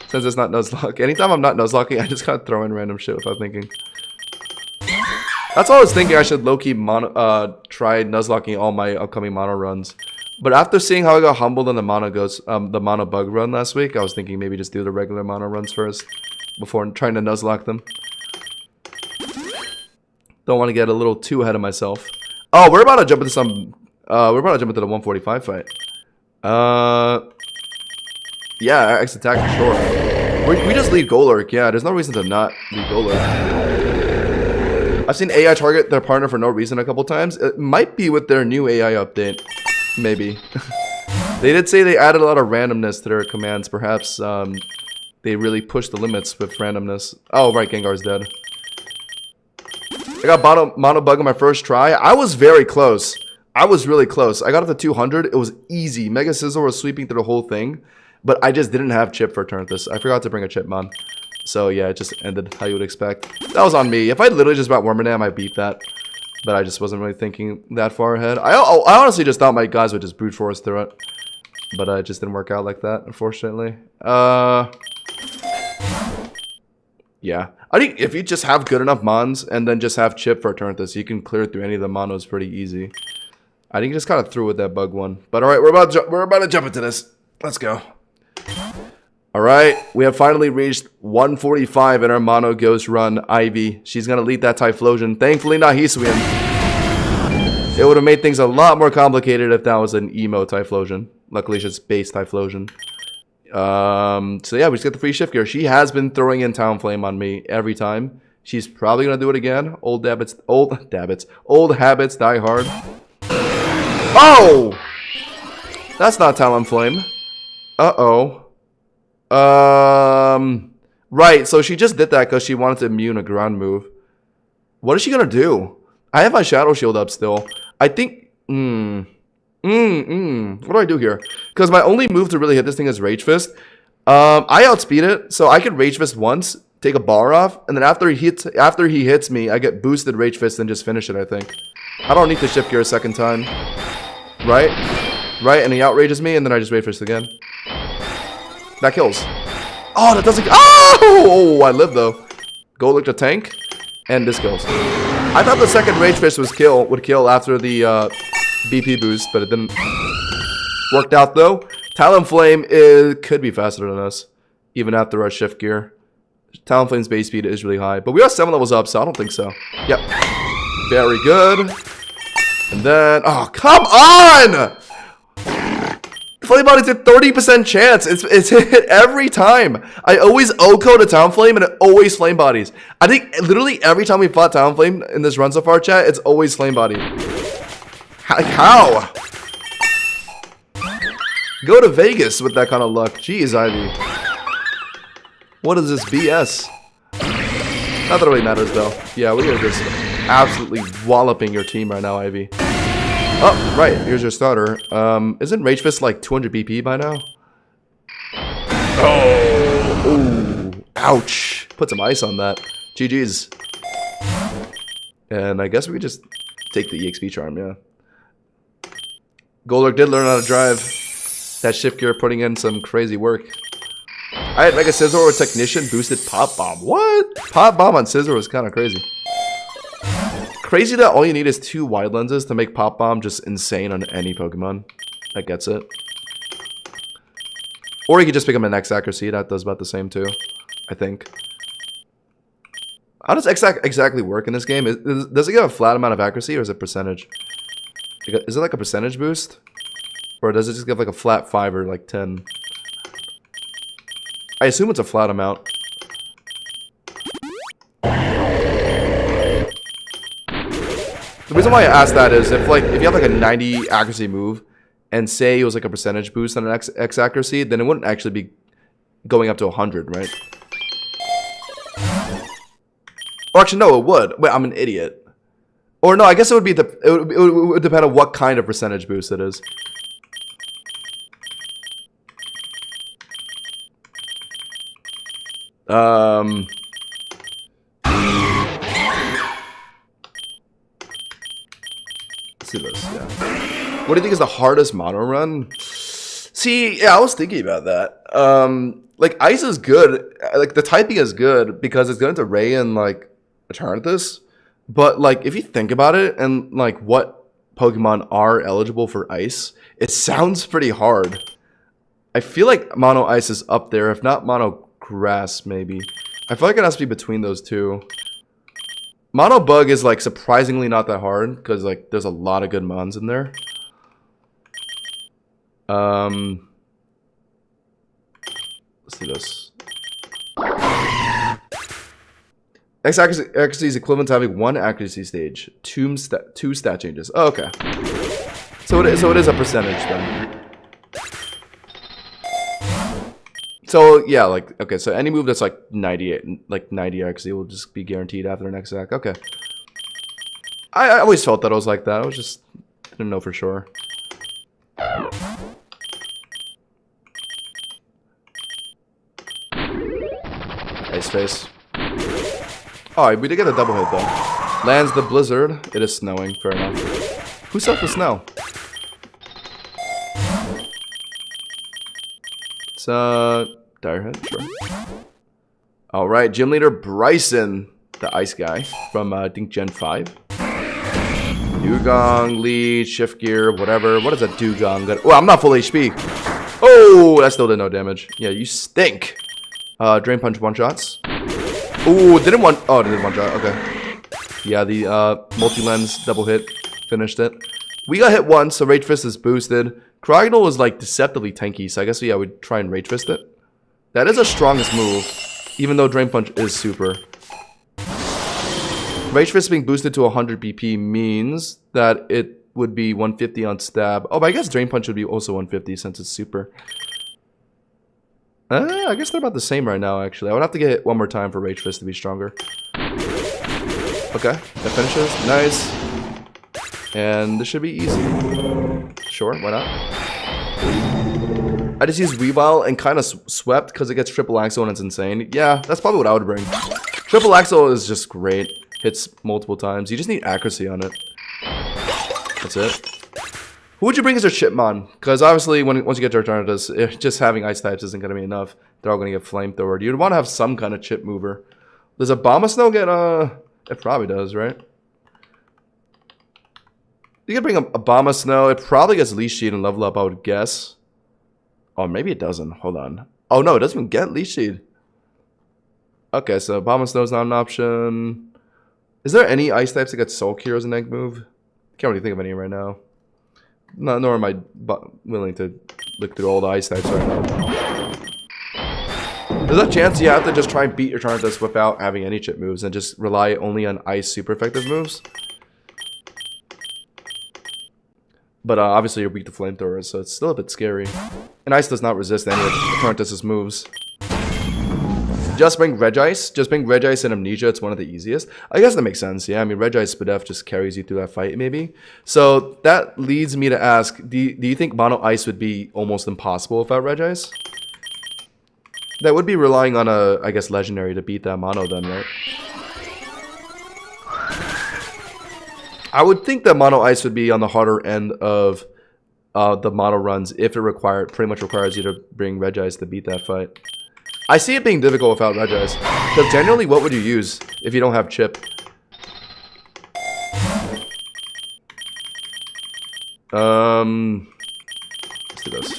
Since it's not Nuzlocke. Anytime I'm not Nuzlocking, I just gotta throw in random shit without thinking. That's all I was thinking. I should low-key try Nuzlocking all my upcoming mono runs. But after seeing how I got humbled on the mono bug run last week, I was thinking maybe just do the regular mono runs first before trying to Nuzlock them. Don't want to get a little too ahead of myself. Oh, we're about to jump into some. We're about to jump into the 145 fight. Yeah, X attack for sure. We just lead Golurk. Yeah, there's no reason to not lead Golurk. I've seen AI target their partner for no reason a couple times. It might be with their new AI update. Maybe. They did say they added a lot of randomness to their commands. Perhaps they really pushed the limits with randomness. Oh, right, Gengar's dead. I got mono bug on my first try. I was very close. I was really close. I got up to 200. It was easy. Mega Sizzle was sweeping through the whole thing. But I just didn't have chip for Eternatus. I forgot to bring a chip, man. So yeah, it just ended how you would expect. That was on me. If I literally just brought Wormadam, I beat that. But I just wasn't really thinking that far ahead. I honestly just thought my guys would just brute force through it. But it just didn't work out like that, unfortunately. Yeah. I think if you just have good enough mons and then just have chip for a turn with this, you can clear through any of the monos pretty easy. I think you just kind of threw with that bug one. But alright, we're about to jump into this. Let's go. Alright, we have finally reached 145 in our mono ghost run. Ivy. She's gonna lead that Typhlosion. Thankfully not Hisuian. It would have made things a lot more complicated if that was an emo Typhlosion. Luckily it's just base Typhlosion. So yeah, we just get the free shift gear. She has been throwing in Talonflame on me every time. She's probably gonna do it again. Old habits die hard. Oh! That's not Talonflame. Uh-oh. Right, so she just did that because she wanted to immune a ground move. What is she gonna do? I have my Shadow Shield up still. I think... What do I do here? Because my only move to really hit this thing is Rage Fist. I outspeed it, so I can Rage Fist once, take a bar off, and then after he hits me, I get boosted Rage Fist and just finish it, I think. I don't need to shift gear a second time. Right? Right, and he outrages me, and then I just Rage Fist again. That kills. Oh, that doesn't... Oh! I live, though. Go look to tank, and this kills. I thought the second Rage Fist would kill after the BP boost, but it didn't. Worked out, though. Talonflame could be faster than us, even after our shift gear. Talonflame's base speed is really high, but we are 7 levels up, so I don't think so. Yep. Very good. And then... Oh, come on! Flame Body's a 30% chance. It's hit every time. I always O-code a Talonflame and it always Flame Bodies. I think literally every time we fought Talonflame in this run so far, chat, it's always Flame Body. How? Go to Vegas with that kind of luck. Jeez, Ivy. What is this BS? Not that it really matters though. Yeah, we are just absolutely walloping your team right now, Ivy. Oh, right. Here's your starter. Isn't Rage Fist like 200 BP by now? Oh! Ooh. Ouch. Put some ice on that. GG's. And I guess we could just take the EXP charm, yeah. Golurk did learn how to drive. That shift gear putting in some crazy work. I had Mega Scizor with Technician boosted Pop Bomb. What? Pop Bomb on Scizor was kind of crazy. Crazy that all you need is 2 wide lenses to make Pop Bomb just insane on any Pokemon that gets it. Or you could just pick up an X accuracy. That does about the same too, I think. How does X exactly work in this game? Does it give a flat amount of accuracy or is it percentage? Is it like a percentage boost? Or does it just give like a flat 5 or like 10? I assume it's a flat amount. The reason why I asked that is if you have like a 90 accuracy move and say it was like a percentage boost on an X accuracy, then it wouldn't actually be going up to 100, right? Or actually, no, it would. Wait, I'm an idiot. Or no, I guess it would be it would depend on what kind of percentage boost it is. See this, yeah. What do you think is the hardest mono run? See, yeah, I was thinking about that. Like ice is good, like the typing is good because it's going to Ray and like Eternatus. But like if you think about it and like what Pokemon are eligible for ice, it sounds pretty hard. I feel like mono ice is up there, if not mono grass maybe. I feel like it has to be between those two. Mono Bug is like surprisingly not that hard because like there's a lot of good mons in there. Let's do this. X accuracy is equivalent to having 1 accuracy stage, 2 stat changes. Oh, okay. So it is a percentage then. So yeah, like okay, so any move that's like 90 accuracy will just be guaranteed after the next attack. Okay. I always felt that it was like that. I was just didn't know for sure. Ice face. Oh, we did get a double hit though. Lands the blizzard. It is snowing. Fair enough. Who set the snow? It's dire hit, sure. All right, gym leader Bryson, the ice guy from I think Gen 5. Dugong, lead, shift gear, whatever. What is a Dugong? Oh, I'm not full HP. Oh, that still did no damage. Yeah, you stink. Drain punch one shots. Ooh, didn't one. Oh, it did one shot. Okay. Yeah, the multi-lens double hit finished it. We got hit once, so Rage Fist is boosted. Cryogonal is like deceptively tanky, so I guess yeah, we'd try and Rage Fist it. That is a strongest move, even though Drain Punch is super. Rage Fist being boosted to 100 BP means that it would be 150 on stab. Oh, but I guess Drain Punch would be also 150 since it's super. I guess they're about the same right now, actually. I would have to get hit one more time for Rage Fist to be stronger. Okay, that finishes. Nice. And this should be easy. Sure, why not? I just used Weavile and kind of swept because it gets triple axle and it's insane. Yeah, that's probably what I would bring. Triple axle is just great. Hits multiple times. You just need accuracy on it. That's it. Who would you bring as your Chipmon? Because obviously, once you get to Eternatus, just having ice types isn't going to be enough. They're all going to get flamethrower. You'd want to have some kind of chip mover. Does a Abomasnow get It probably does, right? You can bring a Abomasnow. It probably gets Leash Seed and level up, I would guess. Oh, maybe it doesn't. Hold on. Oh, no, it doesn't even get Leash Seed. Okay, so Abomasnow is not an option. Is there any ice types that get Soul Cure as an egg move? Can't really think of any right now. Nor am I willing to look through all the ice types right now. There's a chance you have to just try and beat your Eternatus without having any chip moves and just rely only on ice super effective moves. But obviously you're weak to flamethrowers, so it's still a bit scary. And ice does not resist any of Eternatus' moves. Just bring Regice. Just bring Regice and Amnesia. It's one of the easiest. I guess that makes sense. Yeah, I mean, Regice Spadef just carries you through that fight, maybe. So that leads me to ask, do you think Mono Ice would be almost impossible without Regice? That would be relying on a, I guess, Legendary to beat that Mono then, right? I would think that Mono Ice would be on the harder end of the Mono runs if it pretty much requires you to bring Regice to beat that fight. I see it being difficult without Regice. Because generally, what would you use if you don't have Chip? Let's do this.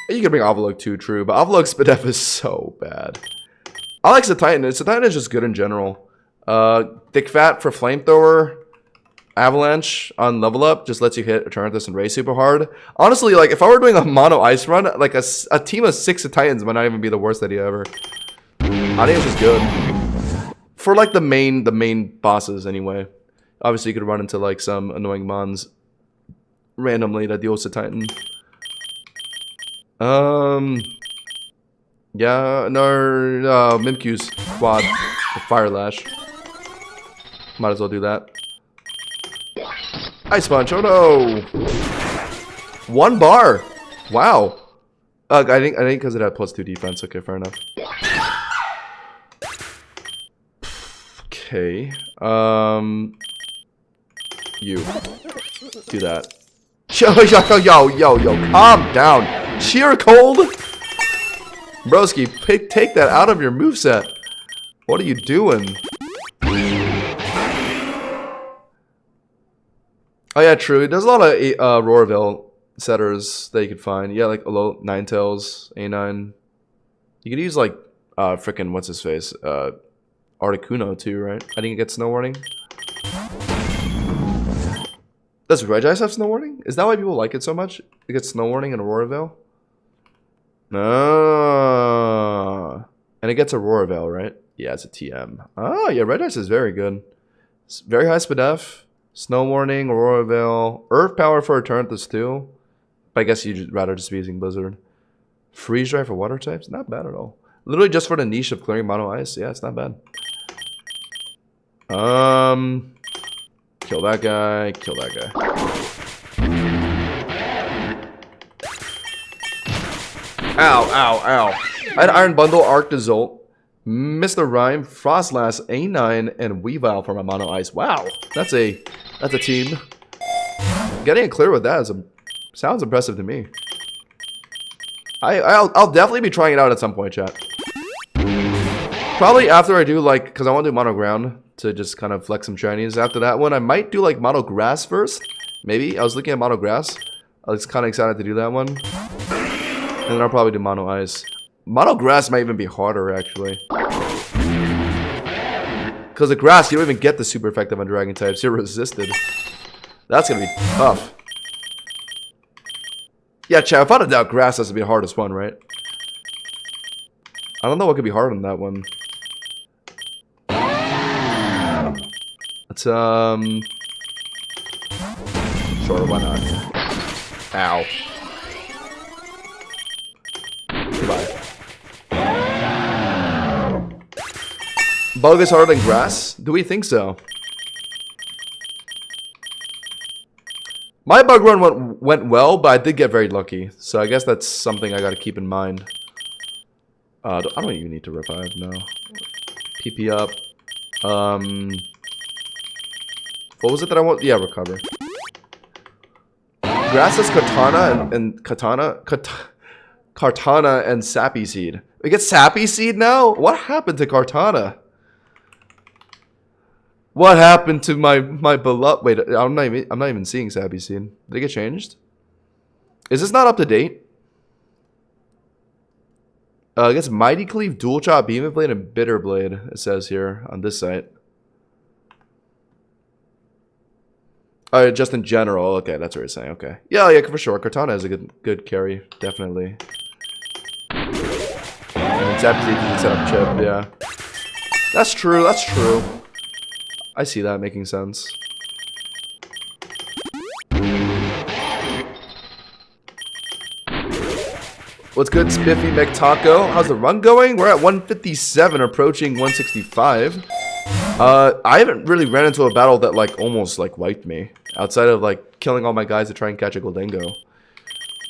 You can bring Avalok too, true, but Avalok Spadef is so bad. I like Satitan. Satitan is just good in general. Thick Fat for Flamethrower. Avalanche on level up just lets you hit Eternatus and Ray super hard. Honestly, like if I were doing a mono ice run, like a team of 6 Titans might not even be the worst idea ever. I think it's just good for like the main bosses anyway. Obviously, you could run into like some annoying mons randomly that deals to Titan. Yeah, no, Mimikyu's quad with Fire Lash. Might as well do that. Ice Punch, oh no! 1 bar! Wow. I think because it had +2 defense. Okay, fair enough. Okay. You. Do that. Yo, calm down. Sheer cold? Broski, take that out of your moveset. What are you doing? Oh yeah, true. There's a lot of Roarville setters that you could find. Yeah, like Ninetales, A9. You could use like frickin' what's his face? Articuno too, right? I think it gets Snow Warning. Does Regice have Snow Warning? Is that why people like it so much? It gets Snow Warning and Roarville? No. And it gets a Roarville, right? Yeah, it's a TM. Oh yeah, Regice is very good. It's very high Spadef. Snow Warning, Auroraville, Earth Power for Eternatus too. But I guess you'd rather just be using Blizzard. Freeze Dry for water types? Not bad at all. Literally just for the niche of clearing mono ice. Yeah, it's not bad. Kill that guy. Kill that guy. Ow. I had Iron Bundle, Arc Dissolve, Mr. Rhyme, Frostlass, A9, and Weavile for my mono ice. Wow, that's a team. Getting it clear with that is a Sounds impressive to me. I'll definitely be trying it out at some point, chat. Probably after I do like, because I want to do mono ground to just kind of flex some shinies. After that one, I might do like mono grass first. Maybe. I was looking at mono grass. I was kind of excited to do that one. And then I'll probably do mono ice. Mono grass might even be harder, actually. Because the grass, you don't even get the super effective on dragon types. You're resisted. That's going to be tough. Yeah, chat, without a doubt, grass has to be the hardest one, right? I don't know what could be hard on that one. Let's, sure, why not? Ow. Goodbye. Bug is harder than grass? Do we think so? My bug run went well, but I did get very lucky. So I guess that's something I gotta keep in mind. I don't even need to revive, no. PP up. What was it that I want? Yeah, recover. Grass has Katana and Kartana and Sappy Seed. We get Sappy Seed now? What happened to Kartana? What happened to my beloved? Wait, I'm not even seeing Sappy Seed. Did it get changed? Is this not up to date? I guess Mighty Cleave, Dual Chop, Beam Blade, and Bitter Blade. It says here on this site. Just in general. Okay, that's what you're saying. Okay, yeah, for sure. Kartana is a good carry, definitely. And Sappy Seed can set up chip. Yeah, that's true. That's true. I see that making sense. What's good, Spiffy McTaco? How's the run going? We're at 157, approaching 165. I haven't really ran into a battle that like almost like wiped me, outside of like killing all my guys to try and catch a Goldingo.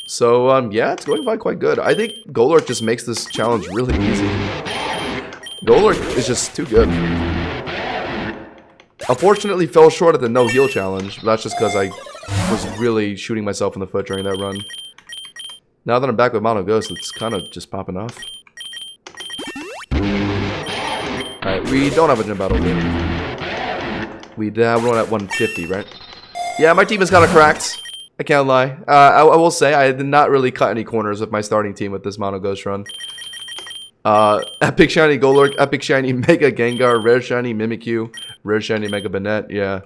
So yeah, it's going by quite good. I think Golurk just makes this challenge really easy. Golurk is just too good. Unfortunately, fell short at the no heal challenge, but that's just because I was really shooting myself in the foot during that run. Now that I'm back with Mono Ghost, it's kind of just popping off. Alright, we don't have a gym battle yet. We did have one at 150, right? Yeah, my team is kind of cracked. I can't lie. I will say, I did not really cut any corners with my starting team with this Mono Ghost run. Epic Shiny Golurk, Epic Shiny Mega Gengar, Rare Shiny Mimikyu, Rare Shiny Mega Banette, yeah.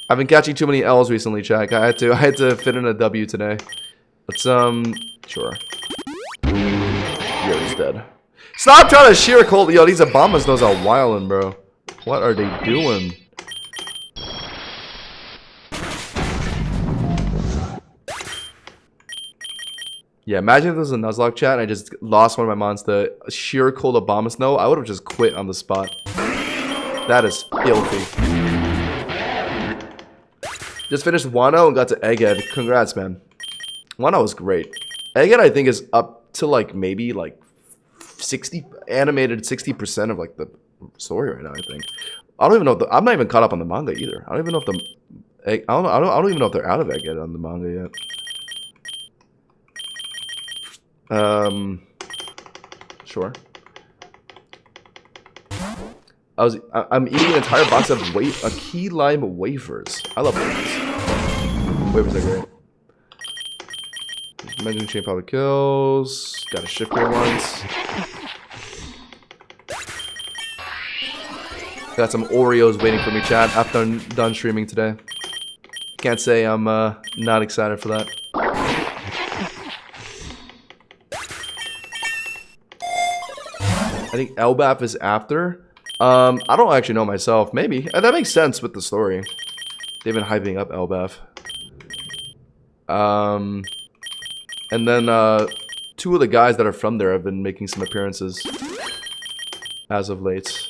I've been catching too many L's recently, Jack. I had to fit in a W today. Let's, sure. Yo's dead. Stop trying to sheer cold. Yo, these Obamas knows are wildin', bro. What are they doing? Yeah, imagine if this was a Nuzlocke chat and I just lost one of my mons to sheer cold Obama snow. I would have just quit on the spot. That is filthy. Just finished Wano and got to Egghead. Congrats, man. Wano was great. Egghead, I think, is up to like maybe like 60 animated 60% of like the story right now. I think. I don't even know. I'm not even caught up on the manga either. I don't even know if the I don't even know if they're out of Egghead on the manga yet. Sure. I'm eating an entire box of key lime wafers. I love wafers. Wafers are great. Imagine chain probably kills. Got a shift here once. Got some Oreos waiting for me, chat, after I'm done streaming today. Can't say I'm not excited for that. I think Elbaf is after. I don't actually know myself. Maybe. That makes sense with the story. They've been hyping up Elbaf. And then two of the guys that are from there have been making some appearances as of late.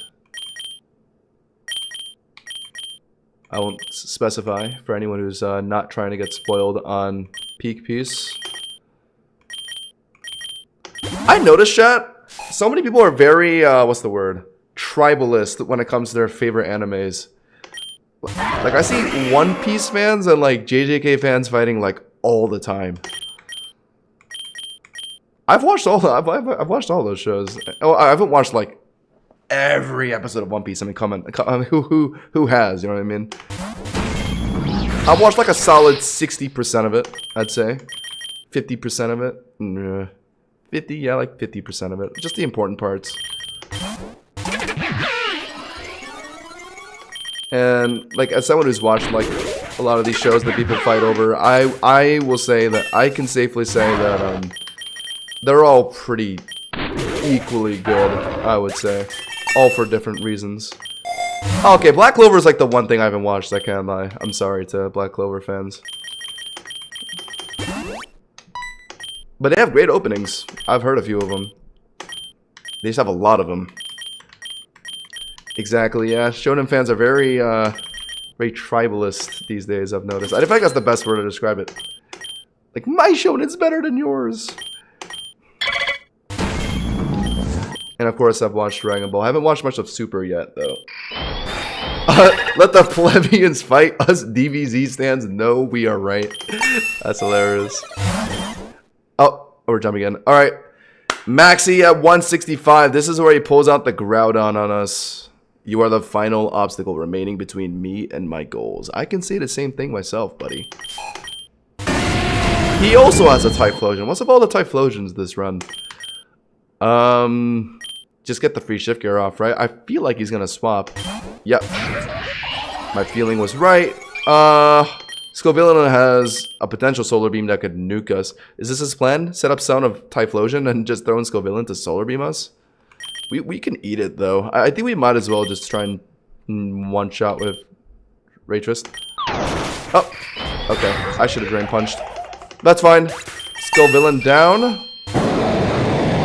I won't specify for anyone who's not trying to get spoiled on Peak Piece. I noticed, chat, so many people are very, what's the word? Tribalist when it comes to their favorite animes. Like, I see One Piece fans and, like, JJK fans fighting, like, all the time. I've watched all those shows. Oh, I haven't watched like every episode of One Piece. I mean, who has? You know what I mean? I've watched like a solid 60% of it. I'd say 50% of it. 50, yeah, like 50% of it. Just the important parts. And like as someone who's watched like a lot of these shows that people fight over, I will say that I can safely say that they're all pretty equally good, I would say. All for different reasons. Okay, Black Clover is like the one thing I haven't watched, I can't lie. I'm sorry to Black Clover fans. But they have great openings. I've heard a few of them. They just have a lot of them. Exactly, yeah. Shonen fans are very, very tribalist these days, I've noticed. I think that's the best word to describe it. Like, my shonen's better than yours. And of course, I've watched Dragon Ball. I haven't watched much of Super yet, though. Let the plebeians fight us DBZ stands. No, we are right. That's hilarious. Oh, we're jumping in. All right. Maxi at 165. This is where he pulls out the Groudon on us. You are the final obstacle remaining between me and my goals. I can say the same thing myself, buddy. He also has a Typhlosion. What's up all the Typhlosions this run? Just get the free shift gear off, right? I feel like he's gonna swap. Yep. My feeling was right. Scovillain has a potential Solar Beam that could nuke us. Is this his plan? Set up Sound of Typhlosion and just throw in Scovillain to Solar Beam us? We can eat it, though. I think we might as well just try and one-shot with Raytrist. Oh, okay. I should have Drain Punched. That's fine. Scovillain down.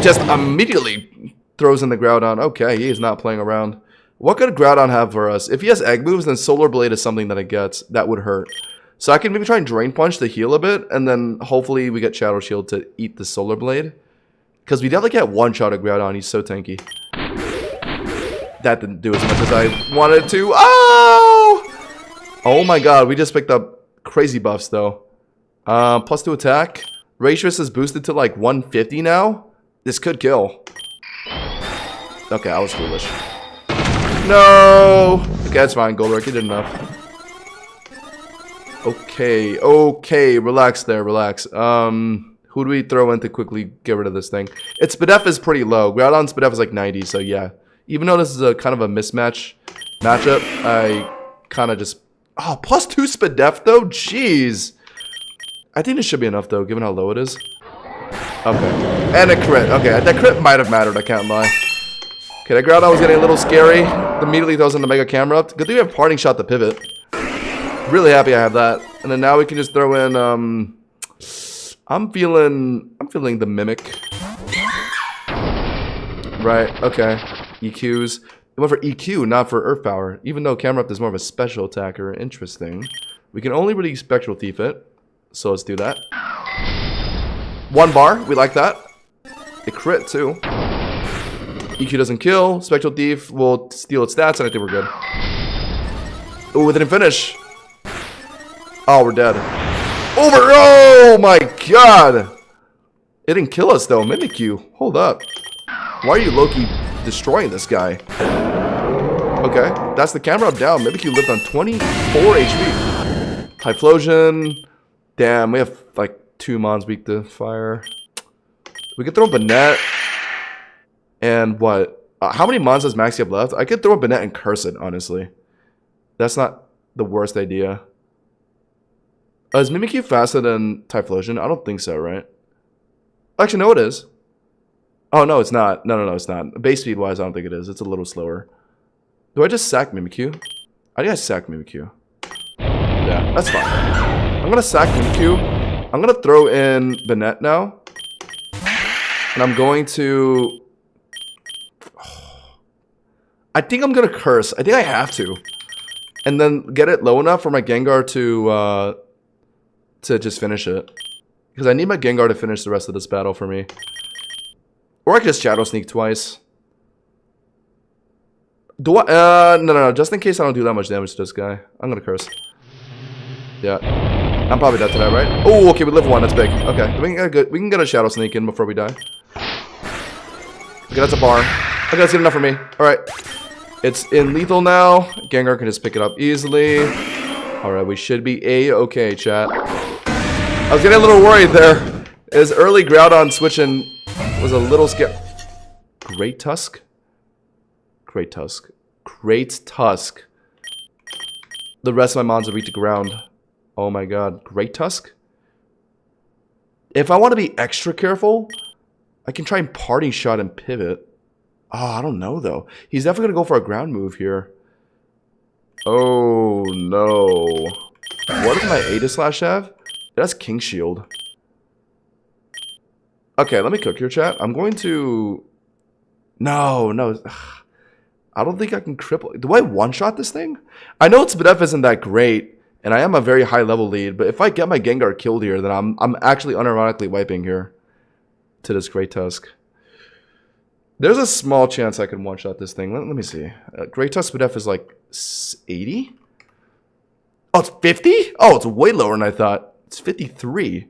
Just immediately throws in the Groudon. Okay, he is not playing around. What could Groudon have for us? If he has Egg moves, then Solar Blade is something that it gets. That would hurt. So I can maybe try and Drain Punch to heal a bit, and then hopefully we get Shadow Shield to eat the Solar Blade. Because we definitely get one-shot at Groudon. He's so tanky. That didn't do as much as I wanted to. Oh! Oh my god, we just picked up crazy buffs, though. +2 attack. Raytrist is boosted to like 150 now. This could kill. Okay, I was foolish. No! Okay, that's fine. Goldrake, you did enough. Okay, okay. Relax there, relax. Who do we throw in to quickly get rid of this thing? Its Spadef is pretty low. Groudon's Spadef is like 90, so yeah. Even though this is a kind of a mismatch matchup, I kind of just... Oh, +2 Spadef, though? Jeez. I think this should be enough, though, given how low it is. Okay. And a crit. Okay, that crit might have mattered, I can't lie. Okay, that Groudon was getting a little scary. Immediately throws in the Mega Camera up. Good thing we have Parting Shot to pivot. Really happy I have that. And then now we can just throw in, I'm feeling the Mimic. Right, okay. EQs. We went for EQ, not for Earth Power. Even though Camera Up is more of a special attacker. Interesting. We can only really Spectral Thief it. So let's do that. 1 bar. We like that. It crit, too. EQ doesn't kill. Spectral Thief will steal its stats, and I think we're good. Oh, it didn't finish. Oh, we're dead. Over. Oh, my God. It didn't kill us, though. Mimikyu. Hold up. Why are you low-key destroying this guy? Okay. That's the Camera Up down. Mimikyu lived on 24 HP. Typhlosion. Damn, we have, like, 2 Mons weak to fire. We could throw Banette. And what? How many Mons does Maxi have left? I could throw a Banette and curse it, honestly. That's not the worst idea. Is Mimikyu faster than Typhlosion? I don't think so, right? Actually, no, it is. Oh, no, it's not. No, it's not. Base speed-wise, I don't think it is. It's a little slower. Do I just sack Mimikyu? I think I sack Mimikyu. Yeah, that's fine. I'm going to sack Mimikyu. I'm going to throw in Banette now. And I'm going to... I think I'm going to curse. I think I have to. And then get it low enough for my Gengar to just finish it. Because I need my Gengar to finish the rest of this battle for me. Or I can just Shadow Sneak twice. Do I? No. Just in case I don't do that much damage to this guy. I'm going to curse. Yeah. I'm probably dead to that, right? Oh, okay, we live 1. That's big. Okay, we can get a Shadow Sneak in before we die. Okay, that's a bar. Okay, that's good enough for me. Alright. It's in lethal now. Gengar can just pick it up easily. Alright, we should be A-okay, chat. I was getting a little worried there. His early Groudon switching was a little scared. Great Tusk? Great Tusk. Great Tusk. The rest of my mons will reach the ground. Oh my god. Great Tusk? If I want to be extra careful, I can try and Parting Shot and pivot. Oh, I don't know though. He's definitely going to go for a ground move here. Oh no. What does my Aegislash have? That's King Shield. Okay, let me cook your chat. I'm going to... No. I don't think I can cripple... Do I one-shot this thing? I know its Bidef isn't that great, and I am a very high-level lead, but if I get my Gengar killed here, then I'm actually unironically wiping here to this Great Tusk. There's a small chance I can one-shot this thing. Let me see. Great Tusk Bidef is like 80? Oh, it's 50? Oh, it's way lower than I thought. It's 53.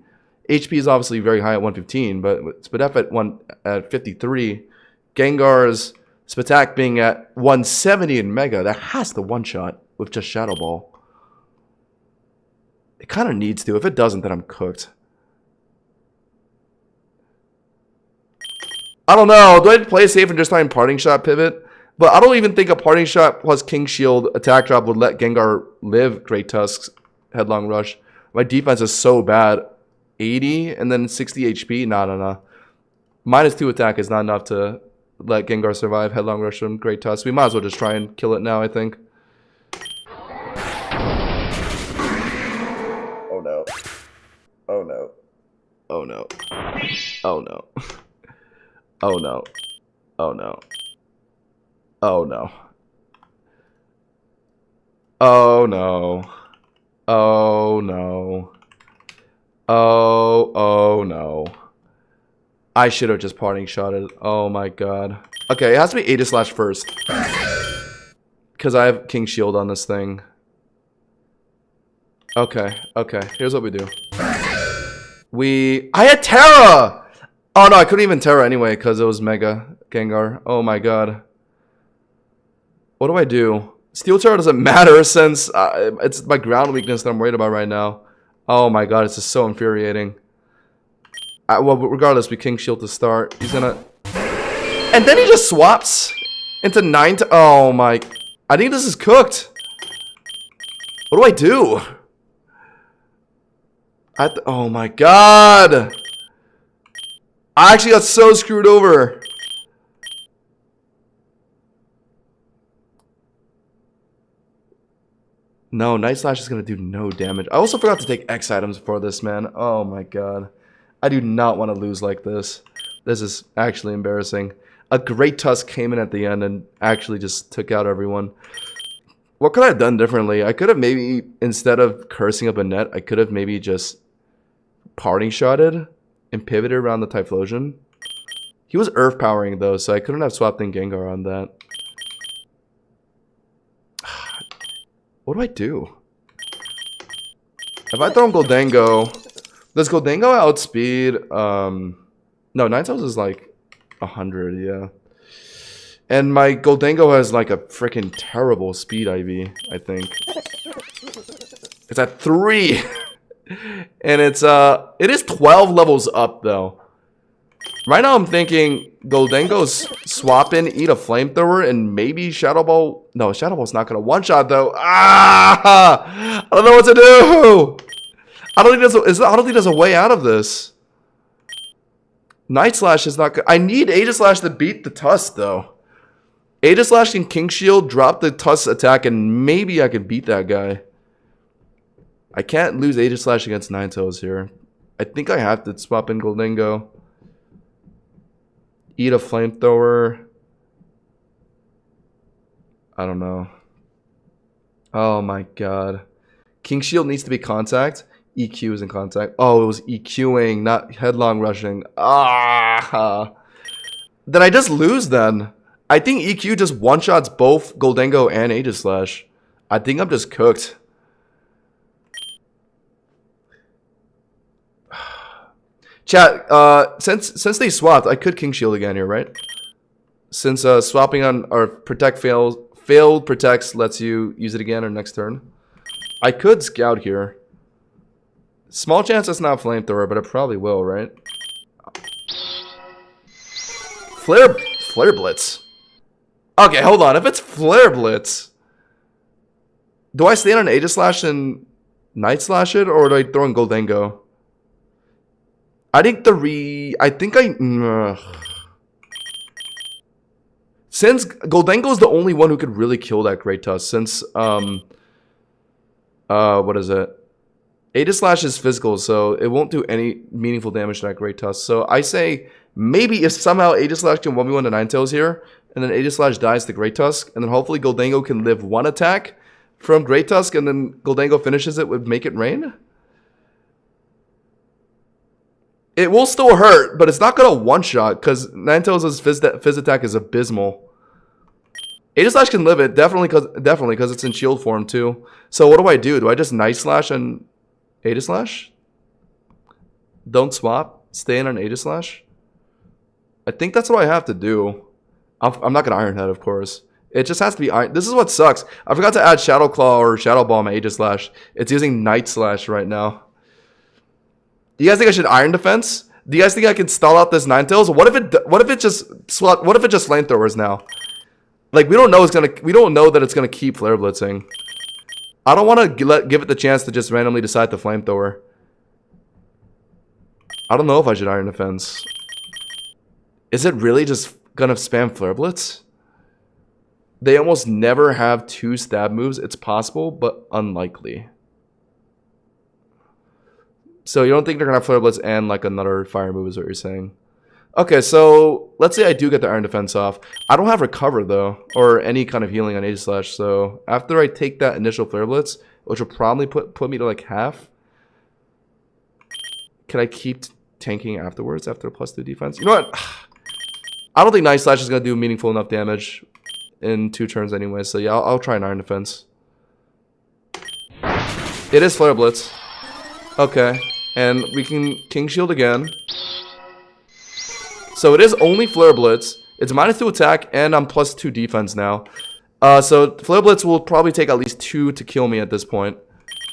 HP is obviously very high at 115, but it's Bidef at 53. Gengar's Spatak being at 170 in Mega. That has to one-shot with just Shadow Ball. It kind of needs to. If it doesn't, then I'm cooked. I don't know. Do I play safe and just try and Parting Shot pivot? But I don't even think a Parting Shot plus King Shield attack drop would let Gengar live Great Tusk's Headlong Rush. My defense is so bad. 80 and then 60 HP? No. -2 attack is not enough to let Gengar survive Headlong Rush from Great Tusk. We might as well just try and kill it now, I think. Oh no. Oh no. Oh no. Oh no. Oh no. Oh no. Oh no. Oh no. Oh no. Oh no. I should have just Parting Shotted. Oh my god. Okay, it has to be Aegislash first. Because I have King Shield on this thing. Okay. Here's what we do. I had Terra! Oh no, I couldn't even Terra anyway because it was Mega Gengar. Oh my god. What do I do? Steel Terra doesn't matter since it's my ground weakness that I'm worried about right now. Oh my god, it's just so infuriating. Well, regardless, we King Shield to start. He's gonna... And then he just swaps into 9 to... Oh my... I think this is cooked. What do I do? Oh my god! I actually got so screwed over. No, Night Slash is going to do no damage. I also forgot to take X items for this, man. Oh my god. I do not want to lose like this. This is actually embarrassing. A Great Tusk came in at the end and actually just took out everyone. What could I have done differently? I could have maybe, instead of cursing up a net, I could have maybe just Parting Shotted and pivoted around the Typhlosion. He was Earth Powering though, so I couldn't have swapped in Gengar on that. What do I do? If I throw in Goldango, does Goldango outspeed? No, Ninetales is like 100, yeah. And my Goldango has like a freaking terrible speed IV, I think. It's at 3. And it is 12 levels up though. Right now I'm thinking Goldango's swap in, eat a flamethrower, and maybe Shadow Ball. No, Shadow Ball's not gonna one-shot though. Ah! I don't know what to do. I don't think there's a way out of this. Night Slash is not good. I need Aegislash to beat the Tusk though. Aegislash and King Shield drop the Tusk attack, and maybe I can beat that guy. I can't lose Aegislash against Ninetales here. I think I have to swap in Goldango. Eat a flamethrower. I don't know. Oh my god. King Shield needs to be contact. EQ is in contact. Oh, it was EQing, not headlong rushing. Ah. Then I just lose then. I think EQ just one-shots both Goldango and Aegislash. I think I'm just cooked. Chat, since they swapped, I could King Shield again here, right? Since swapping on or protect failed protects lets you use it again or next turn. I could scout here. Small chance it's not flamethrower, but it probably will, right? Flare Blitz. Okay, hold on. If it's Flare Blitz, do I stand on Aegislash and Night Slash it, or do I throw in Goldengo? I think since Goldengo is the only one who could really kill that Great Tusk, since what is it? Aegislash is physical, so it won't do any meaningful damage to that Great Tusk. So I say maybe if somehow Aegislash can 1v1 the Ninetales here, and then Aegislash dies to Great Tusk, and then hopefully Goldengo can live one attack from Great Tusk, and then Goldengo finishes it with Make It Rain. It will still hurt, but it's not gonna one-shot because Ninetales' Fizz attack is abysmal. Aegislash can live it, definitely because it's in shield form too. So what do? Do I just Night Slash and Aegislash? Don't swap. Stay in on Aegislash? I think that's what I have to do. I'm not gonna Iron Head, of course. It just has to be Iron. This is what sucks. I forgot to add Shadow Claw or Shadow Ball on my Aegislash. It's using Night Slash right now. Do you guys think I should Iron Defense? Do you guys think I can stall out this Ninetales? What if it just flamethrowers now? Like we don't know that it's gonna keep Flare Blitzing. I don't want to give it the chance to just randomly decide to flamethrower. I don't know if I should Iron Defense. Is it really just gonna spam Flare Blitz? They almost never have 2 stab moves. It's possible, but unlikely. So you don't think they're gonna have Flare Blitz and like another fire move is what you're saying? Okay, so let's say I do get the Iron Defense off. I don't have Recover though, or any kind of healing on Aegislash. So after I take that initial Flare Blitz, which will probably put me to like half, can I keep tanking afterwards after a +2 defense? You know what? I don't think Night Slash is gonna do meaningful enough damage in 2 turns anyway. So yeah, I'll try an Iron Defense. It is Flare Blitz. Okay. And we can King Shield again. So it is only Flare Blitz. It's -2 attack, and I'm +2 defense now. So Flare Blitz will probably take at least 2 to kill me at this point.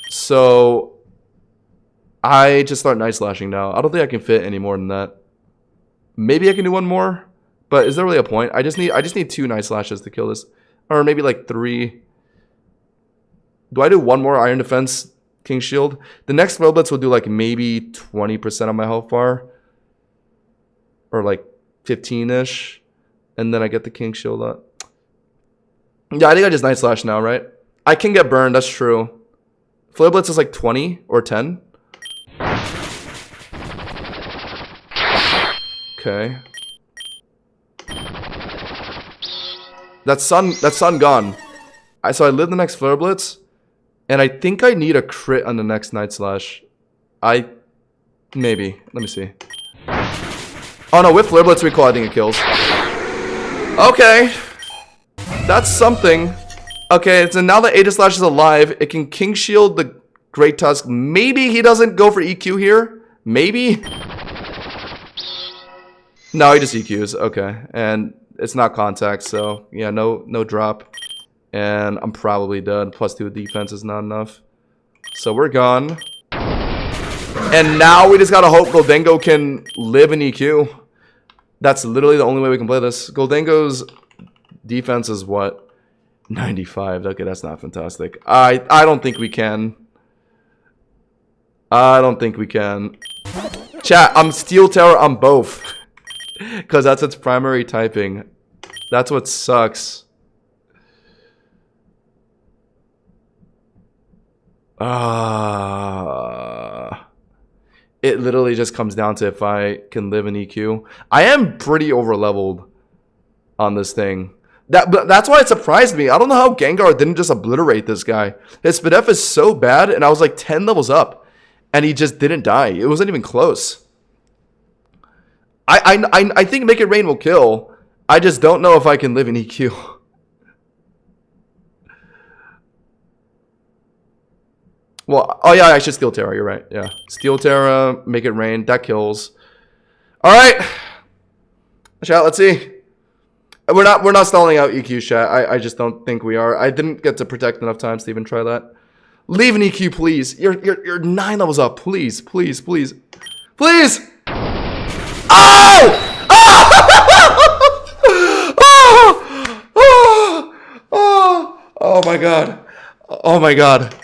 So I just start Night Slashing now. I don't think I can fit any more than that. Maybe I can do one more, but is there really a point? I just need 2 Night Slashes to kill this, or maybe like 3. Do I do one more Iron Defense? King Shield. The next Flare Blitz will do like maybe 20% of my health bar. Or like 15-ish. And then I get the King Shield up. Yeah, I think I just Night Slash now, right? I can get burned, that's true. Flare Blitz is like 20 or 10. Okay. That's sun gone. So I live the next Flare Blitz. And I think I need a crit on the next Night Slash. Maybe. Let me see. Oh no, with Flare Blitz Recall, I think it kills. Okay. That's something. Okay, so now that Aegislash is alive, it can King Shield the Great Tusk. Maybe he doesn't go for EQ here. Maybe. No, he just EQs. Okay. And it's not contact, so yeah, no drop. And I'm probably dead. +2 defense is not enough. So we're gone. And now we just gotta hope Goldengo can live in EQ. That's literally the only way we can play this. Goldengo's defense is what? 95. Okay, that's not fantastic. I don't think we can. I don't think we can. Chat, I'm Steel Terror on both. Because that's its primary typing. That's what sucks. It literally just comes down to if I can live in EQ. I am pretty over leveled on this thing. That's why it surprised me. I don't know how Gengar didn't just obliterate this guy. His SPDF is so bad, and I was like 10 levels up, and he just didn't die. It wasn't even close. I think Make It Rain will kill. I just don't know if I can live in EQ. Well, oh yeah, I should Steel Terra, you're right. Yeah. Steel Terra, Make It Rain, that kills. All right, chat. Let's see. We're not stalling out EQ, chat. I just don't think we are. I didn't get to protect enough times to even try that. Leave an EQ, please. You're 9 levels up. Please, please, please, please. Oh! Oh my god. Oh my god.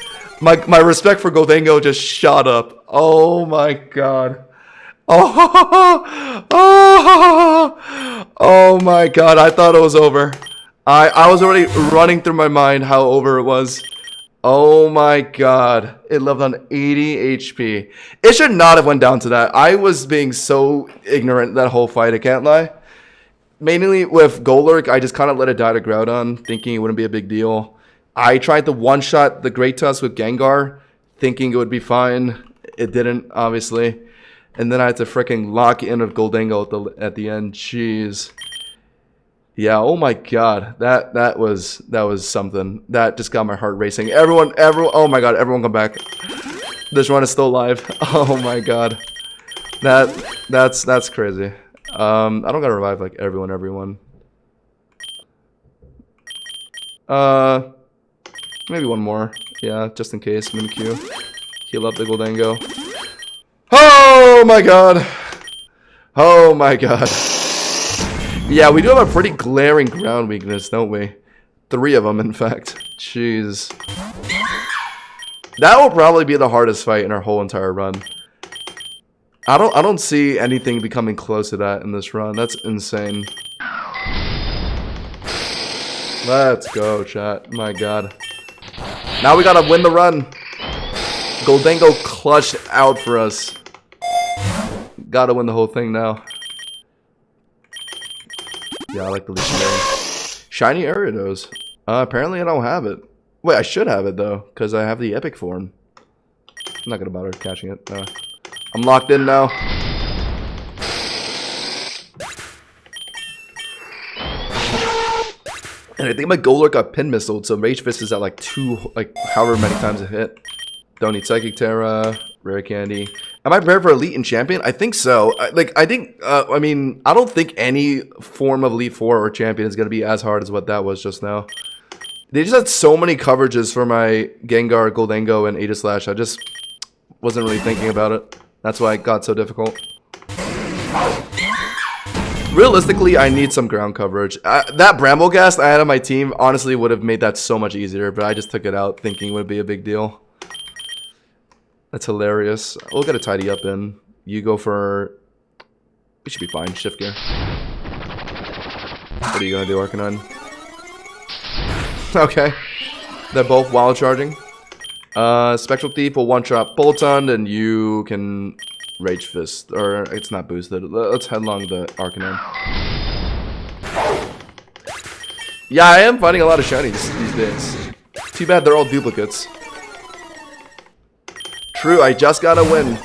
My respect for Goldango just shot up. Oh my god. Oh my god. I thought it was over. I was already running through my mind how over it was. Oh my god. It left on 80 HP. It should not have went down to that. I was being so ignorant that whole fight, I can't lie. Mainly with Golurk, I just kind of let it die to Groudon, thinking it wouldn't be a big deal. I tried to one-shot the Great Tusk with Gengar, thinking it would be fine. It didn't, obviously. And then I had to freaking lock in with Goldango at the end. Jeez. Yeah, oh my god. That was something. That just got my heart racing. Everyone, oh my god, everyone come back. This run is still alive. Oh my god. That's crazy. I don't gotta revive like everyone. Maybe one more. Yeah, just in case. Mimikyu. Heal up the Goldango. Oh my god. Oh my god. Yeah, we do have a pretty glaring ground weakness, don't we? 3 of them, in fact. Jeez. That will probably be the hardest fight in our whole entire run. I don't see anything becoming close to that in this run. That's insane. Let's go, chat. My god. Now we gotta win the run. Goldango clutched out for us. Gotta win the whole thing now. Yeah, I like the legendary. Shiny Ariados. Apparently I don't have it. Wait, I should have it though, because I have the epic form. I'm not gonna bother catching it. I'm locked in now. And I think my Golurk got pin missiled, so Rage Fist is at like however many times it hit. Don't need Psychic Terra, Rare Candy. Am I prepared for Elite and Champion? I think so. I mean, I don't think any form of Elite 4 or Champion is going to be as hard as what that was just now. They just had so many coverages for my Gengar, Goldango, and Aegislash. I just wasn't really thinking about it. That's why it got so difficult. Realistically, I need some ground coverage. That Bramblegast I had on my team honestly would have made that so much easier, but I just took it out thinking it would be a big deal. That's hilarious. We'll get a tidy up in. You go for... We should be fine. Shift gear. What are you going to do, Arcanine? Okay. They're both wild charging. Spectral Thief will one-shot Bolton, and you can Rage Fist. Or, it's not boosted. Let's headlong the Arcanine. Yeah, I am finding a lot of shinies these days. Too bad they're all duplicates. True, I just gotta win.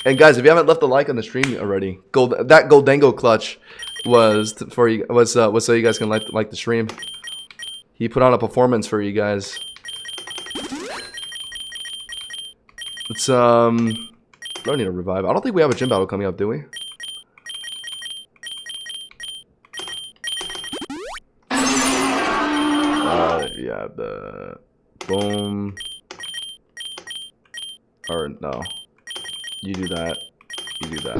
And guys, if you haven't left a like on the stream already, that Goldango clutch was so you guys can like the stream. He put on a performance for you guys. Let's we don't need a revive. I don't think we have a gym battle coming up, do we? Yeah, the boom. Or no. You do that. You do that.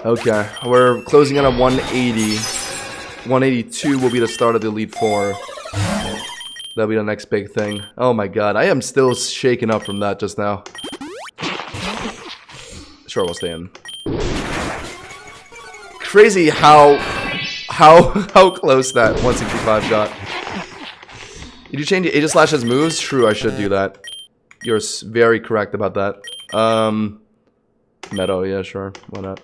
Okay, we're closing in on 180. 182 will be the start of the Elite 4. That'll be the next big thing. Oh my god, I am still shaken up from that just now. Sure, we'll stay in. Crazy how close that 165 got. Did you change Aegislash's moves? True, I should do that. You're very correct about that. Meadow, yeah, sure. Why not?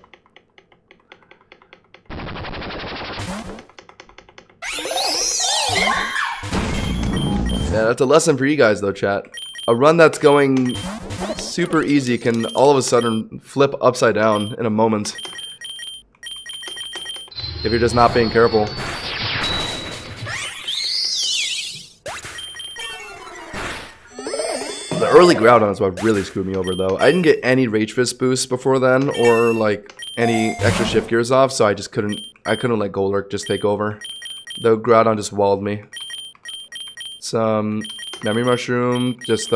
Yeah, that's a lesson for you guys, though, chat. A run that's going super easy can all of a sudden flip upside down in a moment. If you're just not being careful. The early Groudon is what really screwed me over, though. I didn't get any Rage Fist boosts before then, or, like, any extra shift gears off, so I just couldn't let Golurk just take over. The Groudon just walled me. Some Memory Mushroom, just,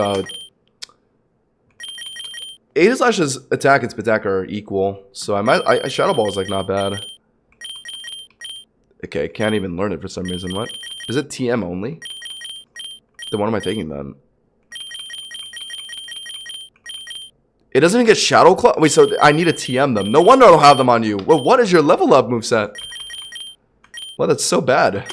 Aegislash's attack and Spatak are equal, so Shadow Ball is, like, not bad. Okay, can't even learn it for some reason. What? Is it TM only? Then what am I taking, then? It doesn't even get Shadow Claw? Wait, so I need to TM them. No wonder I don't have them on you. Well, what is your level up moveset? Well, that's so bad.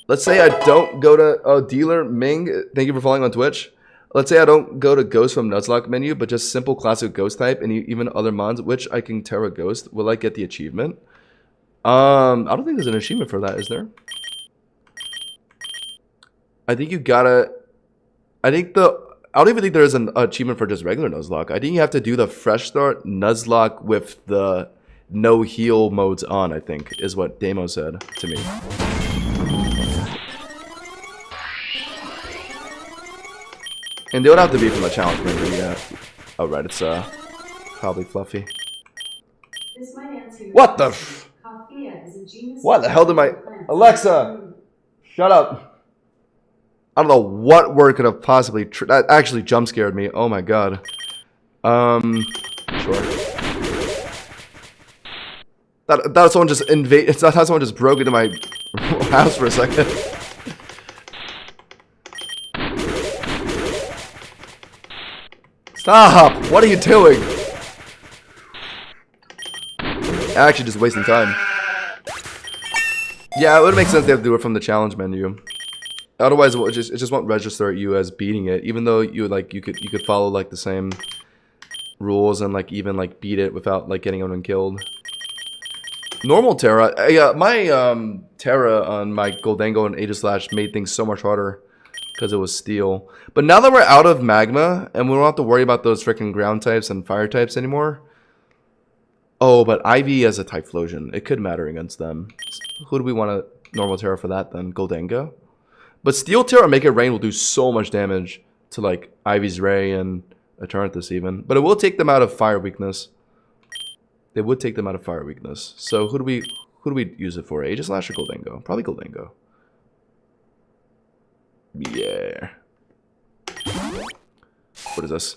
Let's say I don't go to... Oh, Dealer Ming, thank you for following on Twitch. Let's say I don't go to Ghost from Nuzlocke menu, but just simple classic Ghost type and even other mons, which I can Terra Ghost. Will I get the achievement? I don't think there's an achievement for that, is there? I think you gotta... I don't even think there's an achievement for just regular Nuzlocke. I think you have to do the Fresh Start Nuzlocke with the no heal modes on, I think, is what Damo said to me. And they would have to be from a challenge menu, yeah. Oh, right, it's probably Fluffy. What the f... What the hell did my... Alexa! Shut up! I don't know what word could have possibly... That actually jump scared me. Oh my god. Sure. That someone just invade... It's not how someone just broke into my house for a second. Stop! What are you doing? Actually, just wasting time. Yeah, it would make sense they have to do it from the challenge menu. Otherwise, it just won't register you as beating it, even though you could follow like the same rules and like even like beat it without like getting anyone killed. Normal Terra, yeah, my Terra on my Goldango and Aegislash made things so much harder. Because it was steel. But now that we're out of magma, and we don't have to worry about those freaking ground types and fire types anymore. Oh, but Ivy has a Typhlosion. It could matter against them. Who do we want to normal Terra for that then? Goldango? But Steel Terra Make It Rain will do so much damage to like Ivy's Ray and Eternatus even. But it will take them out of fire weakness. It would take them out of fire weakness. So who do we use it for? Aegislash or Goldango? Probably Goldango. Yeah. What is this?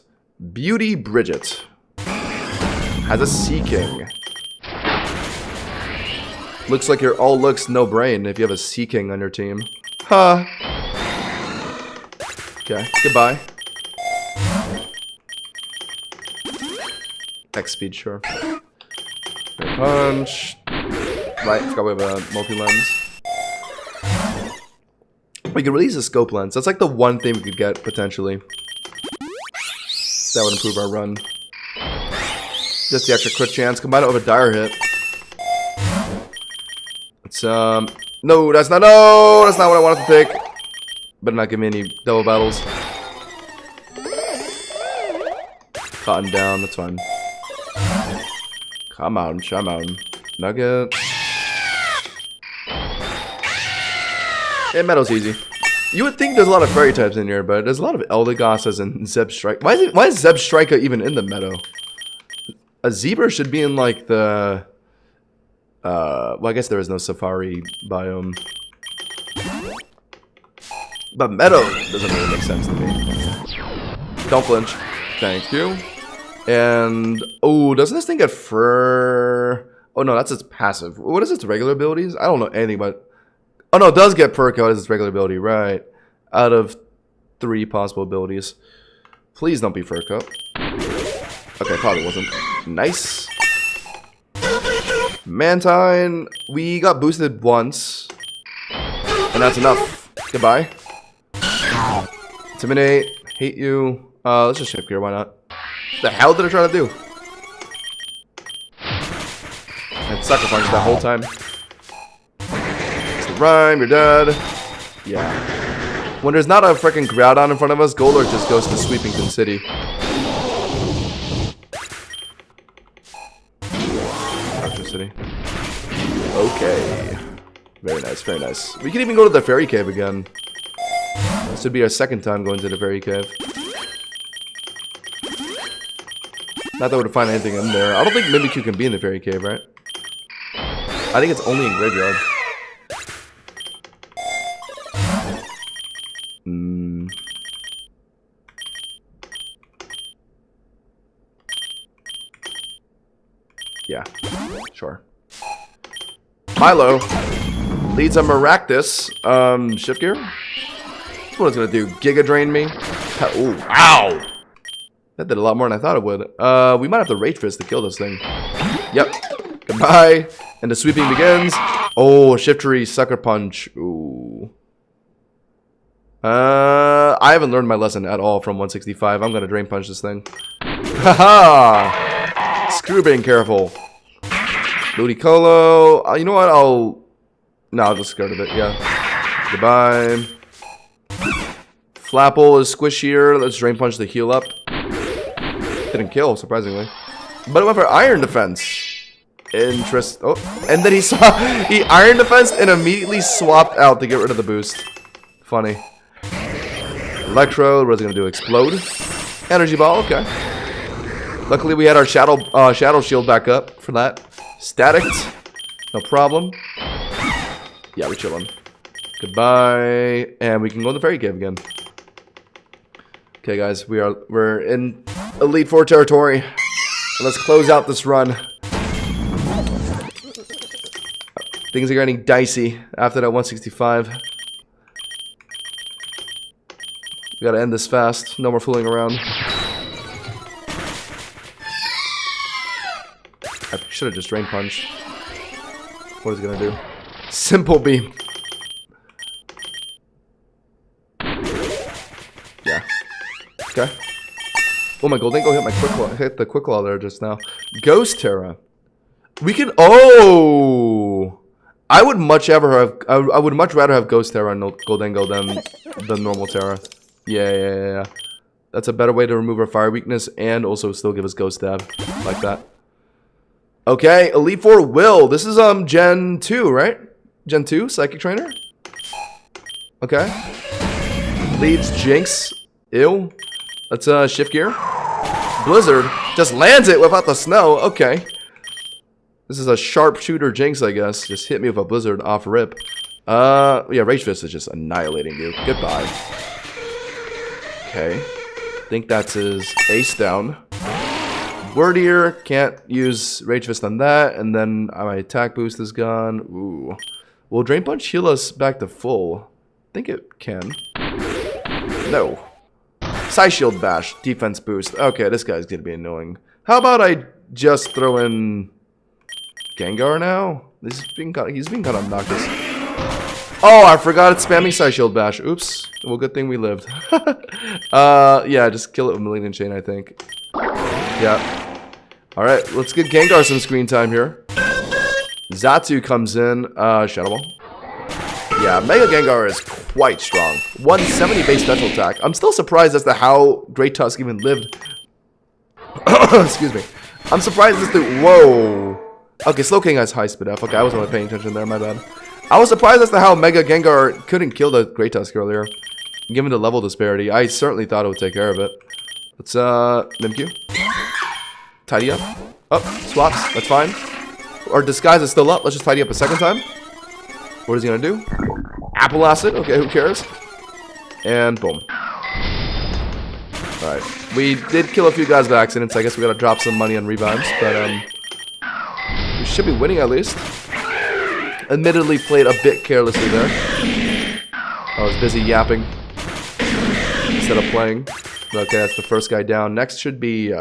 Beauty Bridget has a Sea King. Looks like you're all looks no brain if you have a Sea King on your team. Huh. Okay, goodbye. X speed, sure. Punch. Right, forgot we have a multi-lens. We could release a scope lens. That's like the one thing we could get, potentially. That would improve our run. Just the extra crit chance. Combine it with a dire hit. It's, no, that's not what I wanted to take. Better not give me any double battles. Cotton down, that's fine. Come on, come on. Nugget. Yeah, Metal's easy. You would think there's a lot of fairy types in here, but there's a lot of Eldegoss's and Zebstrika. Why is Zebstrika even in the meadow? A zebra should be in like the well, I guess there is no safari biome. But meadow doesn't really make sense to me. Don't flinch. Thank you. And oh, doesn't this thing get fur? Oh no, that's its passive. What is its regular abilities? I don't know anything about. Oh no, it does get perk out as its regular ability, right? Out of 3 possible abilities. Please don't be fur coat. Okay, probably wasn't. Nice. Mantine, we got boosted once. And that's enough. Goodbye. Intimidate, hate you. Let's just shift gear, why not? The hell did I try to do? I had sucker punch that whole time. Rhyme, you're dead. Yeah. When there's not a freaking Groudon in front of us, Golurk just goes to Sweepington City. Archer City. Okay. Very nice, very nice. We can even go to the Fairy Cave again. This would be our second time going to the fairy cave. Not that we would find anything in there. I don't think Mimikyu can be in the fairy cave, right? I think it's only in graveyard. Yeah, sure. Milo leads a Maractus. Shift gear? That's what it's gonna do. Giga Drain me. Ooh, ow! That did a lot more than I thought it would. We might have to Rage Fist to kill this thing. Yep. Goodbye. And the sweeping begins. Oh, Shiftery Sucker Punch. Ooh. I haven't learned my lesson at all from 165. I'm gonna Drain Punch this thing. Haha! Screw being careful. Ludicolo. You know what? I'll just get rid of it. Yeah. Goodbye. Flapple is squishier. Let's Drain Punch to heal up. Didn't kill, surprisingly. But it went for Iron Defense. Oh, and then he Iron Defense and immediately swapped out to get rid of the boost. Funny. Electrode, what is it gonna do? Explode? Energy Ball, okay. Luckily we had our Shadow Shield back up for that. Static, no problem. Yeah, we're chilling. Goodbye. And we can go to the fairy cave again. Okay guys, we're in Elite Four territory. Let's close out this run. Things are getting dicey after that 165. We gotta end this fast. No more fooling around. I should have just Drain Punch. What is it gonna do? Simple Beam. Yeah. Okay. Oh, my Golden Go hit my hit the Quick Claw there just now. Ghost Terra. We can. Oh, I would much rather have Ghost Terra and Goldengo than the normal Terra. Yeah. That's a better way to remove our fire weakness and also still give us Ghost Stab like that. Okay, Elite Four Will. This is Gen 2, right? Gen 2 Psychic Trainer. Okay. Leads Jinx. Ew. Let's shift gear. Blizzard just lands it without the snow. Okay. This is a sharpshooter Jinx, I guess. Just hit me with a blizzard off rip. Yeah, Rage Fist is just annihilating you. Goodbye. Okay. Think that's his ace down. Word Ear, can't use Rage Fist on that, and then my attack boost is gone. Ooh. Will Drain Punch heal us back to full? I think it can. No. Psy Shield Bash, defense boost. Okay, this guy's gonna be annoying. How about I just throw in Gengar now? He's being kind of obnoxious. Oh, I forgot it's spamming Psy Shield Bash. Oops. Well, good thing we lived. Yeah, just kill it with Malignant Chain, I think. Yeah. Alright, let's get Gengar some screen time here. Zatu comes in. Shadow Ball. Yeah, Mega Gengar is quite strong. 170 base special attack. I'm still surprised as to how Great Tusk even lived. Excuse me. I'm surprised as to... Whoa. Okay, Slowking has high speed F. Okay, I wasn't really paying attention there, my bad. I was surprised as to how Mega Gengar couldn't kill the Great Tusk earlier. Given the level disparity, I certainly thought it would take care of it. Let's, Mimikyu. Tidy up. Oh, swaps. That's fine. Our disguise is still up. Let's just tidy up a second time. What is he gonna do? Apple Acid. Okay, who cares? And boom. Alright. We did kill a few guys by accident, so I guess we gotta drop some money on revives, but, we should be winning at least. Admittedly played a bit carelessly there. I was busy yapping instead of playing. Okay, that's the first guy down. Next should be,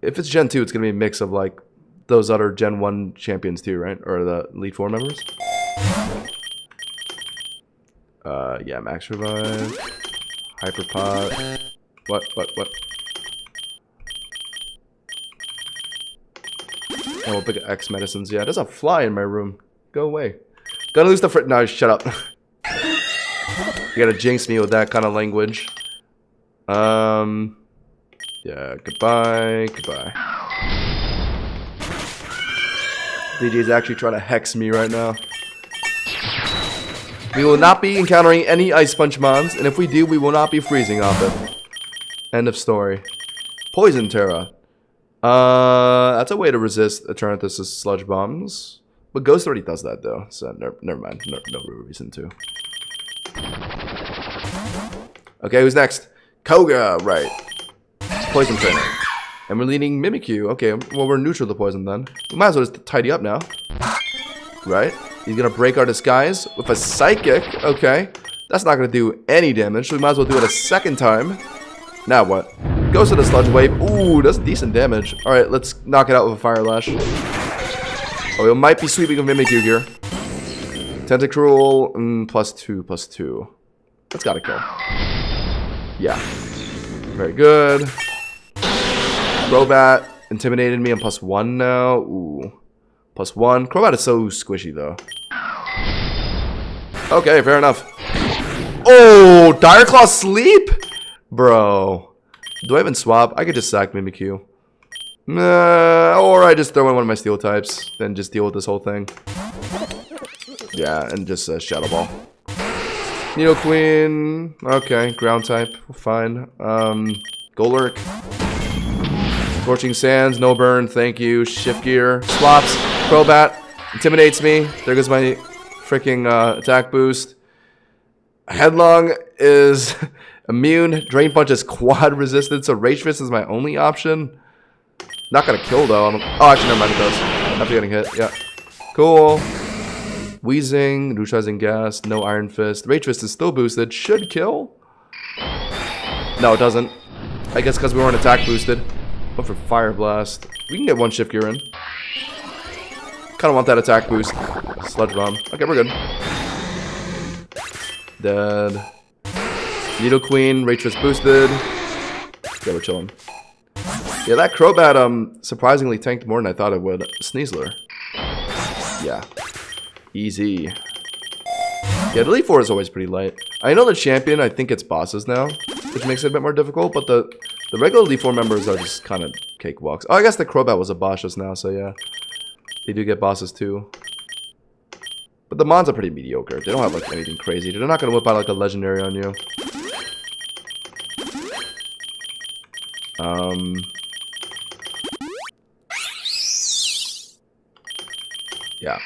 if it's Gen 2, it's gonna be a mix of, like, those other Gen 1 champions too, right? Or the Elite Four members? Yeah, Max Revive. Hyperpod. What? Oh, we'll pick X medicines. Yeah, there's a fly in my room. Go away. Gotta lose the frit. No, shut up. You gotta jinx me with that kind of language. Yeah, goodbye. DJ's actually trying to hex me right now. We will not be encountering any Ice Punch mons, and if we do, we will not be freezing off it. End of story. Poison Terra. That's a way to resist Eternatus' Sludge Bombs. But Ghost already does that, though, so never mind. No reason to. Okay, who's next? Koga, right. It's Poison Trainer. And we're leading Mimikyu. Okay, well, we're neutral to poison then. We might as well just tidy up now. Right? He's gonna break our disguise with a Psychic. Okay. That's not gonna do any damage, so we might as well do it a second time. Now what? Goes to the Sludge Wave. Ooh, that's decent damage. Alright, let's knock it out with a Fire Lash. Oh, we might be sweeping a Mimikyu here. Tentacruel, +2/+2. That's gotta kill. Yeah. Very good. Crobat intimidated me. I'm +1 now. Ooh. +1. Crobat is so squishy, though. Okay, fair enough. Oh, Dire Claw Sleep? Bro. Do I even swap? I could just sack Mimikyu. Nah, or I just throw in one of my Steel types. Then just deal with this whole thing. Yeah, and just Shadow Ball. Needle Queen. Okay, ground type. Fine. Golurk. Scorching Sands, no burn, thank you. Shift Gear, swaps, Crobat, intimidates me. There goes my freaking attack boost. Headlong is immune. Drain Punch is quad resisted, so Rage Fist is my only option. Not gonna kill though. Oh, actually, never mind, it does. After getting hit, yeah. Cool. Wheezing, neutralizing gas, no Iron Fist. Rage Fist is still boosted. Should kill. No, it doesn't. I guess because we weren't attack boosted. Went for Fire Blast. We can get one Shift Gear in. Kind of want that attack boost. Sludge Bomb. Okay, we're good. Dead. Needle Queen. Rage Fist boosted. Okay, we're chilling. Yeah, that Crobat surprisingly tanked more than I thought it would. Sneasler. Yeah. Easy. Yeah, the Elite Four is always pretty light. I know the champion, I think it's bosses now, which makes it a bit more difficult, but the regular Elite Four members are just kind of cakewalks. Oh, I guess the Crobat was a boss just now, so yeah. They do get bosses too. But the Mons are pretty mediocre. They don't have like anything crazy. They're not going to whip out like a legendary on you. Yeah.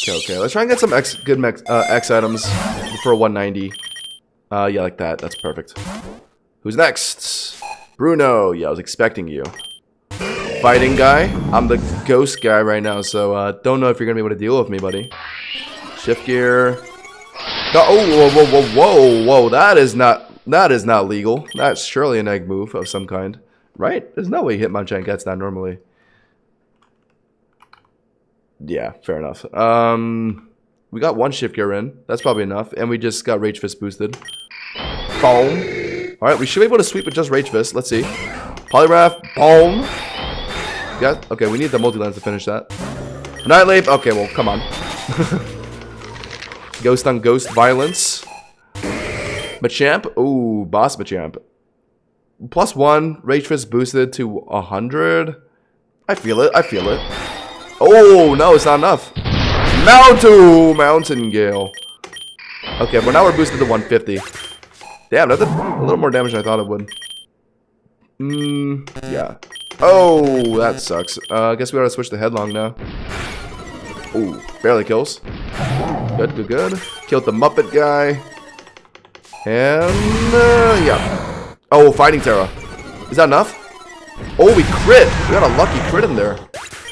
Okay, let's try and get some good X items for 190. Yeah, like that. That's perfect. Who's next? Bruno. Yeah, I was expecting you. Fighting guy. I'm the ghost guy right now, so don't know if you're gonna be able to deal with me, buddy. Shift Gear. No, oh, whoa. That is not legal. That's surely an egg move of some kind, right? There's no way Hitmonchan gets that normally. Yeah, fair enough. We got one Shift Gear in. That's probably enough. And we just got Rage Fist boosted. Boom. Alright, we should be able to sweep with just Rage Fist. Let's see. Poliwrath. Boom. Yeah, okay, we need the multi-lens to finish that. Annihilate. Okay, well, come on. Ghost on Ghost Violence. Machamp. Ooh, Boss Machamp. +1. Rage Fist boosted to 100. I feel it. Oh, no, it's not enough. Mountain Gale. Okay, but now we're boosted to 150. Damn, that's a little more damage than I thought it would. Yeah. Oh, that sucks. I guess we gotta switch to Headlong now. Ooh, barely kills. Good. Killed the Muppet guy. And, yeah. Oh, Fighting Terra. Is that enough? Oh, we crit. We got a lucky crit in there.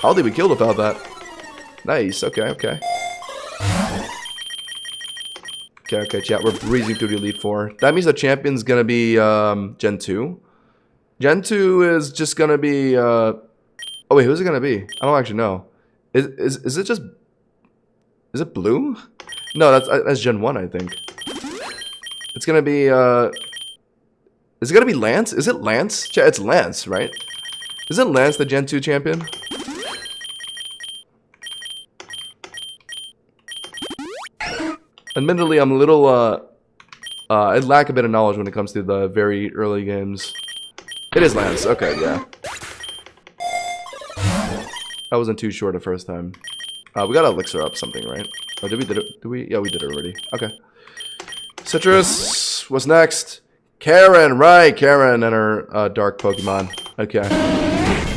How did we kill without that? Nice. Okay. Okay, chat. We're breezing through the Elite Four. That means the champion's gonna be Gen 2. Gen 2 is just gonna be oh wait, who's it gonna be? I don't actually know. Is it just, is it blue? No, that's Gen 1, I think. It's gonna be is it gonna be Lance? Is it Lance? Chat, it's Lance, right? Isn't Lance the Gen 2 champion? Admittedly, I'm a little, I lack a bit of knowledge when it comes to the very early games. It is Lance. Okay, yeah. I wasn't too sure the first time. We got Elixir up something, right? Oh, did we? Yeah, we did it already. Okay. Citrus. What's next? Karen, right. Karen and her dark Pokemon. Okay.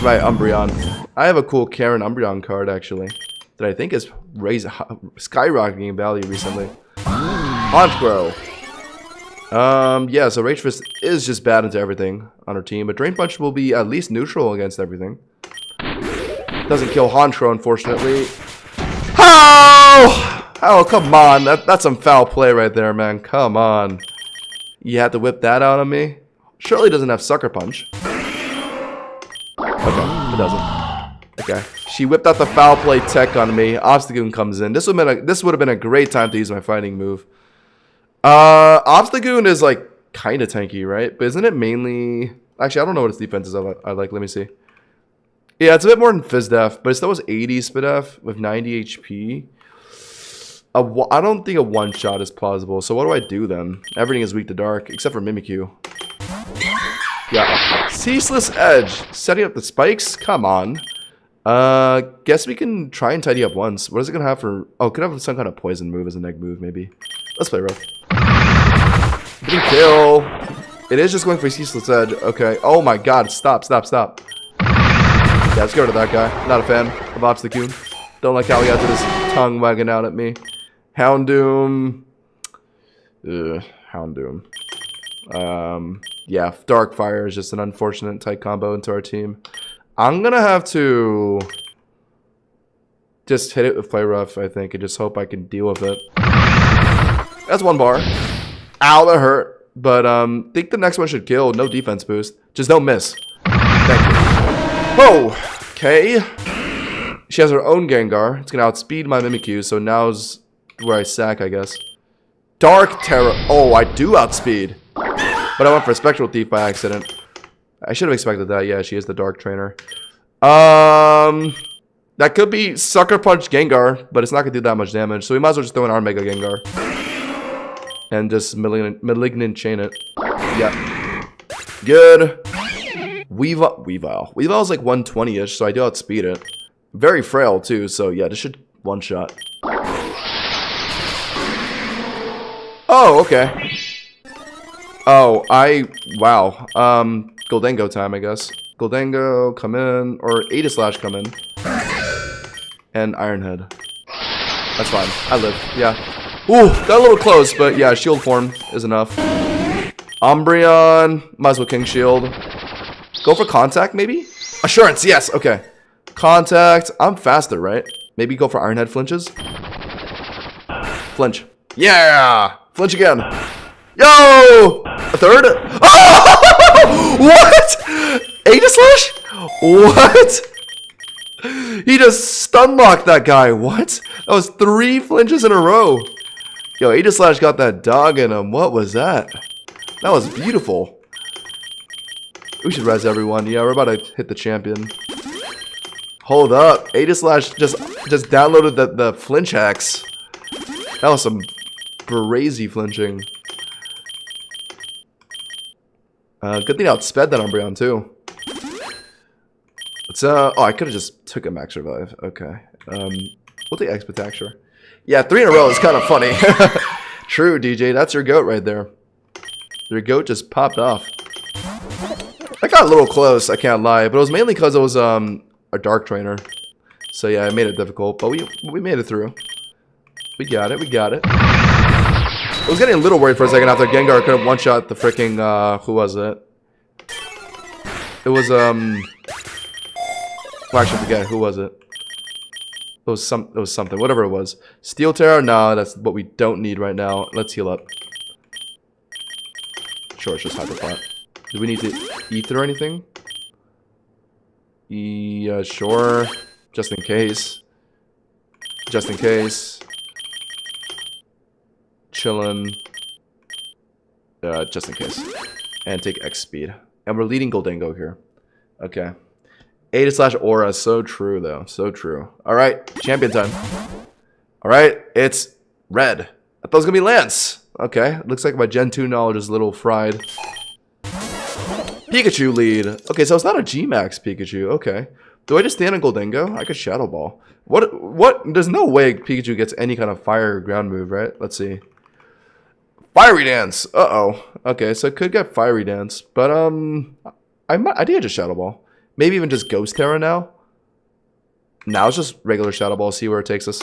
Right, Umbreon. I have a cool Karen Umbreon card, actually, that I think is skyrocketing in value recently. Honchkrow. Yeah, so Rage Fist is just bad into everything on her team, but Drain Punch will be at least neutral against everything. Doesn't kill Honchkrow, unfortunately. Oh! Oh, come on. That's some foul play right there, man. Come on. You had to whip that out on me? Surely doesn't have Sucker Punch. Okay, it doesn't. Okay. She whipped out the foul play tech on me. Obstagoon comes in. This would have been a great time to use my fighting move. Obstagoon is like kind of tanky, right? But isn't it mainly... Actually, I don't know what its defense is. I like. Let me see. Yeah, it's a bit more than Fizdef, but it still has 80 Spidef with 90 HP. I don't think a one-shot is plausible. So what do I do then? Everything is weak to dark, except for Mimikyu. Yeah. Ceaseless Edge. Setting up the spikes? Come on. Guess we can try and tidy up once. What is it going to have for... Oh, it could have some kind of poison move as a neg move, maybe. Let's play rough. Getting kill. It is just going for Ceaseless Edge. Okay. Oh my god. Stop. Yeah, let's go to that guy. Not a fan of Obstagoon. Don't like how he has his tongue wagging out at me. Houndoom. Houndoom. Yeah, Darkfire is just an unfortunate type combo into our team. I'm gonna have to just hit it with Play Rough, I think, and just hope I can deal with it. That's one bar. Ow, that hurt. But think the next one should kill. No defense boost. Just don't miss. Thank you. Whoa. Okay. She has her own Gengar. It's gonna outspeed my Mimikyu, so now's where I sack, I guess. Dark Terror. Oh, I do outspeed. But I went for Spectral Thief by accident. I should have expected that. Yeah, she is the Dark Trainer. That could be Sucker Punch Gengar, but it's not gonna do that much damage. So we might as well just throw in our Mega Gengar. And just Malignant Chain it. Yeah. Good. Weavile is like 120-ish, so I do outspeed it. Very frail too, so yeah, this should one-shot. Oh, okay. Oh, wow. Goldengo time, I guess. Goldengo, come in, or Aegislash come in. And Ironhead. That's fine. I live, yeah. Ooh, got a little close, but yeah, Shield form is enough. Umbreon, might as well King Shield. Go for Contact, maybe? Assurance, yes, okay. Contact, I'm faster, right? Maybe go for Ironhead flinches? Flinch. Yeah! Flinch again. Yo! A third? Oh! What? Aegislash? What? He just stun locked that guy. What? That was 3 flinches in a row. Yo, Aegislash got that dog in him. What was that? That was beautiful. We should res everyone. Yeah, we're about to hit the champion. Hold up. Aegislash just downloaded the flinch hacks. That was some crazy flinching. Good thing I outsped that Umbreon too. Let's oh, I could have just took a max revive. Okay. We'll take Expectaxure. Yeah, 3 in a row is kind of funny. True, DJ. That's your goat right there. Your goat just popped off. I got a little close, I can't lie, but it was mainly because it was a Dark Trainer. So yeah, it made it difficult, but we made it through. We got it. I was getting a little worried for a second after Gengar could have one-shot the freaking, who was it? It was, well, I actually forget, who was it? It was something, whatever it was. Steel Terror? No, that's what we don't need right now. Let's heal up. Sure, it's just Hyper Pot. Do we need to Ether or anything? Yeah, sure. Just in case. Just in case. Chillin'. Just in case. And take X speed. And we're leading Goldengo here. Okay. Aegislash Aura. So true, though. So true. Alright. Champion time. Alright. It's red. I thought it was going to be Lance. Okay. Looks like my Gen 2 knowledge is a little fried. Pikachu lead. Okay, so it's not a G-Max Pikachu. Okay. Do I just stand on Goldingo? I could Shadow Ball. What? There's no way Pikachu gets any kind of fire ground move, right? Let's see. Fiery Dance! Uh-oh. Okay, so it could get Fiery Dance. But, I think I just Shadow Ball. Maybe even just Ghost Terra now. Now it's just regular Shadow Ball. See where it takes us.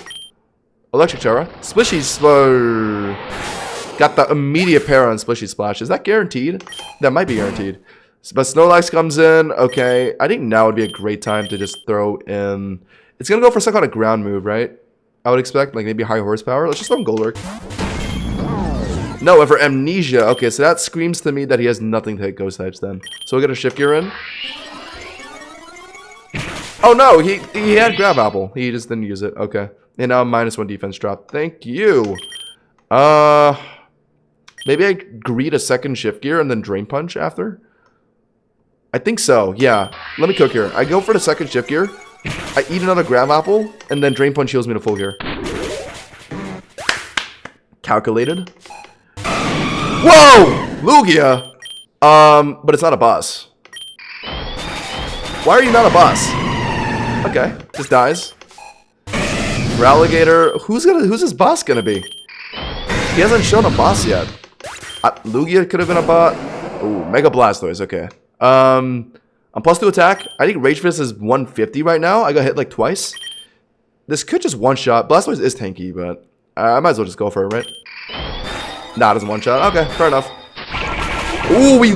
Electric Terra. Splishy Splash. Got the immediate para on Splishy Splash. Is that guaranteed? That might be guaranteed. But Snorlax comes in. Okay. I think now would be a great time to just throw in... It's going to go for some kind of ground move, right? I would expect. Like maybe high horsepower. Let's just throw in Golurk. No, and for Amnesia. Okay, so that screams to me that he has nothing to hit Ghost types then. So we'll get a Shift Gear in. Oh no, he had Grab Apple. He just didn't use it. Okay. And now -1 defense drop. Thank you. Maybe I greet a second Shift Gear and then Drain Punch after? I think so, yeah. Let me cook here. I go for the second Shift Gear. I eat another Grab Apple, and then Drain Punch heals me to full gear. Calculated. Whoa! Lugia! But it's not a boss. Why are you not a boss? Okay, just dies. Ralligator. Who's his boss gonna be? He hasn't shown a boss yet. Lugia could have been a bot. Ooh, Mega Blastoise, okay. I'm +2 attack. I think Rage Fist is 150 right now. I got hit like twice. This could just one-shot. Blastoise is tanky, but I might as well just go for it, right? Nah, it doesn't one-shot. Okay, fair enough. Ooh, we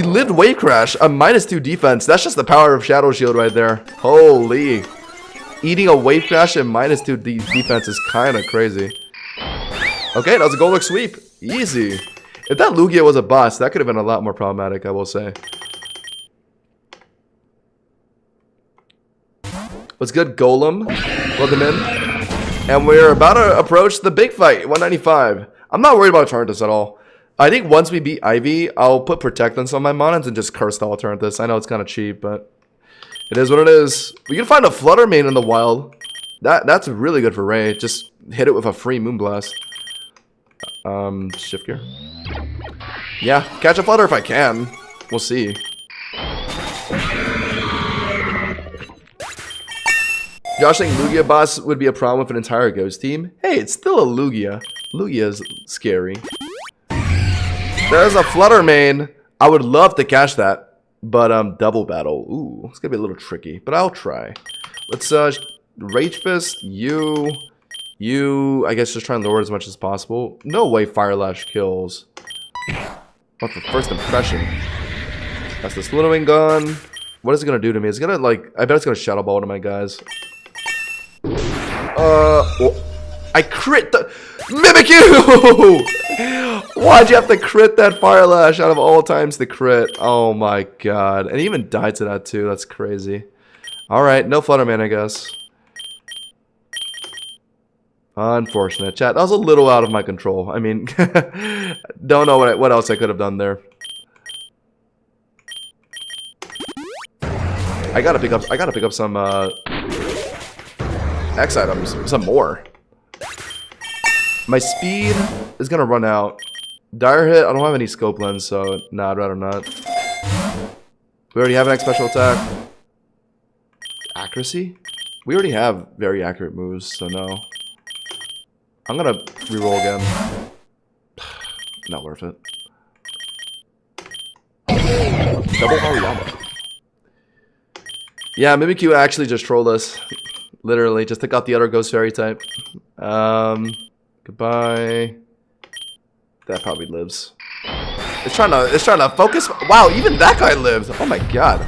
lived Wave Crash. A -2 defense. That's just the power of Shadow Shield right there. Holy. Eating a Wave Crash and -2 defense is kind of crazy. Okay, that was a Golurk sweep. Easy. If that Lugia was a boss, that could have been a lot more problematic, I will say. What's good, Golem? Welcome in. And we're about to approach the big fight, 195. I'm not worried about Torrentus at all. I think once we beat Ivy, I'll put Protectance on my Monons and just curse all Torrentus. I know it's kind of cheap, but it is what it is. We can find a Flutter Mane in the wild. That's really good for Ray. Just hit it with a free Moonblast. Shift Gear. Yeah, catch a Flutter if I can. We'll see. Josh saying Lugia boss would be a problem with an entire Ghost team. Hey, it's still a Lugia. Lugia is scary. There's a Flutter Mane. I would love to catch that, but double battle. Ooh, it's gonna be a little tricky, but I'll try. Let's Rage Fist. You. I guess just try and lower it as much as possible. No way Fire Lash kills. What's the first impression? That's the Slitherwing gun. What is it gonna do to me? It's gonna like. I bet it's gonna Shadow Ball one of my guys. I crit the Mimikyu! Why'd you have to crit that Fire Lash out of all times to crit? Oh my god. And he even died to that too. That's crazy. Alright, no Flutter Mane, I guess. Unfortunate. Chat, that was a little out of my control. I mean, don't know what else I could have done there. I gotta pick up some X items, some more. My speed is gonna run out. Dire Hit, I don't have any scope lens, so nah, I'd rather not. We already have an X special attack. Accuracy? We already have very accurate moves, so no. I'm gonna reroll again. Not worth it. Double Hariyama. Yeah, Mimikyu actually just trolled us. Literally, just took out the other Ghost Fairy type. Goodbye. That probably lives. It's trying to focus. Wow, even that guy lived. Oh my god.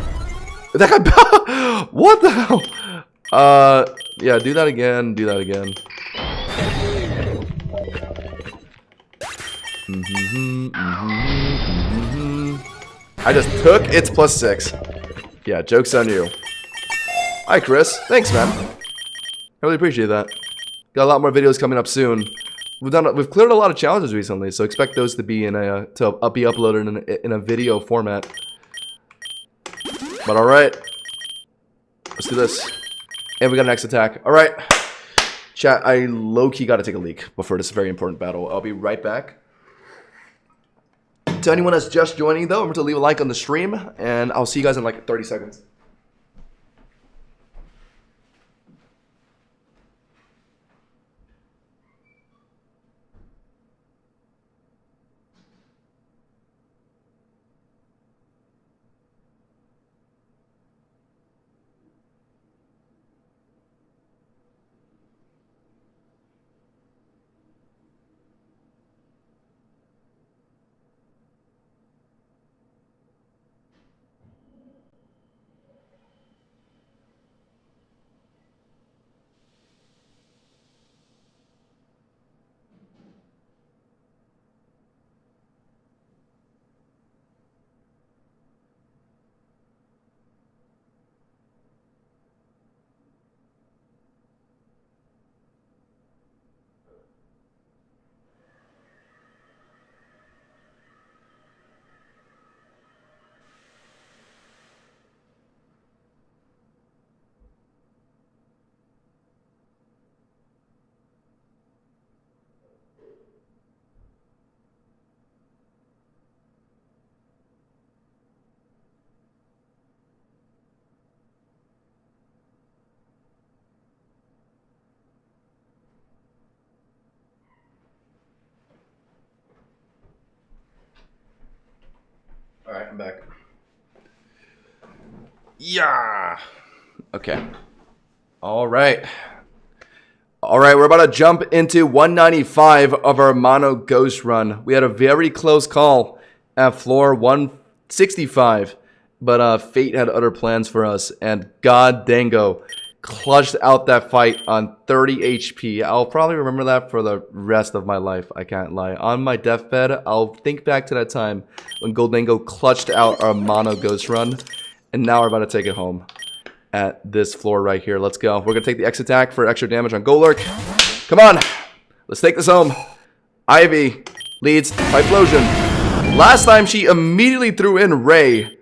That guy. What the hell? Yeah, do that again. Do that again. I just took its +6. Yeah, joke's on you. Hi, Chris. Thanks, man. I really appreciate that. Got a lot more videos coming up soon. We've cleared a lot of challenges recently, so expect those to be be uploaded in a video format. But all right, let's do this. And we got an X attack. All right, chat. I low-key got to take a leak before this very important battle. I'll be right back. To anyone that's just joining, though, remember to leave a like on the stream, and I'll see you guys in like 30 seconds. I'm back. Yeah. Okay. All right. All right, we're about to jump into 195 of our mono ghost run. We had a very close call at floor 165, but fate had other plans for us, and God dango clutched out that fight on 30 HP. I'll probably remember that for the rest of my life, I can't lie. On my deathbed, I'll think back to that time when Goldango clutched out our mono ghost run, and now we're about to take it home at this floor right here. Let's go. We're going to take the X attack for extra damage on Golurk. Come on. Let's take this home. Ivy leads by Flosion. Last time she immediately threw in Ray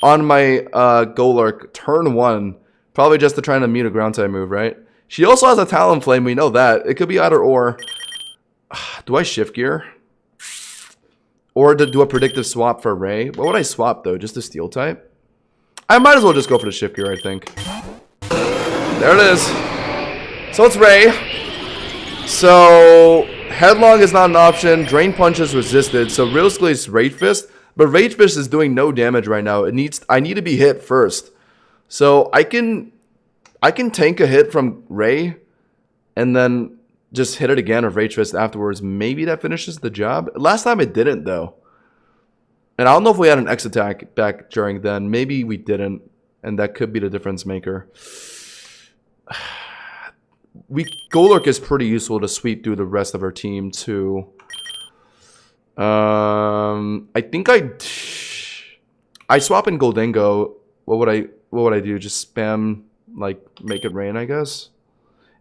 on my Golurk turn 1. Probably just to try and immune a ground type move, right? She also has a Talonflame. We know that. It could be either or. Do I shift gear? Or to do a predictive swap for Ray? What would I swap though? Just a steel type? I might as well just go for the shift gear, I think. There it is. So it's Ray. So Headlong is not an option. Drain Punch is resisted. So realistically it's Rage Fist. But Rage Fist is doing no damage right now. I need to be hit first. So I can tank a hit from Ray and then just hit it again or Rage Fist afterwards. Maybe that finishes the job. Last time it didn't though. And I don't know if we had an X attack back during then. Maybe we didn't. And that could be the difference maker. Golurk is pretty useful to sweep through the rest of our team too. I think I swap in Goldango. What would I do? Just spam, like, make it rain, I guess?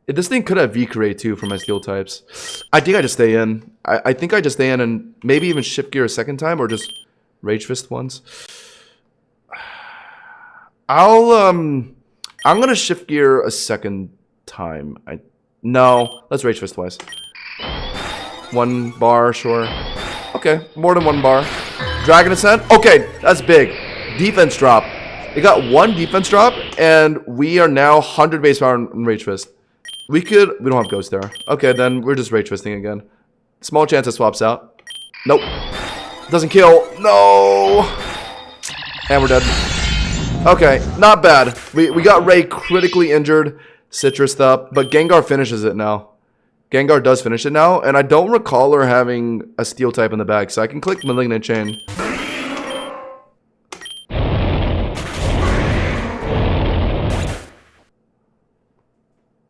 This thing could have V-Create too for my steel types. I think I just stay in. I think I just stay in and maybe even shift gear a second time or just Rage Fist once. I'm gonna shift gear a second time. No, let's Rage Fist twice. 1 bar, sure. Okay, more than 1 bar. Dragon Ascent. Okay, that's big. Defense drop. It got 1 defense drop, and we are now 100 base power in Rage Fist. We don't have Ghost there. Okay, then we're just Rage Fisting again. Small chance it swaps out. Nope. Doesn't kill. No. And we're dead. Okay, not bad. We got Ray critically injured, citrused up, but Gengar finishes it now. Gengar does finish it now, and I don't recall her having a steel type in the bag, so I can click Malignant Chain.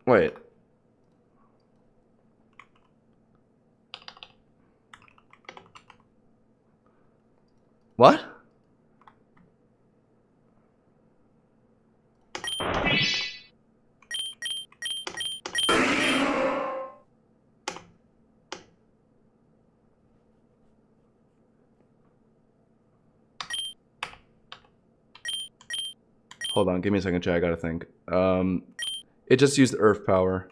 Wait. What? Hold on, give me a second, chat. I gotta think. It just used Earth Power.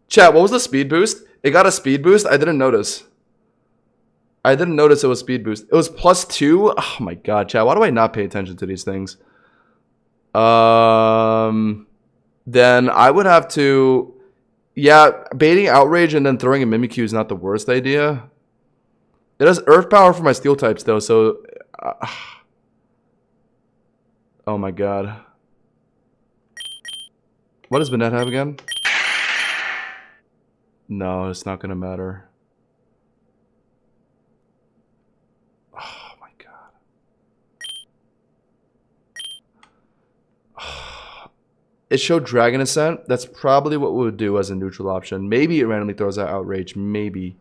Chat, what was the speed boost? It got a speed boost? I didn't notice. I didn't notice it was speed boost. It was +2? Oh my god, chat. Why do I not pay attention to these things? Then I would have to... Yeah, baiting Outrage and then throwing a Mimikyu is not the worst idea. It has Earth Power for my Steel types though, so... oh my god. What does Banette have again? No, it's not gonna matter. Oh my god. It showed Dragon Ascent. That's probably what we would do as a neutral option. Maybe it randomly throws out Outrage. Maybe.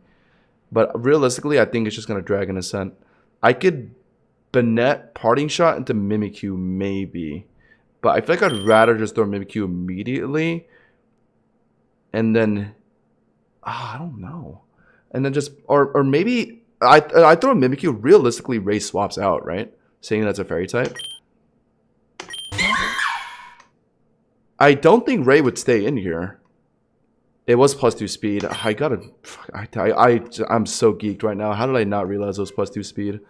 But realistically, I think it's just gonna Dragon Ascent. I could Banette Parting Shot into Mimikyu, maybe. But I feel like I'd rather just throw Mimikyu immediately. And then... I don't know. And then just... Or maybe... I throw Mimikyu, realistically Ray swaps out, right? Saying that's a fairy type. I don't think Ray would stay in here. It was +2 speed. I gotta... I'm so geeked right now. How did I not realize it was +2 speed?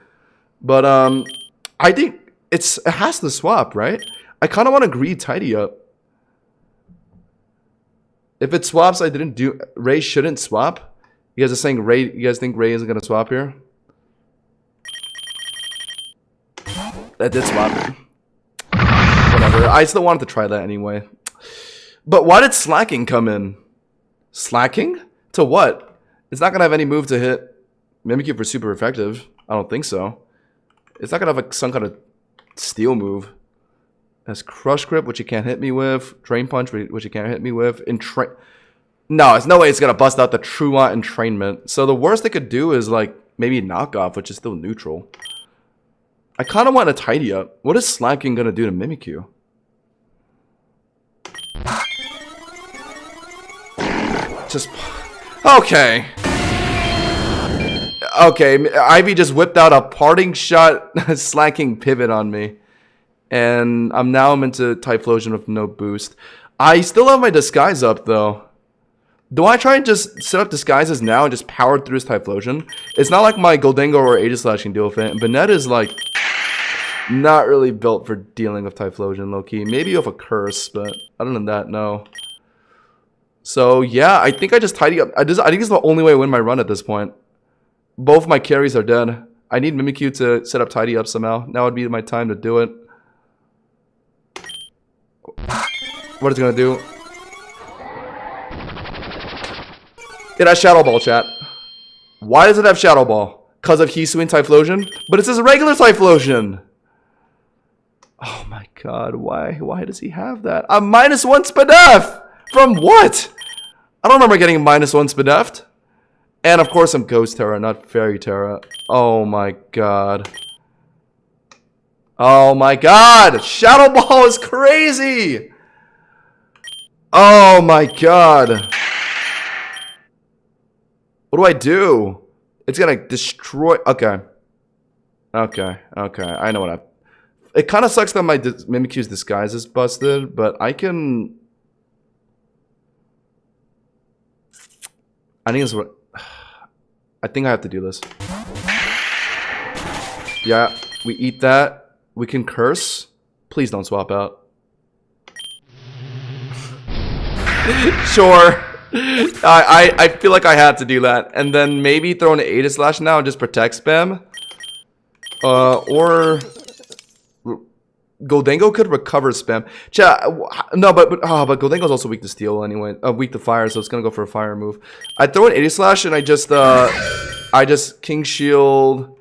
But, I think it has to swap, right? I kind of want to greed Tidy Up. If it swaps, I didn't do... Ray shouldn't swap. You guys are saying Ray... You guys think Ray isn't going to swap here? That did swap. Whatever. I still wanted to try that anyway. But why did slacking come in? Slacking? To what? It's not gonna have any move to hit Mimikyu for super effective. I don't think so. It's not gonna have some kind of steel move. It has Crush Grip, which you can't hit me with. Drain Punch, which you can't hit me with. No, there's no way it's gonna bust out the Truant Entrainment. So the worst they could do is like maybe Knockoff, which is still neutral. I kind of want to tidy up. What is slacking gonna do to Mimikyu? Just okay. Okay, Ivy just whipped out a parting shot slacking pivot on me. And I'm into Typhlosion with no boost. I still have my disguise up though. Do I try and just set up disguises now and just power through his Typhlosion? It's not like my Goldengo or Aegislash can deal with it. And Banette is like not really built for dealing with Typhlosion low-key. Maybe with a curse, but other than that, no. So yeah, I think I just tidy up. I think it's the only way to win my run at this point. Both my carries are dead. I need Mimikyu to set up tidy up somehow. Now would be my time to do it. What is it gonna do? It has Shadow Ball, chat. Why does it have Shadow Ball? Because of Hisuian Typhlosion? But it's his regular Typhlosion! Oh my god, why? Why does he have that? I'm -1 Spadef! From what? I don't remember getting -1 Spadef. And of course I'm Ghost Terra, not Fairy Terra. Oh my god. Oh my god! Shadow Ball is crazy! Oh my god. What do I do? It's gonna destroy... Okay. Okay. I know what It kind of sucks that my Mimikyu's disguise is busted, but I can... I think it's what... I think I have to do this. Yeah, we eat that. We can curse. Please don't swap out. Sure. I feel like I had to do that. And then maybe throw an Aegislash now and just protect spam. Or... Goldengo could recover spam. No, but Goldengo's also weak to steel anyway. Weak to fire, so it's gonna go for a fire move. I throw an Aegislash and I just King Shield.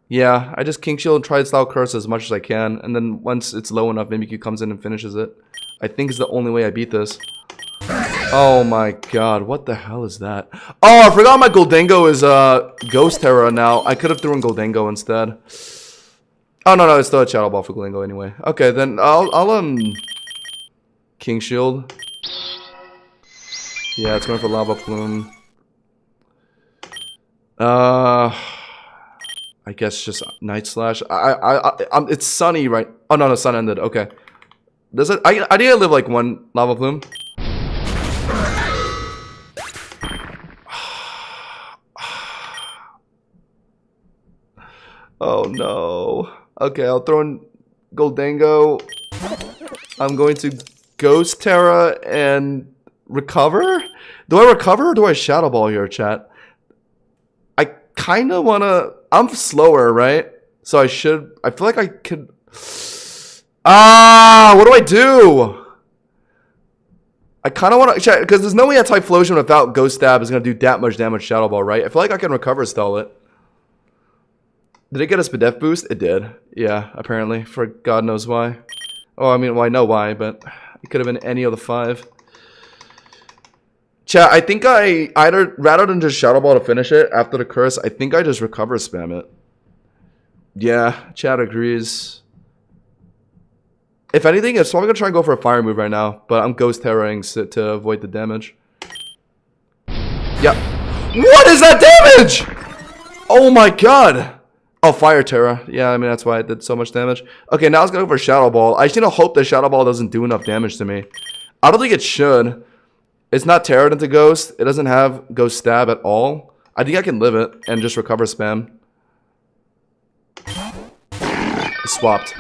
Yeah, I just King Shield and try to style curse as much as I can, and then once it's low enough, Mimikyu comes in and finishes it. I think it's the only way I beat this. Oh my god, what the hell is that? Oh, I forgot my Goldengo is Ghost Terra now. I could have thrown Goldengo instead. Oh no, it's still a Shadow Ball for Goldengo anyway. Okay, then I'll King Shield. Yeah, it's going for Lava Plume. I guess just Night Slash. It's sunny, right? Oh no, sun ended. Okay. Does it? I think I live like one Lava Plume. Oh no. Okay, I'll throw in Goldengo. I'm going to Ghost Terra and recover? Do I recover or do I Shadow Ball here, chat? I kind of want to... I'm slower, right? So I feel like I could... what do I do? I kind of want to... Chat, because there's no way a Typhlosion without Ghost Stab is going to do that much damage Shadow Ball, right? I feel like I can recover stall it. Did it get a Spadef boost? It did. Yeah, apparently. For God knows why. Oh, I mean, well, I know why, but it could have been any of the 5. Chat, I think rather than just Shadow Ball to finish it after the curse, I think I just recover spam it. Yeah, chat agrees. If anything, it's probably going to try and go for a fire move right now, but I'm Ghost Terroring to avoid the damage. Yep. What is that damage? Oh my god. Oh, Fire Terra. Yeah, I mean, that's why it did so much damage. Okay, now it's going to go for Shadow Ball. I just need to hope that Shadow Ball doesn't do enough damage to me. I don't think it should. It's not Terra'd into Ghost. It doesn't have Ghost Stab at all. I think I can live it and just recover spam. Swapped.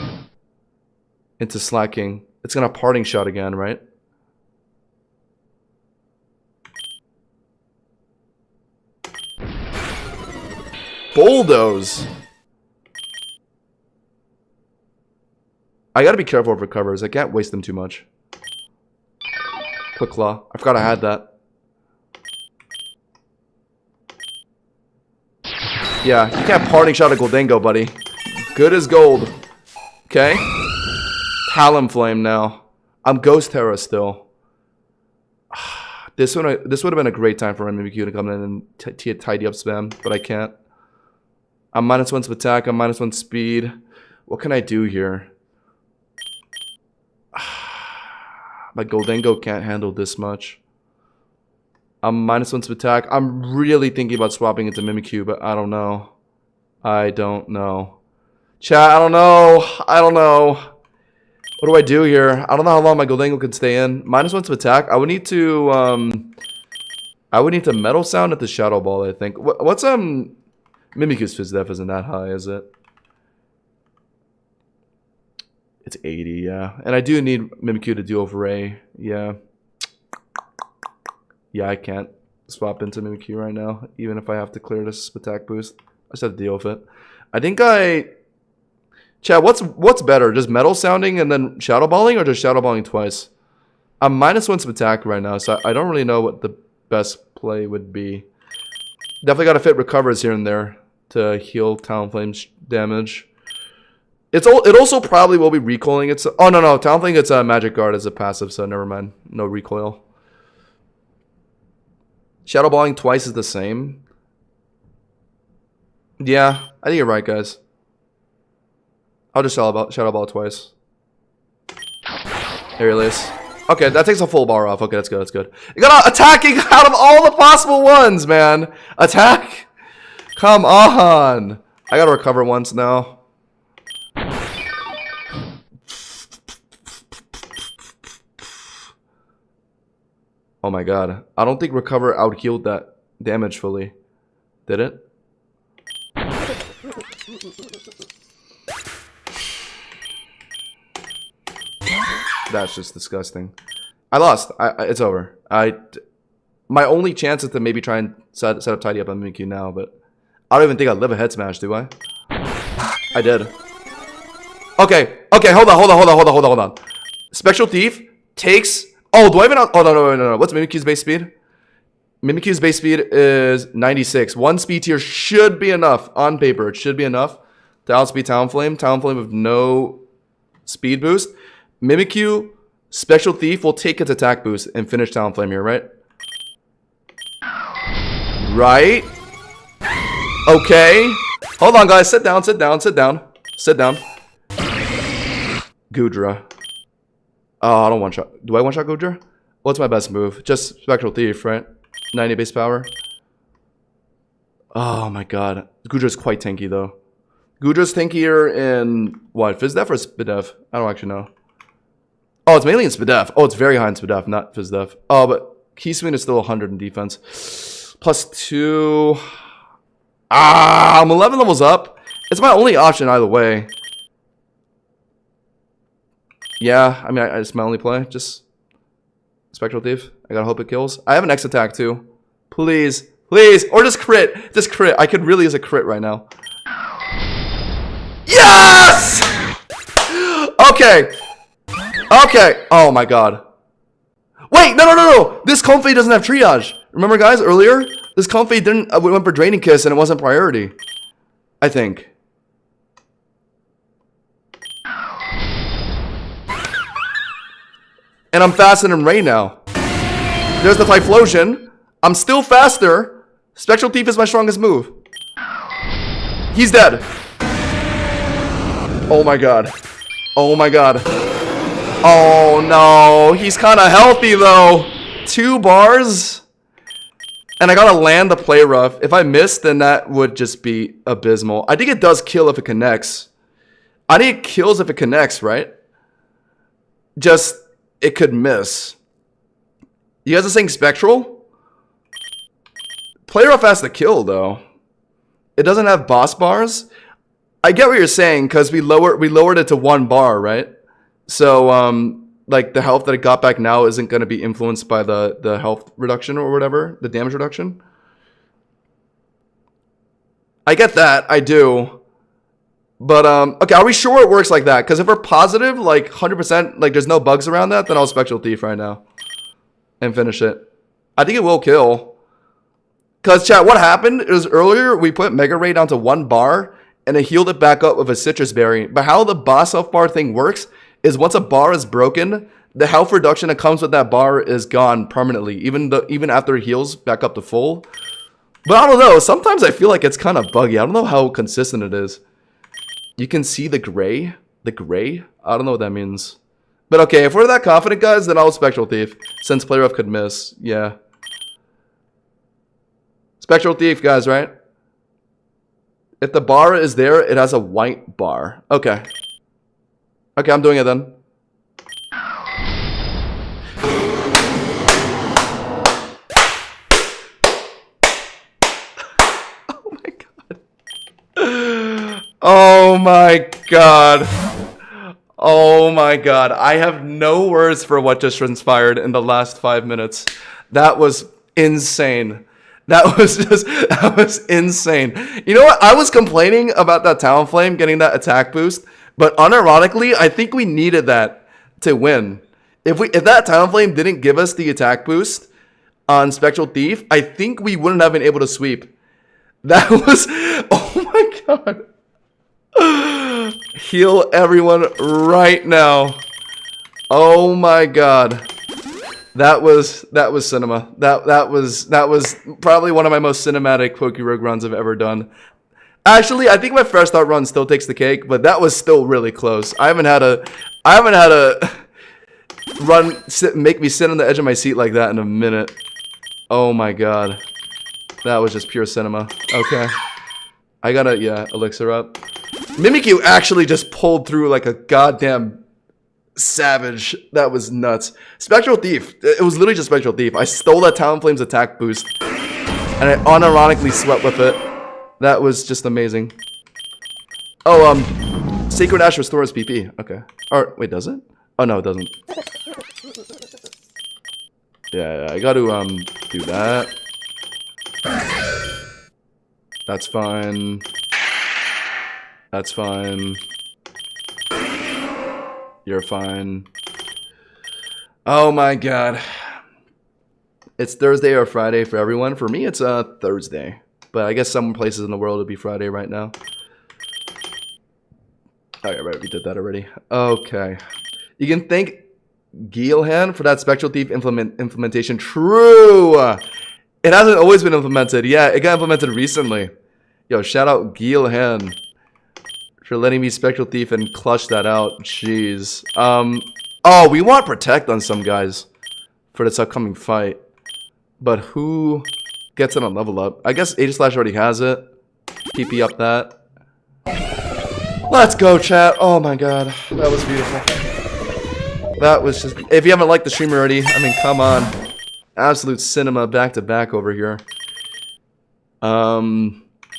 Into Slacking. It's going to Parting Shot again, right? Bulldoze. I gotta be careful of recovers. I can't waste them too much. Quick Claw. I forgot I had that. Yeah, you can't parting shot a Goldango, buddy. Good as gold. Okay. Talonflame now. I'm Ghost Terra still. This would have been a great time for Mimikyu to come in and tidy up spam, but I can't. I'm -1 attack, I'm -1 speed. What can I do here? My Goldango can't handle this much. I'm -1 attack. I'm really thinking about swapping into Mimikyu, but I don't know. I don't know. Chat, I don't know. I don't know. What do I do here? I don't know how long my Goldango can stay in. -1 attack. I would need to Metal Sound at the Shadow Ball, I think. What's Mimikyu's Fizz Def isn't that high, is it? It's 80, yeah. And I do need Mimikyu to do over A. Yeah. Yeah, I can't swap into Mimikyu right now, even if I have to clear this attack boost. I just have to deal with it. I think Chad, what's better? Just Metal Sounding and then Shadow Balling, or just Shadow Balling twice? I'm -1 attack right now, so I don't really know what the best play would be. Definitely gotta fit recovers here and there to heal Talonflame's damage. It also probably will be recoiling. Oh no, Talonflame gets a Magic Guard as a passive, so never mind. No recoil. Shadow Balling twice is the same. Yeah, I think you're right, guys. I'll just Shadow Ball twice. Aerial Ace. Okay, that takes a full bar off. Okay, that's good, that's good. You got attacking out of all the possible ones, man. Attack? Come on. I gotta recover once now. Oh my god. I don't think recover out-healed that damage fully. Did it? That's just disgusting. I lost. It's over. My only chance is to maybe try and set up tidy up on Mimikyu now, but I don't even think I live a head smash, do I? I did. Okay, hold on. Spectral Thief takes. Oh, do I even? Oh no. What's Mimikyu's base speed? Mimikyu's base speed is 96. One speed tier should be enough on paper. It should be enough to outspeed Talonflame. Talonflame with no speed boost. Mimikyu, Spectral Thief will take its attack boost and finish Talonflame here, right? Right? Okay. Hold on, guys. Sit down. Goodra. Oh, I don't one-shot. Do I one-shot Goodra? What's my best move? Just Spectral Thief, right? 90 base power. Oh my god. Goodra's quite tanky, though. Goodra's tankier in, what, Fizz Def or Spidef? I don't actually know. Oh, it's mainly in Spidef. Oh, it's very high in Spidef, not Fizz Def. Oh, but Key Swing is still 100 in defense. +2. I'm 11 levels up. It's my only option either way. Yeah, I mean, it's my only play. Just Spectral Thief. I gotta hope it kills. I have an X attack too. Please. Or just crit. Just crit. I could really use a crit right now. Yes! Okay. Oh my god. Wait, no. This Comfey doesn't have triage. Remember, guys, earlier? This Comfey didn't. We went for Draining Kiss and it wasn't priority. I think. And I'm faster than Ray now. There's the Typhlosion. I'm still faster. Spectral Thief is my strongest move. He's dead. Oh my god. Oh no. He's kind of healthy though. 2 bars. And I gotta land the play rough. If I miss, then that would just be abysmal. I think it does kill if it connects. I think it kills if it connects, right? Just, it could miss. You guys are saying Spectral? Play rough has to kill though. It doesn't have boss bars. I get what you're saying because we lowered it to 1 bar, right? So like the health that it got back now isn't going to be influenced by the health reduction or whatever, the damage reduction. I get that, I do. But, okay, are we sure it works like that? Because if we're positive, like, 100%, like, there's no bugs around that, then I'll Spectral Thief right now. And finish it. I think it will kill. Because, chat, what happened is earlier, we put Mega Ray down to 1 bar, and it healed it back up with a Citrus Berry. But how the boss health bar thing works is once a bar is broken, the health reduction that comes with that bar is gone permanently, even after it heals back up to full. But I don't know, sometimes I feel like it's kind of buggy. I don't know how consistent it is. You can see the gray? The gray? I don't know what that means. But okay, if we're that confident, guys, then I'll Spectral Thief. Since Player F could miss. Yeah. Spectral Thief, guys, right? If the bar is there, it has a white bar. Okay. Okay, I'm doing it then. Oh my god. Oh my god. I have no words for what just transpired in the last 5 minutes. That was insane. That was insane. You know what? I was complaining about that Talonflame getting that attack boost, but unironically, I think we needed that to win. If that Talonflame didn't give us the attack boost on Spectral Thief, I think we wouldn't have been able to sweep. That was, oh my god. Heal everyone right now. Oh my god. That was cinema. That was probably one of my most cinematic Pokerogue runs I've ever done. Actually, I think my fresh start run still takes the cake, but that was still really close. I haven't had a run make me sit on the edge of my seat like that in a minute. Oh my god. That was just pure cinema. Okay. I gotta, yeah, elixir up. Mimikyu actually just pulled through like a goddamn savage. That was nuts. Spectral Thief. It was literally just Spectral Thief. I stole that Talonflame's attack boost. And I unironically swept with it. That was just amazing. Oh, Sacred Ash restores PP. Okay. Or, wait, does it? Oh, no, it doesn't. Yeah, I gotta, do that. That's fine. That's fine. You're fine. Oh my god. It's Thursday or Friday for everyone. For me, it's Thursday. But I guess some places in the world it'd be Friday right now. Okay, right, we did that already. Okay. You can thank Gilhan for that Spectral Thief implementation. True! It hasn't always been implemented. Yeah, it got implemented recently. Yo, shout out Gilhan for letting me Spectral Thief and clutch that out. Jeez. Oh, we want Protect on some guys for this upcoming fight. But who gets it on level up? I guess Aegislash already has it. PP up that. Let's go, chat. Oh my god. That was beautiful. That was just... If you haven't liked the stream already, I mean, come on. Absolute cinema back to back over here.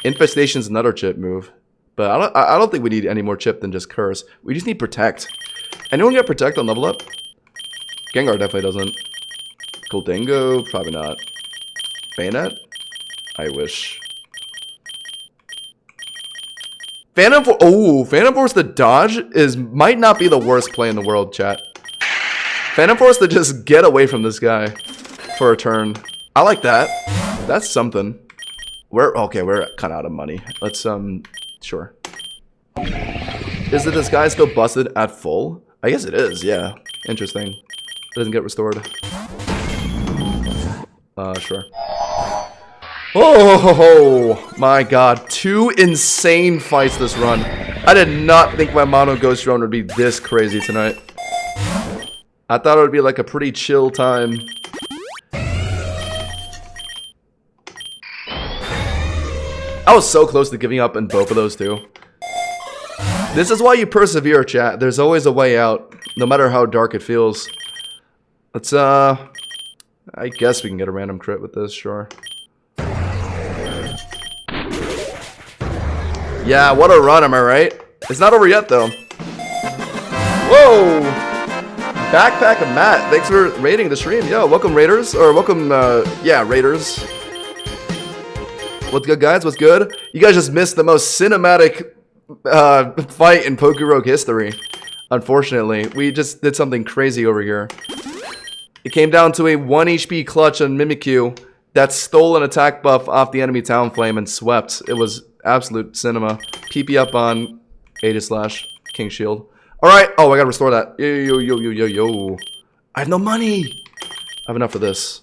Infestation's another chip move. But I don't think we need any more chip than just Curse. We just need Protect. Anyone get Protect on level up? Gengar definitely doesn't. Goldengo? Probably not. Bayonet? I wish. Phantom Force. Oh, Phantom Force to dodge might not be the worst play in the world, chat. Phantom Force to just get away from this guy for a turn. I like that. That's something. We're kind of out of money. Let's sure. Is the disguise still busted at full? I guess it is. Yeah. Interesting. It doesn't get restored. Sure. Oh my god. 2 insane fights this run. I did not think my Mono Ghost run would be this crazy tonight. I thought it would be like a pretty chill time. I was so close to giving up in both of those two. This is why you persevere, chat. There's always a way out, no matter how dark it feels. Let's, I guess we can get a random crit with this, sure. Yeah, what a run, am I right? It's not over yet, though. Whoa! Backpack of Matt, thanks for raiding the stream. Yo, welcome, Raiders. Or welcome, yeah, Raiders. What's good, guys? What's good? You guys just missed the most cinematic fight in Pokerogue history. Unfortunately, we just did something crazy over here. It came down to a 1 HP clutch on Mimikyu that stole an attack buff off the enemy Talonflame and swept. It was absolute cinema. PP up on Aegislash, King Shield. Alright, oh, I gotta restore that. Yo. I have no money. I have enough for this.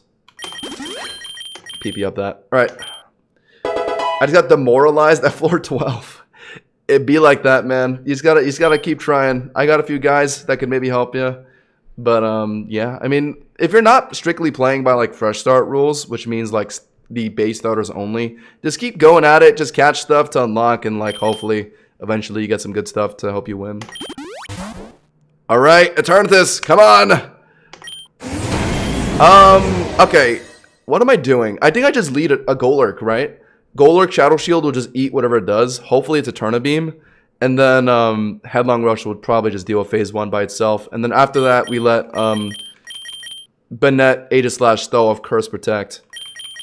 PP up that. Alright. I just got demoralized at floor 12. It'd be like that, man. You just gotta keep trying. I got a few guys that could maybe help you. But, yeah. I mean, if you're not strictly playing by, like, fresh start rules, which means, like, the base starters only, just keep going at it. Just catch stuff to unlock and, like, hopefully, eventually you get some good stuff to help you win. Alright, Eternatus, come on! Okay. What am I doing? I think I just lead a Golurk, right? Golurk Shadow Shield will just eat whatever it does. Hopefully it's Eterna Beam. And then Headlong Rush would probably just deal with phase 1 by itself. And then after that, we let Banette Aegislash Stow off Curse Protect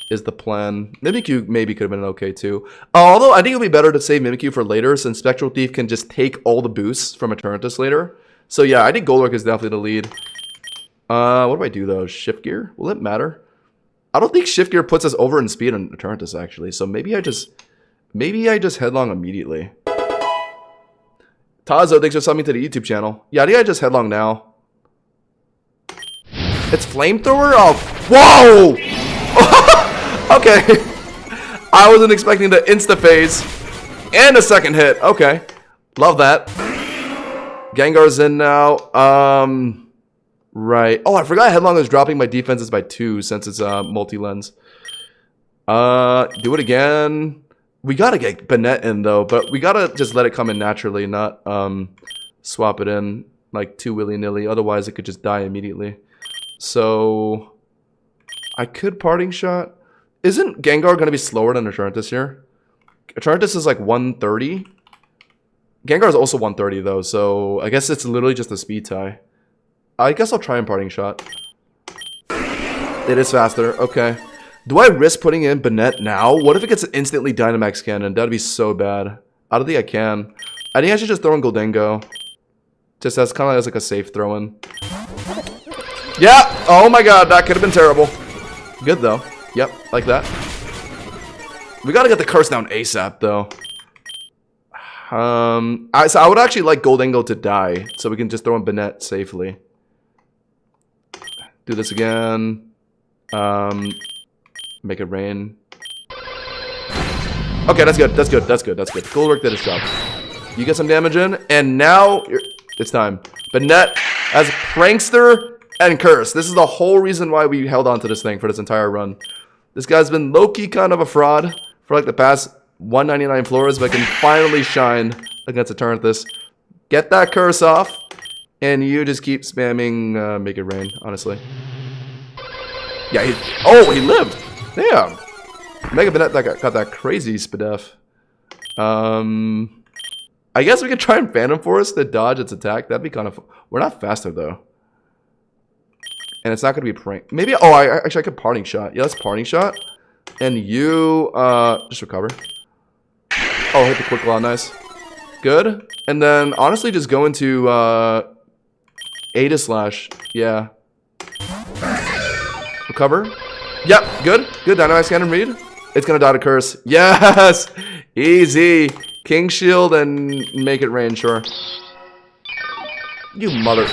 is the plan. Mimikyu maybe could have been okay too. Although I think it would be better to save Mimikyu for later, since Spectral Thief can just take all the boosts from Eternatus later. So yeah, I think Golurk is definitely the lead. What do I do though? Shift Gear? Will it matter? I don't think Shift Gear puts us over in speed on Eternatus actually. So maybe I just Headlong immediately. Tazo, thanks for subbing to the YouTube channel. Yeah, I think I just Headlong now. It's Flamethrower? Oh, whoa! Okay. I wasn't expecting the insta-phase. And a second hit. Okay. Love that. Gengar's in now. Right. Oh, I forgot Headlong is dropping my defenses by 2 since it's multi-lens. Do it again. We gotta get Banette in though, but we gotta just let it come in naturally, not swap it in like too willy-nilly. Otherwise, it could just die immediately. So I could Parting Shot. Isn't Gengar gonna be slower than Eternatus here? Eternatus is like 130. Gengar is also 130 though, so I guess it's literally just a speed tie. I guess I'll try and Parting Shot. It is faster. Okay. Do I risk putting in Banette now? What if it gets an instantly Dynamax Cannon? That'd be so bad. I don't think I can. I think I should just throw in Goldengo. Just as kind of as like a safe throw-in. Yeah! Oh my god, that could have been terrible. Good though. Yep, like that. We gotta get the curse down ASAP though. So I would actually like Goldengo to die, so we can just throw in Banette safely. Do this again. Make it rain. Okay, that's good. That's good. That's good. That's good. Golurk did his job. You get some damage in, and now it's time. Banette as Prankster and Curse. This is the whole reason why we held on to this thing for this entire run. This guy's been low-key kind of a fraud for like the past 199 floors, but can finally shine against Eternatus. Get that Curse off, and you just keep spamming Make It Rain, honestly. Yeah, he lived! Damn! Mega Banette got that crazy Spadef. I guess we could try and Phantom Force to dodge its attack. That'd be kind of... We're not faster, though. And it's not going to be prank. Maybe... Oh, actually, I could Parting Shot. Yeah, let's Parting Shot. And you... just recover. Oh, hit the Quick Claw. Nice. Good. And then, honestly, just go into... Aegislash. Yeah. Recover. Yep, good. Good. Dynamax Cannon read. It's gonna die to Curse. Yes! Easy. King Shield and Make It Rain, sure. You mother...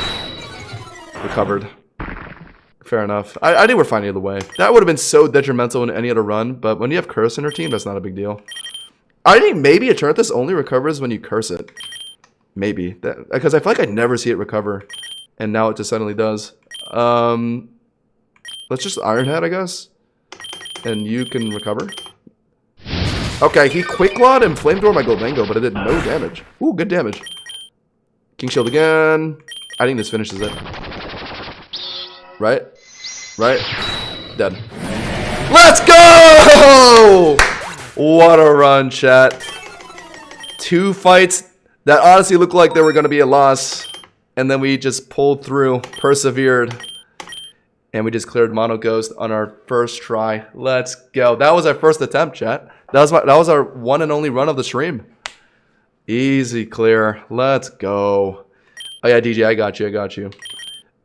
Recovered. Fair enough. I think we're fine either way. That would have been so detrimental in any other run, but when you have Curse in your team, that's not a big deal. I think maybe Eternatus only recovers when you Curse it. Maybe. Because I feel like I never see it recover. And now it just suddenly does. Let's just Iron Head, I guess. And you can recover. Okay, he Quick Clawed and Flamethrower my Goldengo, but it did no damage. Ooh, good damage. King Shield again. I think this finishes it. Right? Right? Dead. Let's go! What a run, chat. 2 fights that honestly looked like they were going to be a loss. And then we just pulled through, persevered. And we just cleared Mono Ghost on our first try. Let's go. That was our first attempt, chat. That was our one and only run of the stream. Easy clear. Let's go. Oh yeah, DJ, I got you. I got you.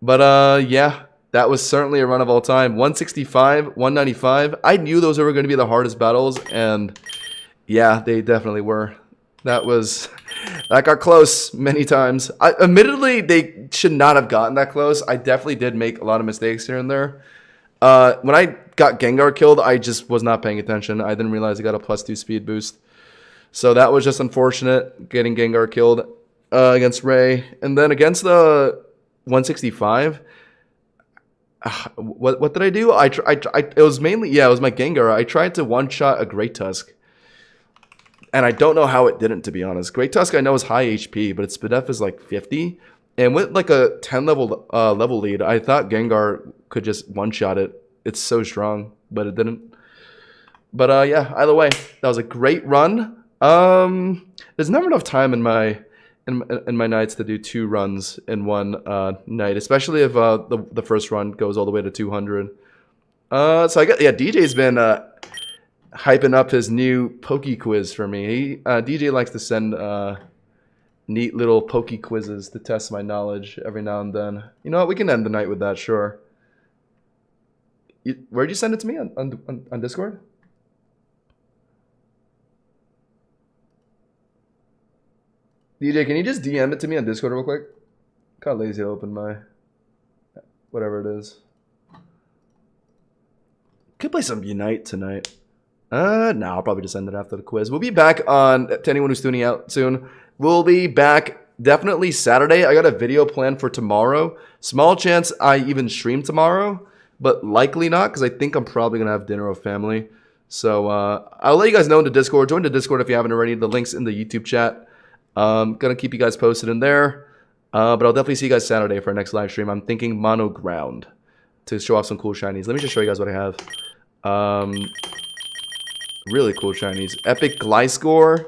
But yeah, that was certainly a run of all time. 165, 195. I knew those were going to be the hardest battles, and yeah, they definitely were. That got close many times. Admittedly, they should not have gotten that close. I definitely did make a lot of mistakes here and there. When I got Gengar killed, I just was not paying attention. I didn't realize I got a +2 speed boost. So that was just unfortunate, getting Gengar killed against Ray. And then against the 165, what did I do? It was mainly, yeah, it was my Gengar. I tried to one-shot a Great Tusk. And I don't know how it didn't, to be honest. Great Tusk I know is high HP, but its SPDF is like 50. And with like a 10 level lead, I thought Gengar could just one-shot it. It's so strong, but it didn't. But yeah, either way, that was a great run. There's never enough time in my nights to do 2 runs in one night, especially if the first run goes all the way to 200. So I got, yeah, DJ's been hyping up his new Poke quiz for me. DJ likes to send neat little Poke quizzes to test my knowledge every now and then. You know what? We can end the night with that, sure. Where'd you send it to me? On Discord? DJ, can you just DM it to me on Discord real quick? Kind of lazy to open my whatever it is. Could play some Unite tonight. No, I'll probably just end it after the quiz. We'll be back on, to anyone who's tuning out soon, we'll be back definitely Saturday. I got a video planned for tomorrow. Small chance I even stream tomorrow, but likely not, because I think I'm probably going to have dinner with family. So I'll let you guys know in the Discord. Join the Discord if you haven't already. The link's in the YouTube chat. Gonna keep you guys posted in there. But I'll definitely see you guys Saturday for our next live stream. I'm thinking Mono Ground to show off some cool shinies. Let me just show you guys what I have. Really cool shinies. Epic Gliscor.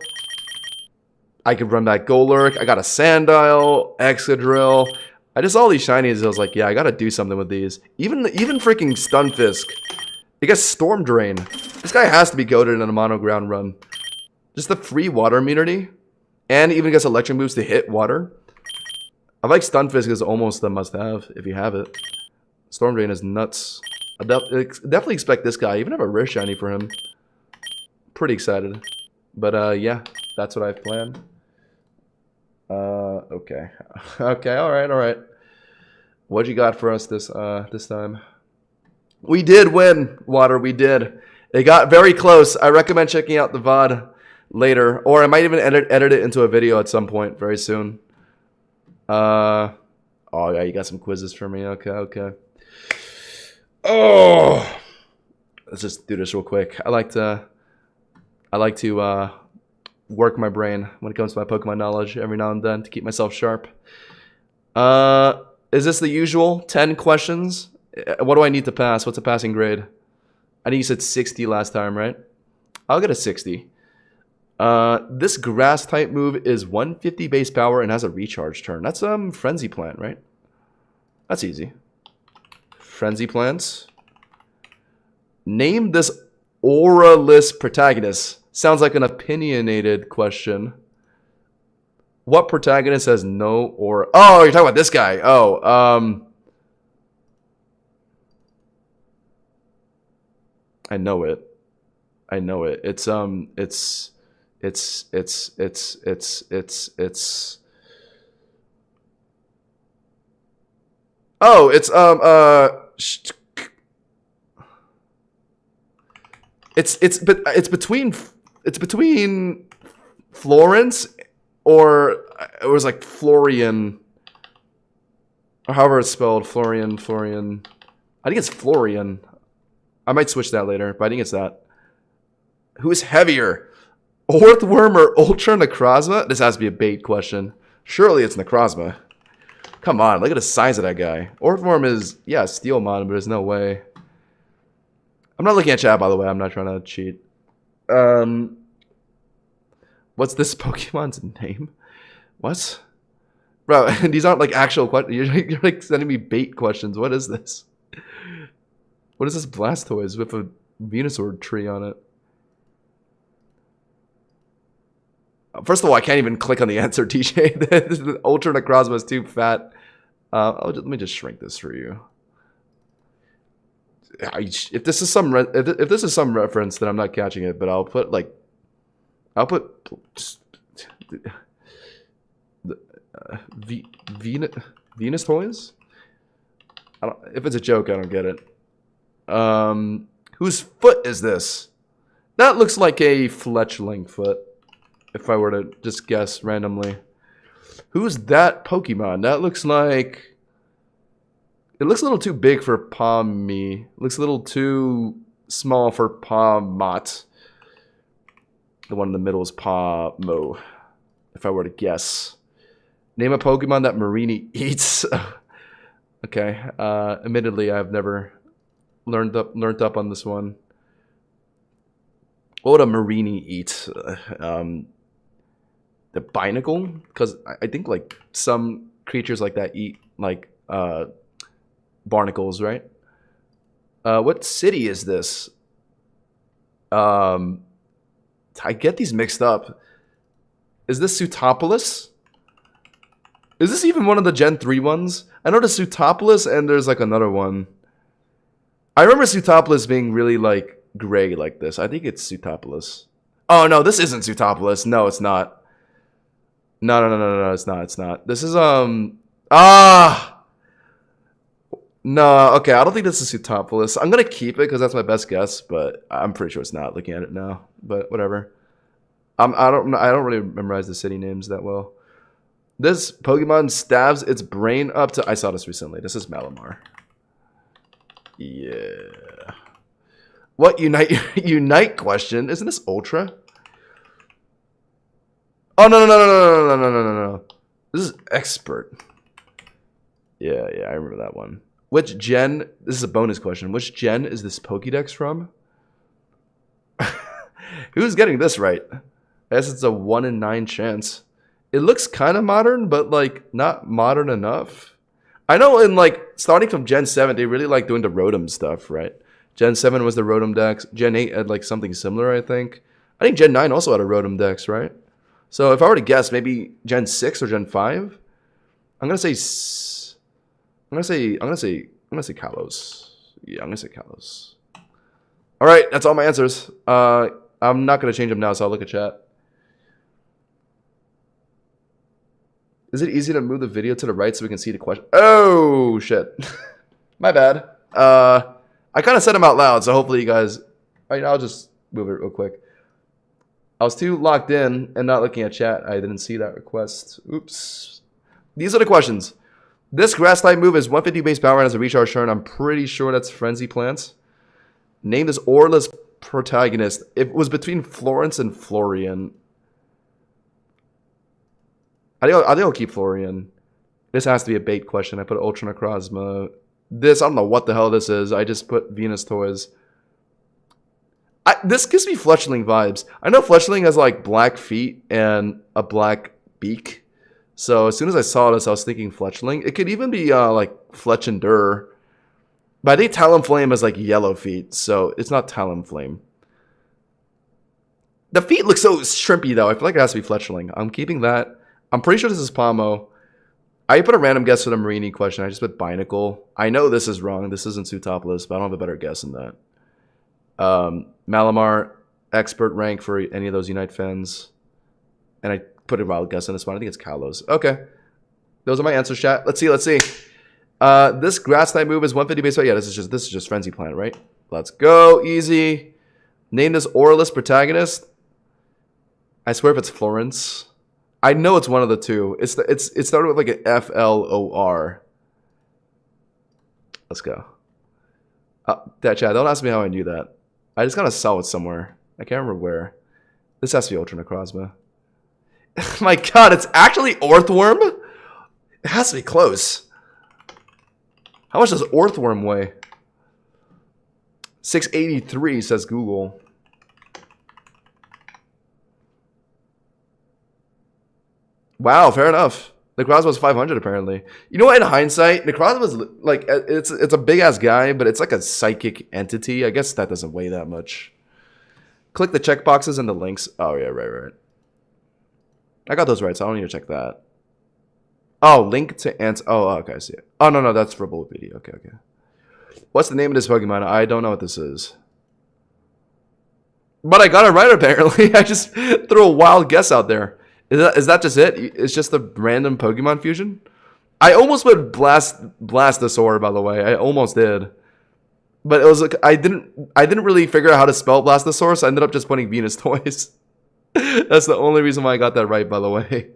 I could run back Golurk. I got a Sandile, Excadrill. I just saw these shinies. I was like, yeah, I gotta do something with these. Even freaking Stunfisk. It gets Storm Drain. This guy has to be goated in a Mono Ground run. Just the free water immunity. And even gets Electric moves to hit water. I like Stunfisk is almost a must-have if you have it. Storm Drain is nuts. I definitely expect this guy. I even have a rare shiny for him. Pretty excited. But yeah, that's what I've planned. Okay. Okay, alright. What you got for us this time? We did win, Water, we did. It got very close. I recommend checking out the VOD later, or I might even edit it into a video at some point very soon. Oh yeah, you got some quizzes for me. Okay. Oh, let's just do this real quick. I like to work my brain when it comes to my Pokemon knowledge every now and then to keep myself sharp. Is this the usual 10 questions? What do I need to pass? What's a passing grade? I think you said 60 last time, right? I'll get a 60. This grass type move is 150 base power and has a recharge turn. That's Frenzy Plant, right? That's easy. Frenzy Plants. Name this aura-less protagonist. Sounds like an opinionated question. What protagonist has no aura? Oh, you're talking about this guy. Oh, I know it. It's oh, it's between Florence or it was like Florian, or however it's spelled. Florian. I think it's Florian. I might switch that later, but I think it's that. Who's heavier? Orthworm or Ultra Necrozma? This has to be a bait question. Surely it's Necrozma. Come on, look at the size of that guy. Orthworm is, yeah, Steelmon, but there's no way. I'm not looking at chat, by the way. I'm not trying to cheat. What's this Pokemon's name? What? Bro, these aren't like actual questions. You're like sending me bait questions. What is this? What is this Blastoise with a Venusaur tree on it? First of all, I can't even click on the answer, TJ. The Ultra Necrozma is too fat. Let me just shrink this for you. If this is some if this is some reference, then I'm not catching it. But I'll put Venus toys. If it's a joke, I don't get it. Whose foot is this? That looks like a fletchling foot. If I were to just guess randomly. Who's that Pokemon? That looks like... It looks a little too big for Palmy. Looks a little too small for Palmot. The one in the middle is Pamo. If I were to guess. Name a Pokemon that Marini eats. Okay. Admittedly, I've never learned up on this one. What would a Marini eat? The Binacle? Because I think like some creatures like that eat like barnacles, right? What city is this? I get these mixed up. Is this Sutopolis? Is this even one of the Gen 3 ones? I know there's Sutopolis and there's like another one. I remember Sutopolis being really like gray like this. I think it's Sutopolis. Oh no, this isn't Sutopolis. No, it's not. No, it's not. This is no, okay, I don't think this is Sutopolis. I'm gonna keep it because that's my best guess, but I'm pretty sure it's not looking at it now. But whatever. I don't really memorize the city names that well. This Pokemon stabs its brain up to... I saw this recently. This is Malamar. Yeah. What unite question? Isn't this Ultra? Oh no. This is Expert. Yeah, I remember that one. Which gen... This is a bonus question. Which gen is this Pokédex from? Who's getting this right? I guess it's a 1 in 9 chance. It looks kind of modern, but like not modern enough. I know in like starting from Gen 7, they really like doing the Rotom stuff, right? Gen 7 was the Rotom Dex. Gen 8 had like something similar, I think. I think Gen 9 also had a Rotom Dex, right? So if I were to guess, maybe Gen 6 or Gen 5, I'm gonna say Kalos. Yeah, I'm gonna say Kalos. All right, that's all my answers. I'm not gonna change them now, so I'll look at chat. Is it easy to move the video to the right so we can see the question? Oh, shit. My bad. I kind of said them out loud, so hopefully you guys... I'll just move it real quick. I was too locked in and not looking at chat. I didn't see that request. Oops. These are the questions. This grass-type move is 150 base power and has a recharge turn. I'm pretty sure that's Frenzy Plants. Name this Aurelus protagonist. It was between Florence and Florian. I think I'll keep Florian. This has to be a bait question. I put Ultra Necrozma. This, I don't know what the hell this is. I just put Venus Toys. This gives me Fletchling vibes. I know Fletchling has like black feet and a black beak. So as soon as I saw this, I was thinking Fletchling. It could even be like Fletchinder. But I think Talonflame has like yellow feet. So it's not Talonflame. The feet look so shrimpy though. I feel like it has to be Fletchling. I'm keeping that. I'm pretty sure this is Pomo. I put a random guess for the Marini question. I just put Binacle. I know this is wrong. This isn't Sutopolis, but I don't have a better guess than that. Malamar, expert rank for any of those Unite fans. And I put a wild guess on this one. I think it's Kalos. Okay. Those are my answers, chat. Let's see. This grass type move is 150 base. Yeah, this is just Frenzy Plant, right? Let's go. Easy. Name this Aurelus protagonist. I swear if it's Florence. I know it's one of the two. It started with like an FLOR. Let's go. That chat, don't ask me how I knew that. I just kind of saw it somewhere. I can't remember where. This has to be Ultra Necrozma. My god, it's actually Orthworm? It has to be close. How much does Orthworm weigh? 683 says Google. Wow, fair enough. Necrozma was 500 apparently. You know what? In hindsight, Necrozma was like it's a big ass guy, but it's like a psychic entity. I guess that doesn't weigh that much. Click the checkboxes and the links. Oh yeah, right. I got those right, so I don't need to check that. Oh, link to answer. Oh, okay, I see it. Oh, no, that's for Bulbapedia. Okay. What's the name of this Pokemon? I don't know what this is. But I got it right, apparently. I just threw a wild guess out there. Is that just it? It's just a random Pokemon fusion? I almost put Blastosaur, by the way. I almost did. But it was like I didn't really figure out how to spell Blastosaur, so I ended up just putting Venus Toys. That's the only reason why I got that right, by the way.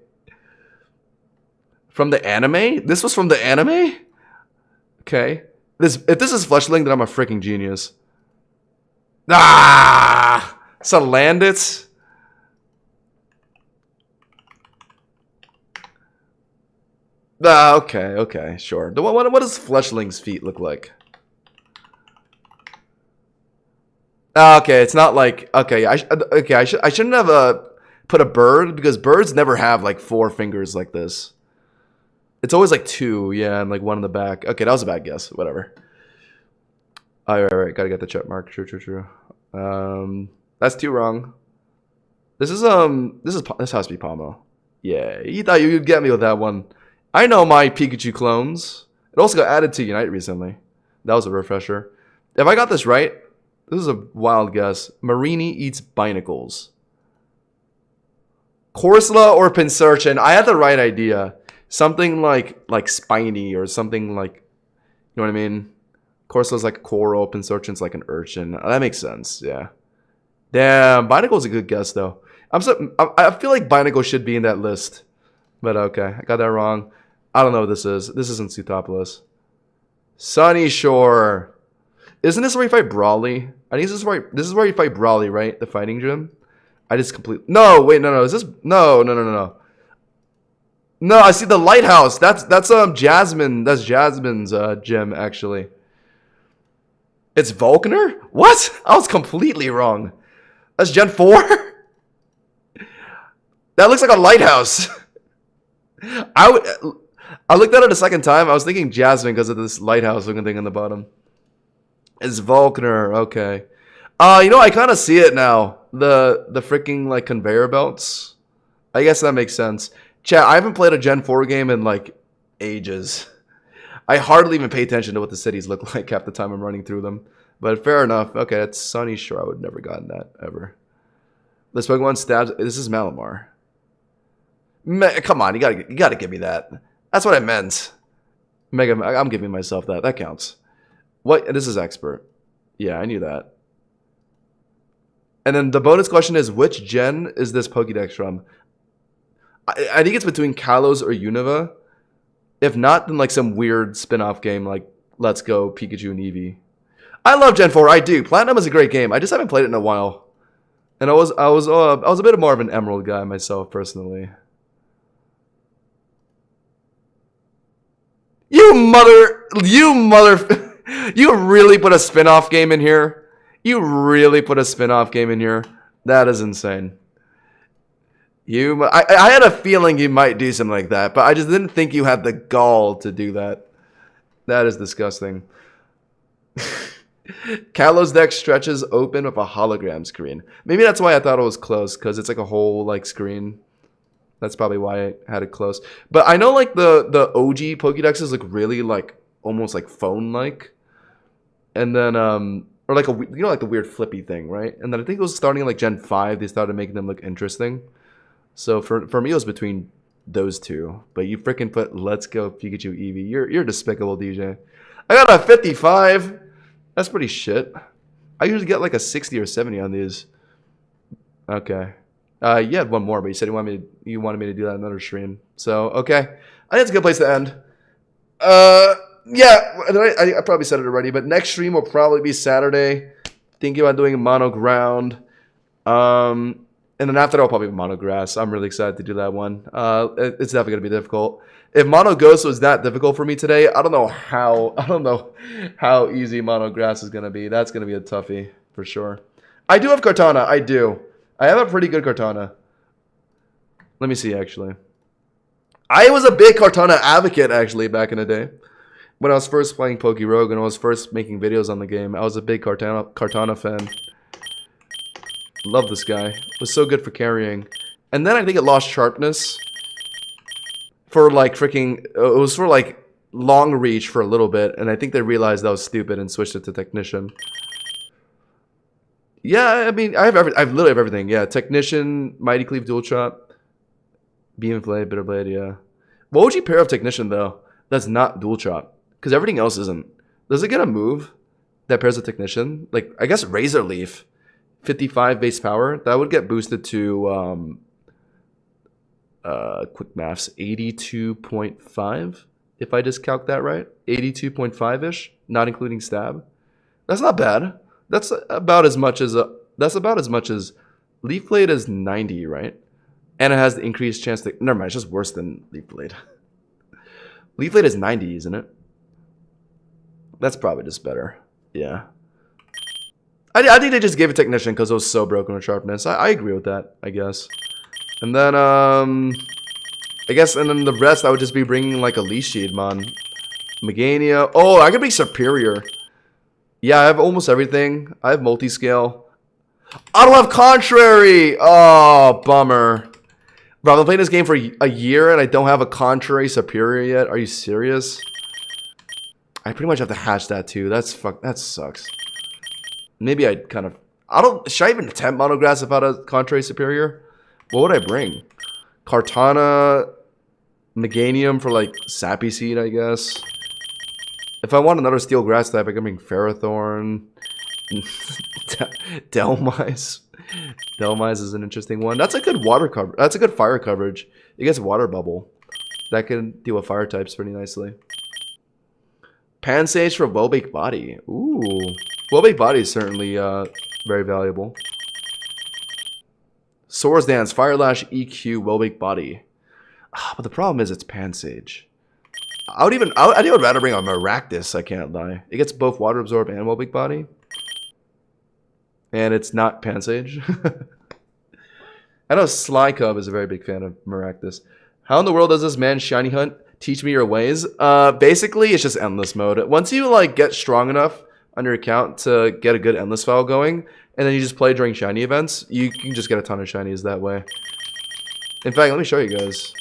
From the anime? This was from the anime? Okay. If this is Fletchling, then I'm a freaking genius. Ah! Salandit? Okay, sure. What does Fletchling's feet look like? Okay, it's not like I shouldn't have put a bird because birds never have like 4 fingers like this. It's always like 2, yeah, and like 1 in the back. Okay, that was a bad guess. Whatever. All right. Gotta get the check mark. True. That's 2 wrong. This has to be Palmo. Yeah, you thought you'd get me with that one. I know my Pikachu clones. It also got added to Unite recently. That was a refresher. If I got this right, this is a wild guess. Marini eats Binacles. Corsola or Pinsirchin. I had the right idea. Something like spiny or something like, you know what I mean? Corsola's like a coral, Pinsirchin's like an urchin. That makes sense, yeah. Damn, Binacle's a good guess though. I feel like Binacle should be in that list. But okay, I got that wrong. I don't know what this is. This isn't Sootopolis. Sunny Shore. Isn't this where you fight Brawly? I think this is where you fight Brawly, right? The fighting gym? I just completely... No, wait, no. Is this... No. No, I see the lighthouse. That's Jasmine. That's Jasmine's gym, actually. It's Volkner? What? I was completely wrong. That's Gen 4? That looks like a lighthouse. I looked at it a second time. I was thinking Jasmine because of this lighthouse looking thing on the bottom. It's Volkner. Okay. I kind of see it now. The freaking like conveyor belts. I guess that makes sense. Chat, I haven't played a Gen 4 game in like ages. I hardly even pay attention to what the cities look like half the time I'm running through them. But fair enough. Okay, it's Sunny Shore. I would never gotten that ever. This Pokemon stabs. This is Malamar. Come on, you gotta give me that. That's what I meant. I'm giving myself that. That counts. What? This is expert. Yeah, I knew that. And then the bonus question is, which gen is this Pokédex from? I think it's between Kalos or Unova. If not, then like some weird spin-off game like Let's Go Pikachu and Eevee. I love Gen 4. I do. Platinum is a great game. I just haven't played it in a while. And I was a bit more of an Emerald guy myself personally. You really put a spin-off game in here? You really put a spin-off game in here? That is insane. I had a feeling you might do something like that, but I just didn't think you had the gall to do that. That is disgusting. Kalos deck stretches open with a hologram screen. Maybe that's why I thought it was close, because it's like a whole like screen. That's probably why I had it close. But I know like the OG Pokédexes look really like almost like phone-like. And then or like like the weird flippy thing, right? And then I think it was starting like Gen 5 they started making them look interesting. So for me it was between those two. But you freaking put Let's Go Pikachu Eevee. You're despicable, DJ. I got a 55. That's pretty shit. I usually get like a 60 or 70 on these. Okay. You had one more, but you said you wanted me to do that in another stream. So, okay. I think it's a good place to end. Yeah, I probably said it already, but next stream will probably be Saturday. Thinking about doing mono ground. And then after that, I'll probably mono grass. I'm really excited to do that one. It's definitely going to be difficult. If mono ghost was that difficult for me today, I don't know how easy mono grass is going to be. That's going to be a toughie for sure. I do have Kartana. I do. I have a pretty good Kartana. Let me see, actually. I was a big Kartana advocate, actually, back in the day. When I was first playing Pokerogue and I was first making videos on the game, I was a big Kartana fan. Love this guy. Was so good for carrying. And then I think it lost sharpness for like freaking, it was for like long reach for a little bit, and I think they realized that was stupid and switched it to technician. Yeah, I mean, I literally have everything. Yeah, technician, mighty cleave, dual chop, beam and blade, bitter blade. Yeah. What would you pair of technician though? That's not dual chop, because everything else isn't. Does it get a move that pairs with technician? Like I guess razor leaf, 55 base power. That would get boosted to quick maths, 82.5. If I just calc that right, 82.5-ish, not including stab. That's not bad. That's about as much as Leaf Blade is 90, right? And it has the increased chance to. Never mind, it's just worse than Leaf Blade. Leaf Blade is 90, isn't it? That's probably just better. Yeah. I think they just gave it technician because it was so broken with sharpness. I agree with that, I guess. And then I guess, and then the rest I would just be bringing like a Leash Mon. Megania. Oh, I could be superior. Yeah, I have almost everything. I have multi-scale. I don't have contrary. Oh, bummer. Bro, I've been playing this game for a year and I don't have a contrary superior yet. Are you serious? I pretty much have to hatch that too. That sucks. Maybe I'd kind of. Should I even attempt monographs if I had a contrary superior? What would I bring? Kartana, Meganium for like Sappy Seed, I guess. If I want another steel grass type, I can bring Ferrothorn. Delmise. Delmise is an interesting one. That's a good water cover. That's a good fire coverage. It gets water bubble. That can deal with fire types pretty nicely. Pansage for Wellbake Body. Ooh. Wellbake Body is certainly very valuable. Swords Dance, Fire Lash, EQ, Wellbake Body. But the problem is it's Pansage. I'd even rather bring a Maractus, I can't lie. It gets both Water Absorb and Wellbake Body. And it's not Pansage. I know Sly Cub is a very big fan of Maractus. How in the world does this man Shiny Hunt teach me your ways? Basically, it's just endless mode. Once you like get strong enough on your account to get a good endless file going, and then you just play during shiny events, you can just get a ton of shinies that way. In fact, let me show you guys.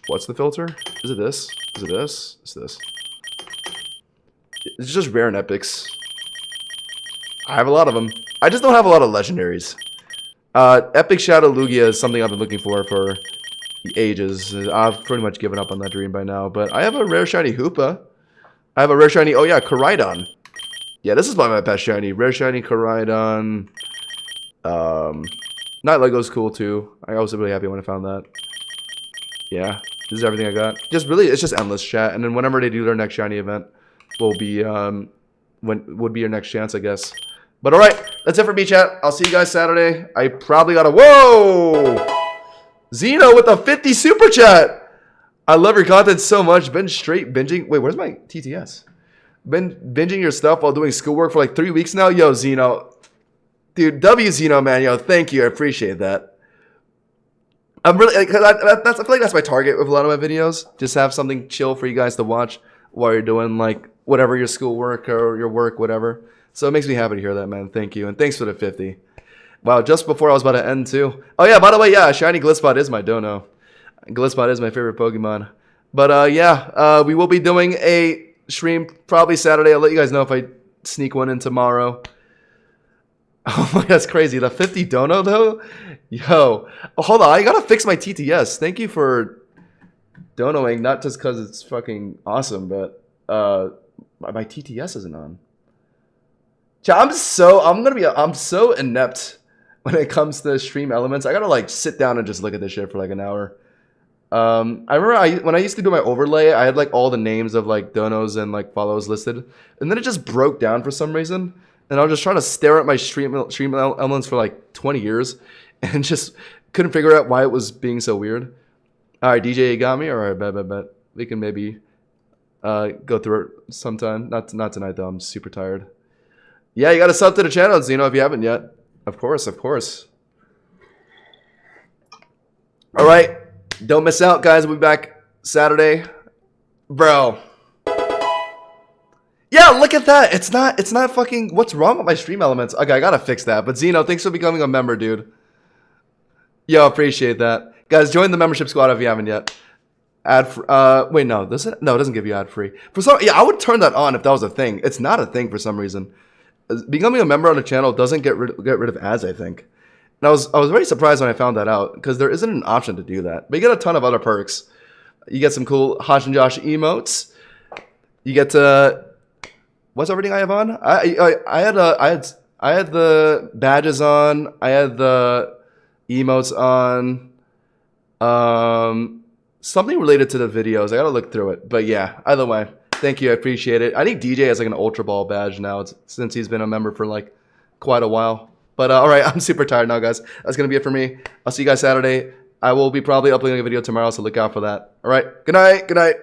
What's the filter? Is it this? Is it this? It's this. It's just rare and epics. I have a lot of them. I just don't have a lot of legendaries. Epic Shadow Lugia is something I've been looking for ages. I've pretty much given up on that dream by now, but I have a rare shiny Hoopa. I have a rare shiny, oh yeah, Koraidon. Yeah, this is probably my best shiny. Rare shiny Koraidon. Night Lego's cool too. I was really happy when I found that. Yeah, this is everything I got. Just really, it's just endless chat. And then whenever they do their next shiny event, will be would be your next chance, I guess. But all right, that's it for me, chat. I'll see you guys Saturday. I probably got a whoa, Zeno with a 50 super chat. I love your content so much. Been straight binging. Wait, where's my TTS? Been binging your stuff while doing schoolwork for like 3 weeks now. Yo, Zeno. Dude, W Zeno, man. Yo, thank you. I appreciate that. I'm really, I feel like that's my target with a lot of my videos. Just have something chill for you guys to watch while you're doing like whatever your schoolwork or your work, whatever. So it makes me happy to hear that, man. Thank you. And thanks for the 50. Wow, just before I was about to end too. Oh yeah, by the way, yeah, Shiny Glitspot is my dono. Glitspot is my favorite Pokemon. But we will be doing a stream probably Saturday. I'll let you guys know if I sneak one in tomorrow. Oh my, that's crazy. The 50 dono though? Yo. Oh, hold on, I gotta fix my TTS. Thank you for donoing, not just because it's fucking awesome, but my TTS isn't on. I'm so inept when it comes to stream elements. I gotta like sit down and just look at this shit for like an hour. I remember when I used to do my overlay, I had like all the names of like donos and like follows listed, and then it just broke down for some reason, and I was just trying to stare at my stream elements for like 20 years, and just couldn't figure out why it was being so weird. All right, DJ, you got me. All right, bet. We can maybe go through it sometime. Not tonight though. I'm super tired. Yeah, you got to sub to the channel, Zeno, if you haven't yet. Of course. All right. Don't miss out, guys. We'll be back Saturday. Bro. Yeah, look at that. It's not fucking. What's wrong with my stream elements? Okay, I gotta fix that. But Zeno, thanks for becoming a member, dude. Yo, appreciate that. Guys, join the membership squad if you haven't yet. Wait, no, does it? No, it doesn't give you ad free. For some, yeah, I would turn that on if that was a thing. It's not a thing for some reason. Becoming a member on the channel doesn't get rid of ads, I think. And I was very surprised when I found that out because there isn't an option to do that. But you get a ton of other perks. You get some cool Hosh and Josh emotes. You get to what's everything I have on? I had the badges on. I had the emotes on. Something related to the videos. I gotta look through it. But yeah, either way, thank you. I appreciate it. I think DJ has like an Ultra Ball badge now since he's been a member for like quite a while. But all right, I'm super tired now, guys. That's gonna be it for me. I'll see you guys Saturday. I will be probably uploading a video tomorrow, so look out for that. All right, good night. Good night.